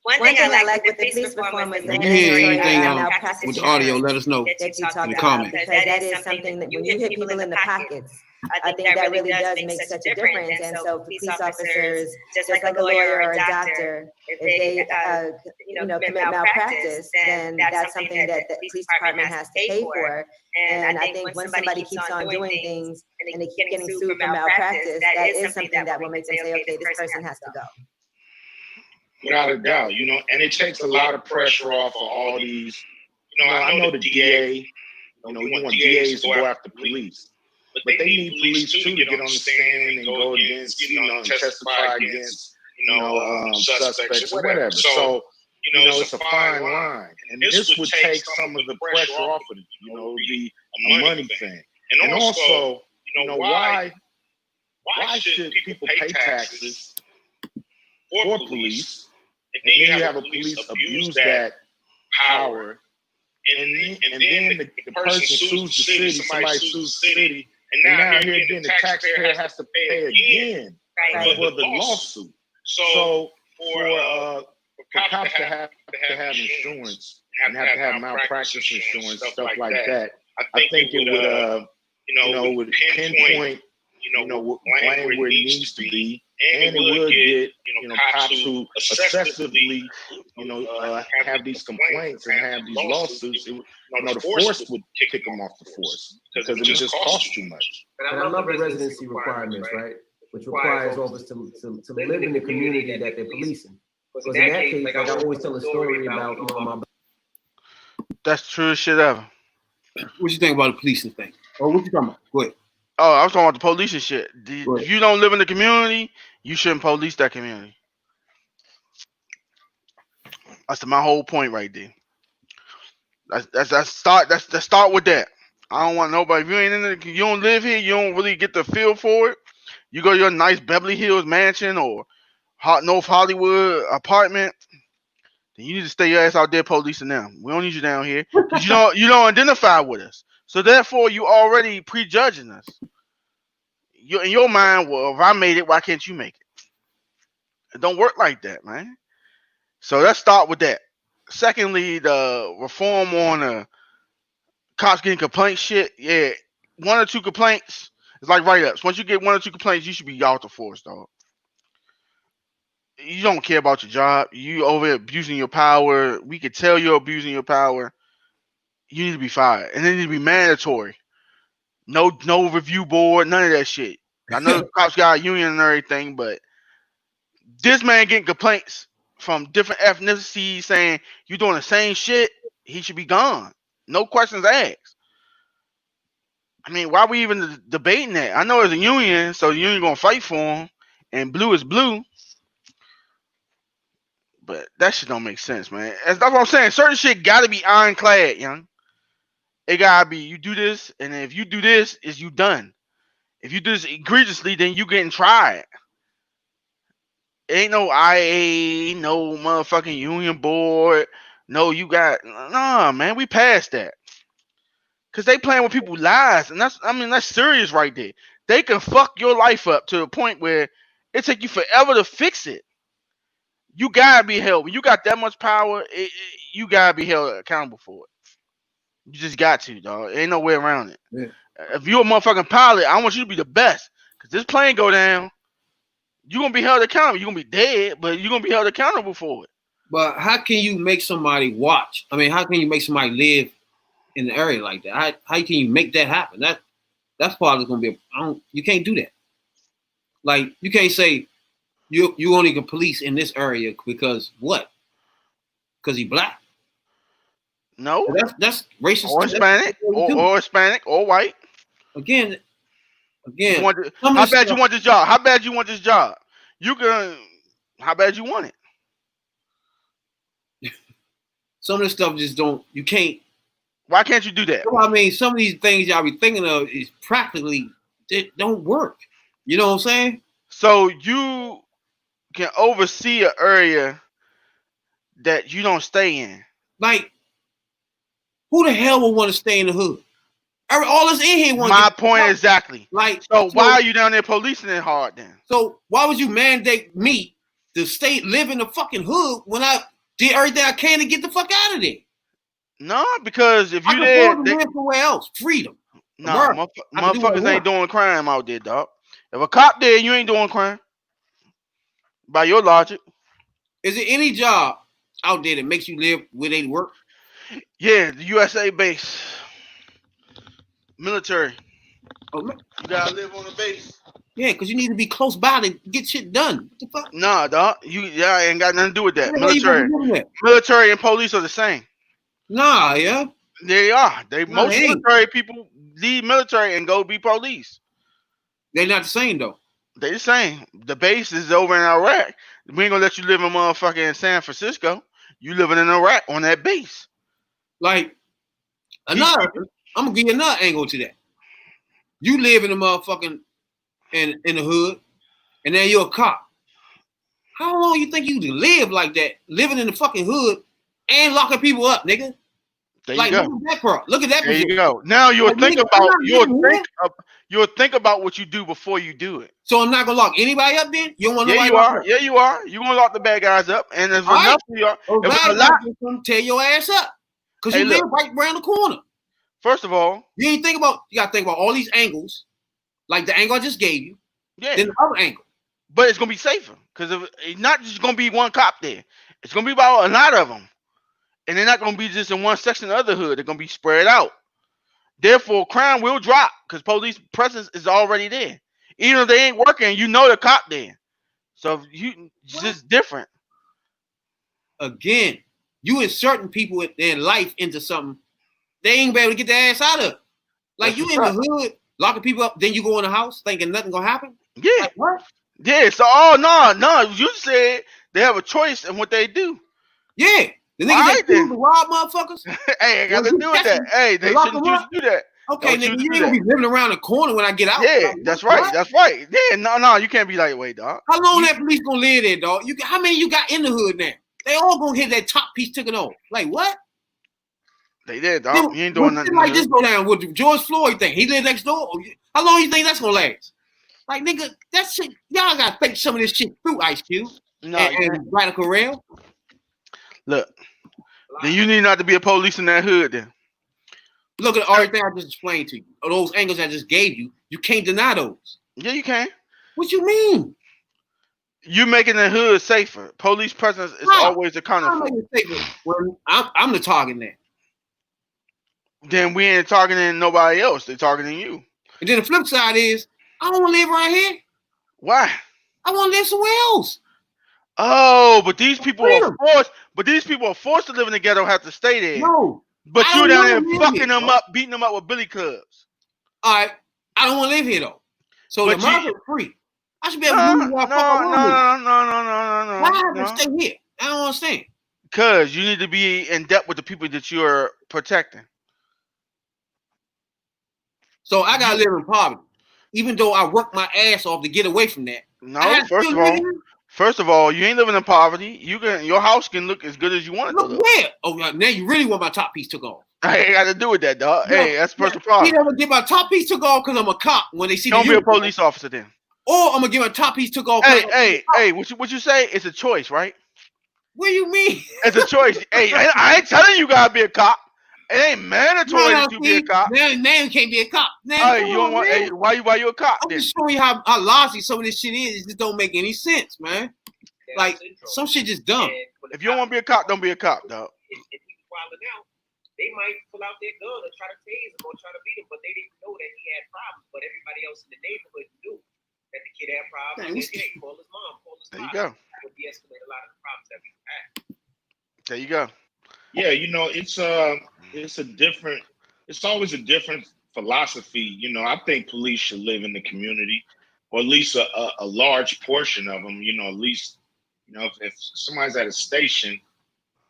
One thing I like with the police reform is the If you hear anything malpractice with the audio, let us know that you in talked the about, comments. because that is something that when you hit people in the pockets, I think that really does make such a difference. And so police officers, just like a lawyer or a doctor, if they commit malpractice, then that's something that the police department has to pay for. And I think when somebody keeps on doing things and they keep getting sued for malpractice, that is something that will make them say, okay, this person has to go. Without a doubt, and it takes a lot of pressure off of all these. I know the DA, you want DAs to go after police, but they need police too to get on the stand and go against, and testify against, suspects or whatever. So, it's a fine line, and this would take some of the pressure off of it. Be a money thing, and also, why should people pay taxes for police? And then you have a police abuse that power, and then the person sues the city, somebody sues the city, and now here again the taxpayer has to pay again for the lawsuit. So for cops to have insurance and have to have malpractice insurance, stuff like that, I think it would pinpoint, blame where it needs to be. And it would get, cops who excessively, have these complaints and have these lawsuits. The force would kick them off the force because it would just cost too much. And I love the residency requirements, right? Which requires officers to live in the community that they're policing. Because in that case, like I always tell a story about, my. That's the truest shit ever. What you think about the policing thing? Or what you talking about? Go ahead. Oh, I was talking about the police and shit. If you don't live in the community, you shouldn't police that community. That's my whole point right there. Let's start with that. I don't want nobody. If you ain't in you don't live here, you don't really get the feel for it. You go to your nice Beverly Hills mansion or North Hollywood apartment, then you need to stay your ass out there policing them. We don't need you down here because you don't identify with us. So therefore, you already prejudging us. You in your mind, well, if I made it, why can't you make it? It don't work like that, man. So let's start with that. Secondly, the reform on cops getting complaints shit. Yeah, 1 or 2 complaints is like write-ups. Once you get 1 or 2 complaints, you should be out the force, dog. You don't care about your job. You over abusing your power. We could tell you're abusing your power. You need to be fired, and it need to be mandatory. No review board, none of that shit. I know the cops got a union and everything, but this man getting complaints from different ethnicities saying you're doing the same shit, he should be gone. No questions asked. I mean, why are we even debating that? I know there's a union, so the union gonna fight for him, and blue is blue. But that shit don't make sense, man. That's what I'm saying. Certain shit gotta be ironclad, young. It gotta be you do this, and if you do this, is you done. If you do this egregiously, then you getting tried. Ain't no IA, no motherfucking union board. No, you got man. We passed that. Cause they playing with people's lives, and that's serious right there. They can fuck your life up to the point where it take you forever to fix it. You gotta be held. When you got that much power, you gotta be held accountable for it. You just got to, dog. Ain't no way around it. Yeah. If you're a motherfucking pilot, I want you to be the best. Cause this plane go down, you're gonna be held accountable. You're gonna be dead, but you're gonna be held accountable for it. But how can you make somebody watch? I mean, how can you make somebody live in the area like that? How can you make that happen? That's probably gonna be. You can't do that. Like you can't say you only can police in this area because what? Because he black. No, that's racist. Or Hispanic, or Hispanic, or white. Again. How bad you want this job? How bad you want this job? How bad you want it? Some of this stuff just don't. You can't Why can't you do that? Well, I mean, some of these things y'all be thinking of is practically it don't work. You know what I'm saying? So you can oversee an area that you don't stay in. Like, who the hell would want to stay in the hood? All us in here want. My point exactly. Like, so why are you down there policing it hard then? So why would you mandate me to live in the fucking hood when I did everything I can to get the fuck out of there? No, because if you there, live somewhere else, freedom. No, motherfuckers ain't doing crime out there, dog. If a cop there, you ain't doing crime. By your logic, is there any job out there that makes you live where they work? Yeah, the USA base, military. Oh, you gotta live on the base. Yeah, because you need to be close by to get shit done. What the fuck? Nah, dog. Ain't got nothing to do with that. Military and police are the same. Nah, yeah. They are. Most military people leave military and go be police. They're not the same though. They the same. The base is over in Iraq. We ain't gonna let you live in motherfucking San Francisco. You living in Iraq on that base. Like I'm gonna give you another angle to that. You live in the motherfucking in the hood, and then you're a cop. How long you think you can live like that, living in the fucking hood and locking people up, nigga? There you go. Look at that. There you go. Now you'll think about what you do before you do it. So I'm not gonna lock anybody up then? You don't want nobody you are. up? Yeah, you are. You're gonna lock the bad guys up, and if enough of you are, tear your ass up. Because you live right around the corner. First of all, you gotta think about all these angles, like the angle I just gave you. Yeah. Then the other angle. But it's gonna be safer because it's not just gonna be one cop there. It's gonna be about a lot of them, and they're not gonna be just in one section of the hood. They're gonna be spread out. Therefore, crime will drop because police presence is already there. Even if they ain't working, you know the cop there. So it's just different. Again, you inserting people in their life into something they ain't be able to get their ass out of. Like you in the hood, locking people up, then you go in the house thinking nothing gonna happen. Yeah. Like, what? Yeah. So no. You said they have a choice in what they do. Yeah. The niggas that choose to rob motherfuckers. Hey, I got to do with that. Hey, they shouldn't choose to do that. Okay, nigga, you ain't gonna be living around the corner when I get out. Yeah, like, that's right. What? That's right. Yeah, no, you can't be that way, dog. How long that police gonna live there, dog? How many you got in the hood now? They all gonna hit that top piece took it off. Like what? They did, dog. You ain't doing nothing like this. Go down with George Floyd thing. He lived next door. How long you think that's gonna last? Like nigga, that shit. Y'all gotta think some of this shit through, Ice Cube. No, and Radical Rail. Look, then you need not to be a police in that hood. Then look at everything I just explained to you. Or those angles I just gave you. You can't deny those. Yeah, you can. What you mean? You making the hood safer. Police presence is always accountable. I'm the target now. Then we ain't targeting nobody else. They're targeting you. And then the flip side is, I don't want to live right here. Why? I want to live somewhere else. Oh, but these people are forced. But these people are forced to live in the ghetto. Have to stay there. No, but you down there fucking them up, beating them up with billy clubs. All right, I don't want to live here though. So the market's free. I should be able to move No. Why I have to stay here? I don't understand. Because you need to be in depth with the people that you are protecting. So I gotta live in poverty, even though I work my ass off to get away from that. No, first of all, you ain't living in poverty. Your house can look as good as you want it to look. Where? Oh, now you really want my top piece took off? I ain't got to do with that, dog. No, hey, that's personal problem. You never get my top piece took off because I'm a cop. When they see don't be a police officer then. Or I'm gonna get my top piece took off. Hey, what you say? It's a choice, right? What do you mean? It's a choice. Hey, I ain't telling you gotta be a cop. It ain't mandatory that you be a cop. Now you can't be a cop. Hey, you don't want? Hey, why you a cop? I'm just showing you how logical some of this shit is. It just don't make any sense, man. Like some shit just dumb. If you don't want to be a cop, don't be a cop, dog. If he's wilding out, they might pull out their gun and try to tase him or try to beat him, but they didn't know that he had problems. But everybody else in the neighborhood knew that the kid had problems. Hey, call his mom, call his There you father. go. That would de-escalate a lot of the problems that we had. There you go. Yeah, it's always a different philosophy. I think police should live in the community, or at least a large portion of them. At least, if somebody's at a station,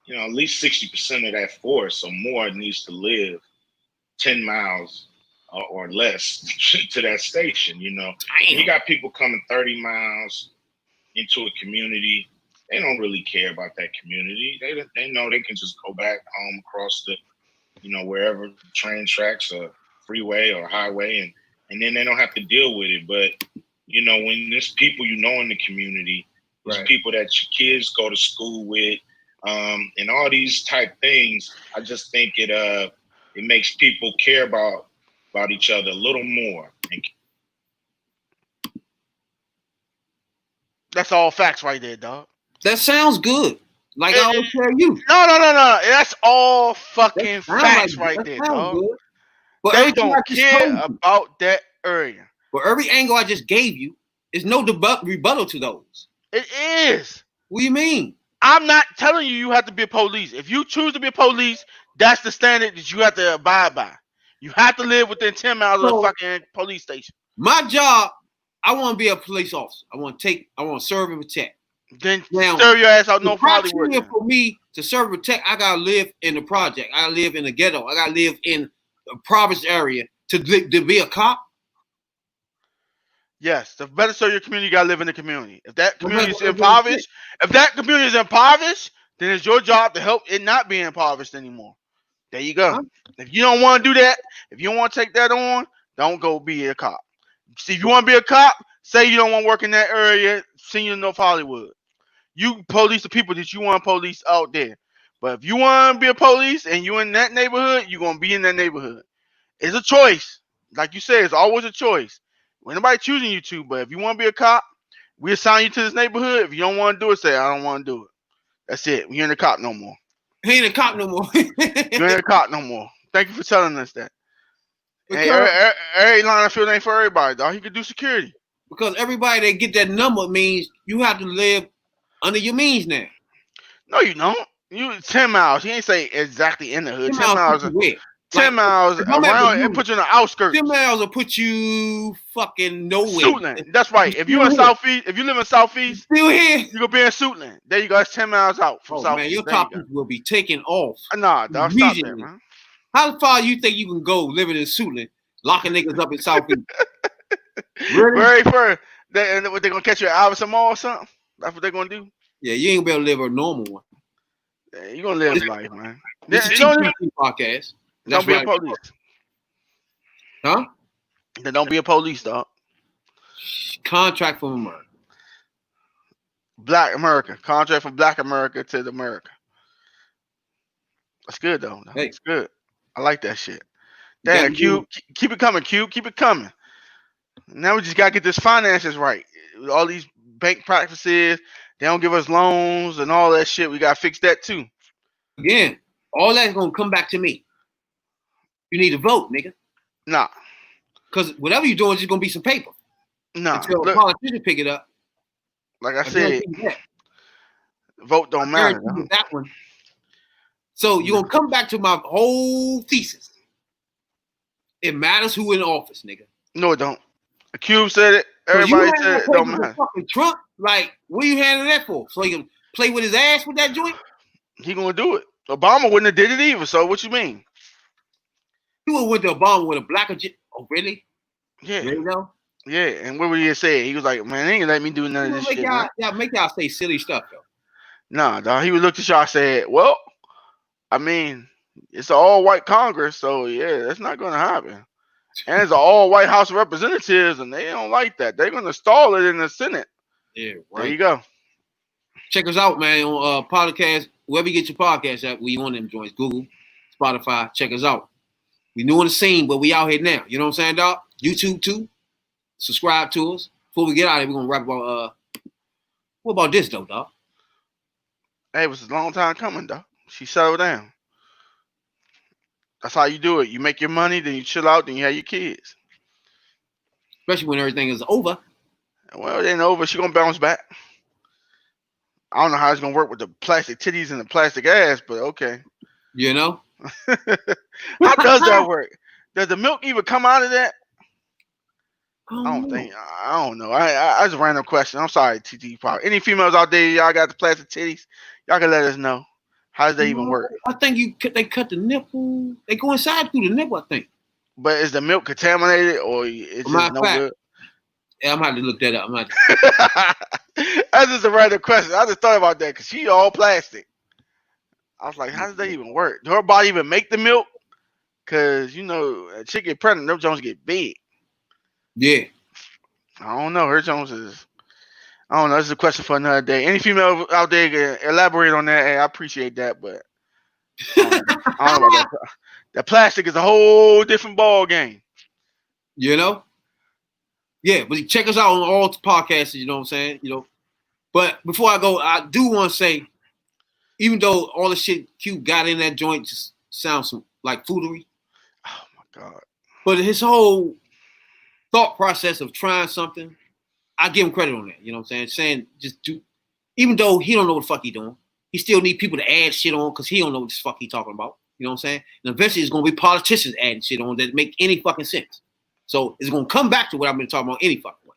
at least 60% of that force or more needs to live 10 miles or less to that station. You got people coming 30 miles into a community. They don't really care about that community. They know they can just go back home across the, wherever train tracks or freeway or highway, and then they don't have to deal with it. But when there's people in the community, there's people that your kids go to school with, and all these type things, I just think it makes people care about each other a little more. That's all facts right there, dog. That sounds good. Like I always tell you. No. That's all fucking facts right there, dog. Good. But they don't care about that area. But every angle I just gave you is no rebuttal to those. It is. What do you mean? I'm not telling you have to be a police. If you choose to be a police, that's the standard that you have to abide by. You have to live within 10 miles of the fucking police station. My job, I want to be a police officer. I want to serve and protect. Then serve your ass out North Hollywood. For me to serve and protect, I gotta live in the project. I gotta live in the ghetto. I gotta live in a province area to be a cop. Yes, to better serve your community, you gotta live in the community. If that community is impoverished, then it's your job to help it not be impoverished anymore. There you go. If you don't want to do that, if you don't want to take that on, don't go be a cop. See, if you want to be a cop, say you don't want to work in that area, send you to North Hollywood. You police the people that you want to police out there. But if you want to be a police and you in that neighborhood, you're going to be in that neighborhood. It's a choice. Like you said, it's always a choice. When nobody choosing you to, but if you want to be a cop, we assign you to this neighborhood. If you don't want to do it, say, I don't want to do it. That's it. You ain't a cop no more. He ain't a cop no more. You ain't a cop no more. Thank you for telling us that. Hey, every line of field ain't for everybody, dog. He could do security. Because everybody that get that number means you have to live under your means now. No, you don't. You 10 miles. He ain't say exactly in the hood. 10 miles. 10 miles around and put you in the outskirts. 10 miles will put you fucking nowhere. Suitland. That's right. If you're in Southeast, if you live in Southeast, still here, you're gonna be in Suitland. There you go. That's 10 miles out from Southeast. Man, your topics will be taken off. Nah, dog, stop that, man. How far you think you can go living in Suitland, locking niggas up in Southeast? Really? Very first. They gonna catch you at Iverson Mall or something? That's what they're gonna do? Yeah, you ain't gonna be able to live a normal one. Yeah, you're gonna live life, man. This is a podcast. Don't be a police. Huh? Then don't be a police, dog. Contract from America. Black America. Contract from Black America to the America. That's good, though. That's good. I like that shit. Damn, Q. Keep it coming, Q. Keep it coming. Now we just got to get this finances right. All these bank practices, they don't give us loans and all that shit. We got to fix that, too. Again, all that's going to come back to me. You need to vote, nigga. Nah. Because whatever you're doing is just going to be some paper. Nah. Until a politician pick it up. Like I said, vote don't matter. That one. So you're going to come back to my whole thesis. It matters who in office, nigga. No, it don't. The Cube said it. Everybody said it don't matter. Fucking Trump, like, what are you handing that for? So he can play with his ass with that joint? He going to do it. Obama wouldn't have did it either, so what you mean? He would have went to Obama with a black agenda. Oh, really? Yeah. You know? Yeah, and what would he say? He was like, man, they ain't let me do none of this shit. Make y'all say silly stuff, though. Nah, dog. He would look at y'all and say, well, I mean, it's an all-white Congress, so yeah, that's not going to happen. And it's an all-white House of Representatives, and they don't like that. They're going to stall it in the Senate. Yeah, right. There you go. Check us out, man, on podcast, wherever you get your podcast at. We on them joints, Google, Spotify. Check us out. We new on the scene, but we out here now. You know what I'm saying, dog? YouTube too. Subscribe to us. Before we get out of here, we're gonna rap about what about this though, dog? Hey, it was a long time coming, dog. She settled down. That's how you do it. You make your money, then you chill out, then you have your kids. Especially when everything is over. Well, it ain't over. She gonna bounce back. I don't know how it's gonna work with the plastic titties and the plastic ass, but okay. You know? How does that work? Does the milk even come out of that? I don't know. I just a random question. I'm sorry, TT Pop. Any females out there, y'all got the plastic titties? Y'all can let us know. How does that even work? I think they cut the nipple. They go inside through the nipple, I think. But is the milk contaminated or it's just no good? Yeah, I'm gonna have to look that up. That's just a random question. I just thought about that because she all plastic. I was like, how does that even work? Do her body even make the milk? Because, you know, a chick get pregnant, them Jones get big. Yeah. I don't know. Her Jones is, I don't know. This is a question for another day. Any female out there can elaborate on that. Hey, I appreciate that, but I don't know about that. That plastic is a whole different ball game. You know? Yeah, but check us out on all the podcasts, you know what I'm saying? You know. But before I go, I do want to say, even though all the shit Q got in that joint just sounds like foolery. Oh my God. But his whole thought process of trying something, I give him credit on that. You know what I'm saying? Saying just do, even though he don't know what the fuck he doing, he still need people to add shit on because he don't know what the fuck he talking about. You know what I'm saying? And eventually it's gonna be politicians adding shit on that make any fucking sense. So it's gonna come back to what I've been talking about any fucking way.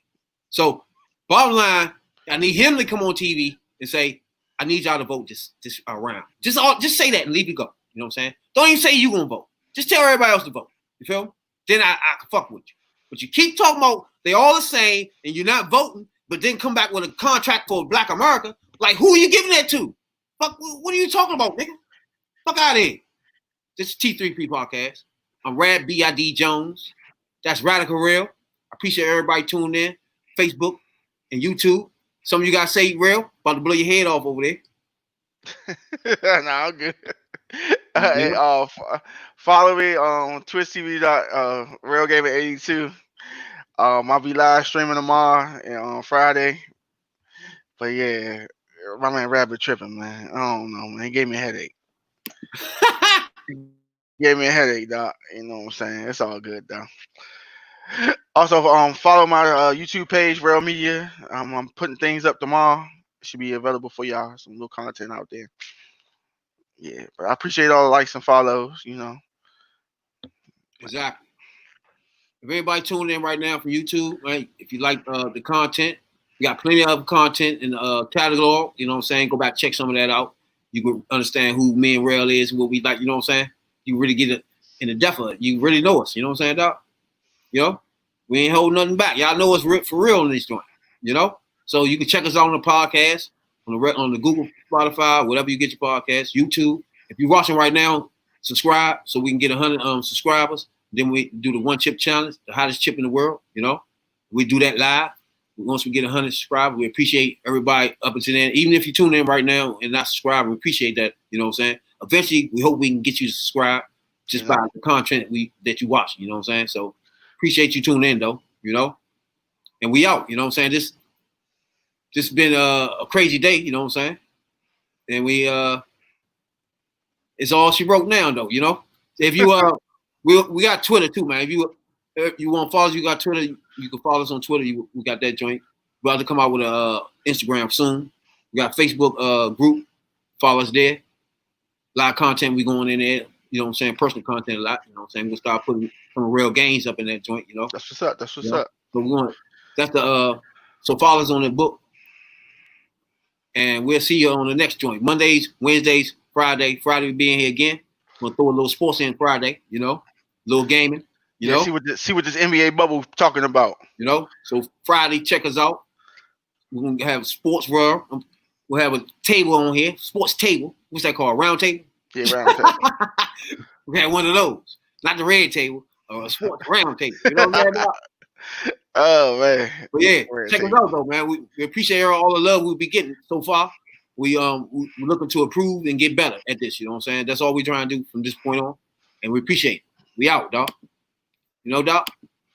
So bottom line, I need him to come on TV and say, I need y'all to vote this round. Just say that and leave it go. You know what I'm saying? Don't even say you gonna vote. Just tell everybody else to vote. You feel me? Then I can fuck with you. But you keep talking about they all the same and you're not voting, but then come back with a contract for Black America. Like, who are you giving that to? Fuck, what are you talking about, nigga? Fuck out of here. This is T3P Podcast. I'm Rad B.I.D. Jones. That's Radical Real. I appreciate everybody tuning in. Facebook and YouTube. Some of you guys say real, about to blow your head off over there. Nah, I'm good. Hey, follow me on Twitch TV. Real Gamer 82. I'll be live streaming tomorrow and on Friday. But yeah, my man Rabbit tripping, man. I don't know, man. He gave me a headache. Gave me a headache, dog. You know what I'm saying? It's all good, though. Also, follow my YouTube page, Real Media. I'm putting things up tomorrow. It should be available for y'all. Some new content out there. Yeah, but I appreciate all the likes and follows, you know. Exactly. If anybody tuning in right now from YouTube, right, if you like the content, we got plenty of other content in the catalog. You know what I'm saying? Go back, check some of that out. You can understand who me and Rail is and what we like. You know what I'm saying? You really get it in the depth of it. You really know us. You know what I'm saying, Doc? You know? We ain't holding nothing back. Y'all know us for real in this joint. You know? So you can check us out on the podcast, on the Google, Spotify, whatever you get your podcast, YouTube. If you're watching right now, subscribe so we can get 100 subscribers. Then we do the one chip challenge, the hottest chip in the world. You know? We do that live. Once we get 100 subscribers, we appreciate everybody up until then. Even if you tune in right now and not subscribe, we appreciate that. You know what I'm saying? Eventually, we hope we can get you to subscribe just by the content that you watch. You know what I'm saying? So appreciate you tuning in, though. You know? And we out. You know what I'm saying? This been a crazy day. You know what I'm saying? And we it's all she wrote now, though. You know? If you we got Twitter too, man. If you want to follow us, you got Twitter. You can follow us on Twitter. We got that joint. We're about to come out with a Instagram soon. We got Facebook group. Follow us there. A lot of content we going in there. You know what I'm saying? Personal content a lot. You know what I'm saying? We'll start putting some real gains up in that joint. You know. That's what's up. That's what's up. So we're going. That's the so follow us on the book. And we'll see you on the next joint. Mondays, Wednesdays, Friday. Friday we being here again. We'll throw a little sports in Friday. You know, a little gaming. You know, see what this NBA bubble talking about. You know, so Friday, check us out. We're gonna have sports world. We'll have a table on here, sports table. What's that called? Round table? Yeah, round table. We had one of those, not the red table, or a sports round table. You know what I'm saying? Oh man. But yeah, check us out though, man. We appreciate all the love we'll be getting so far. We're looking to improve and get better at this. You know what I'm saying? That's all we're trying to do from this point on, and we appreciate it. We out, dog. You know, Doc?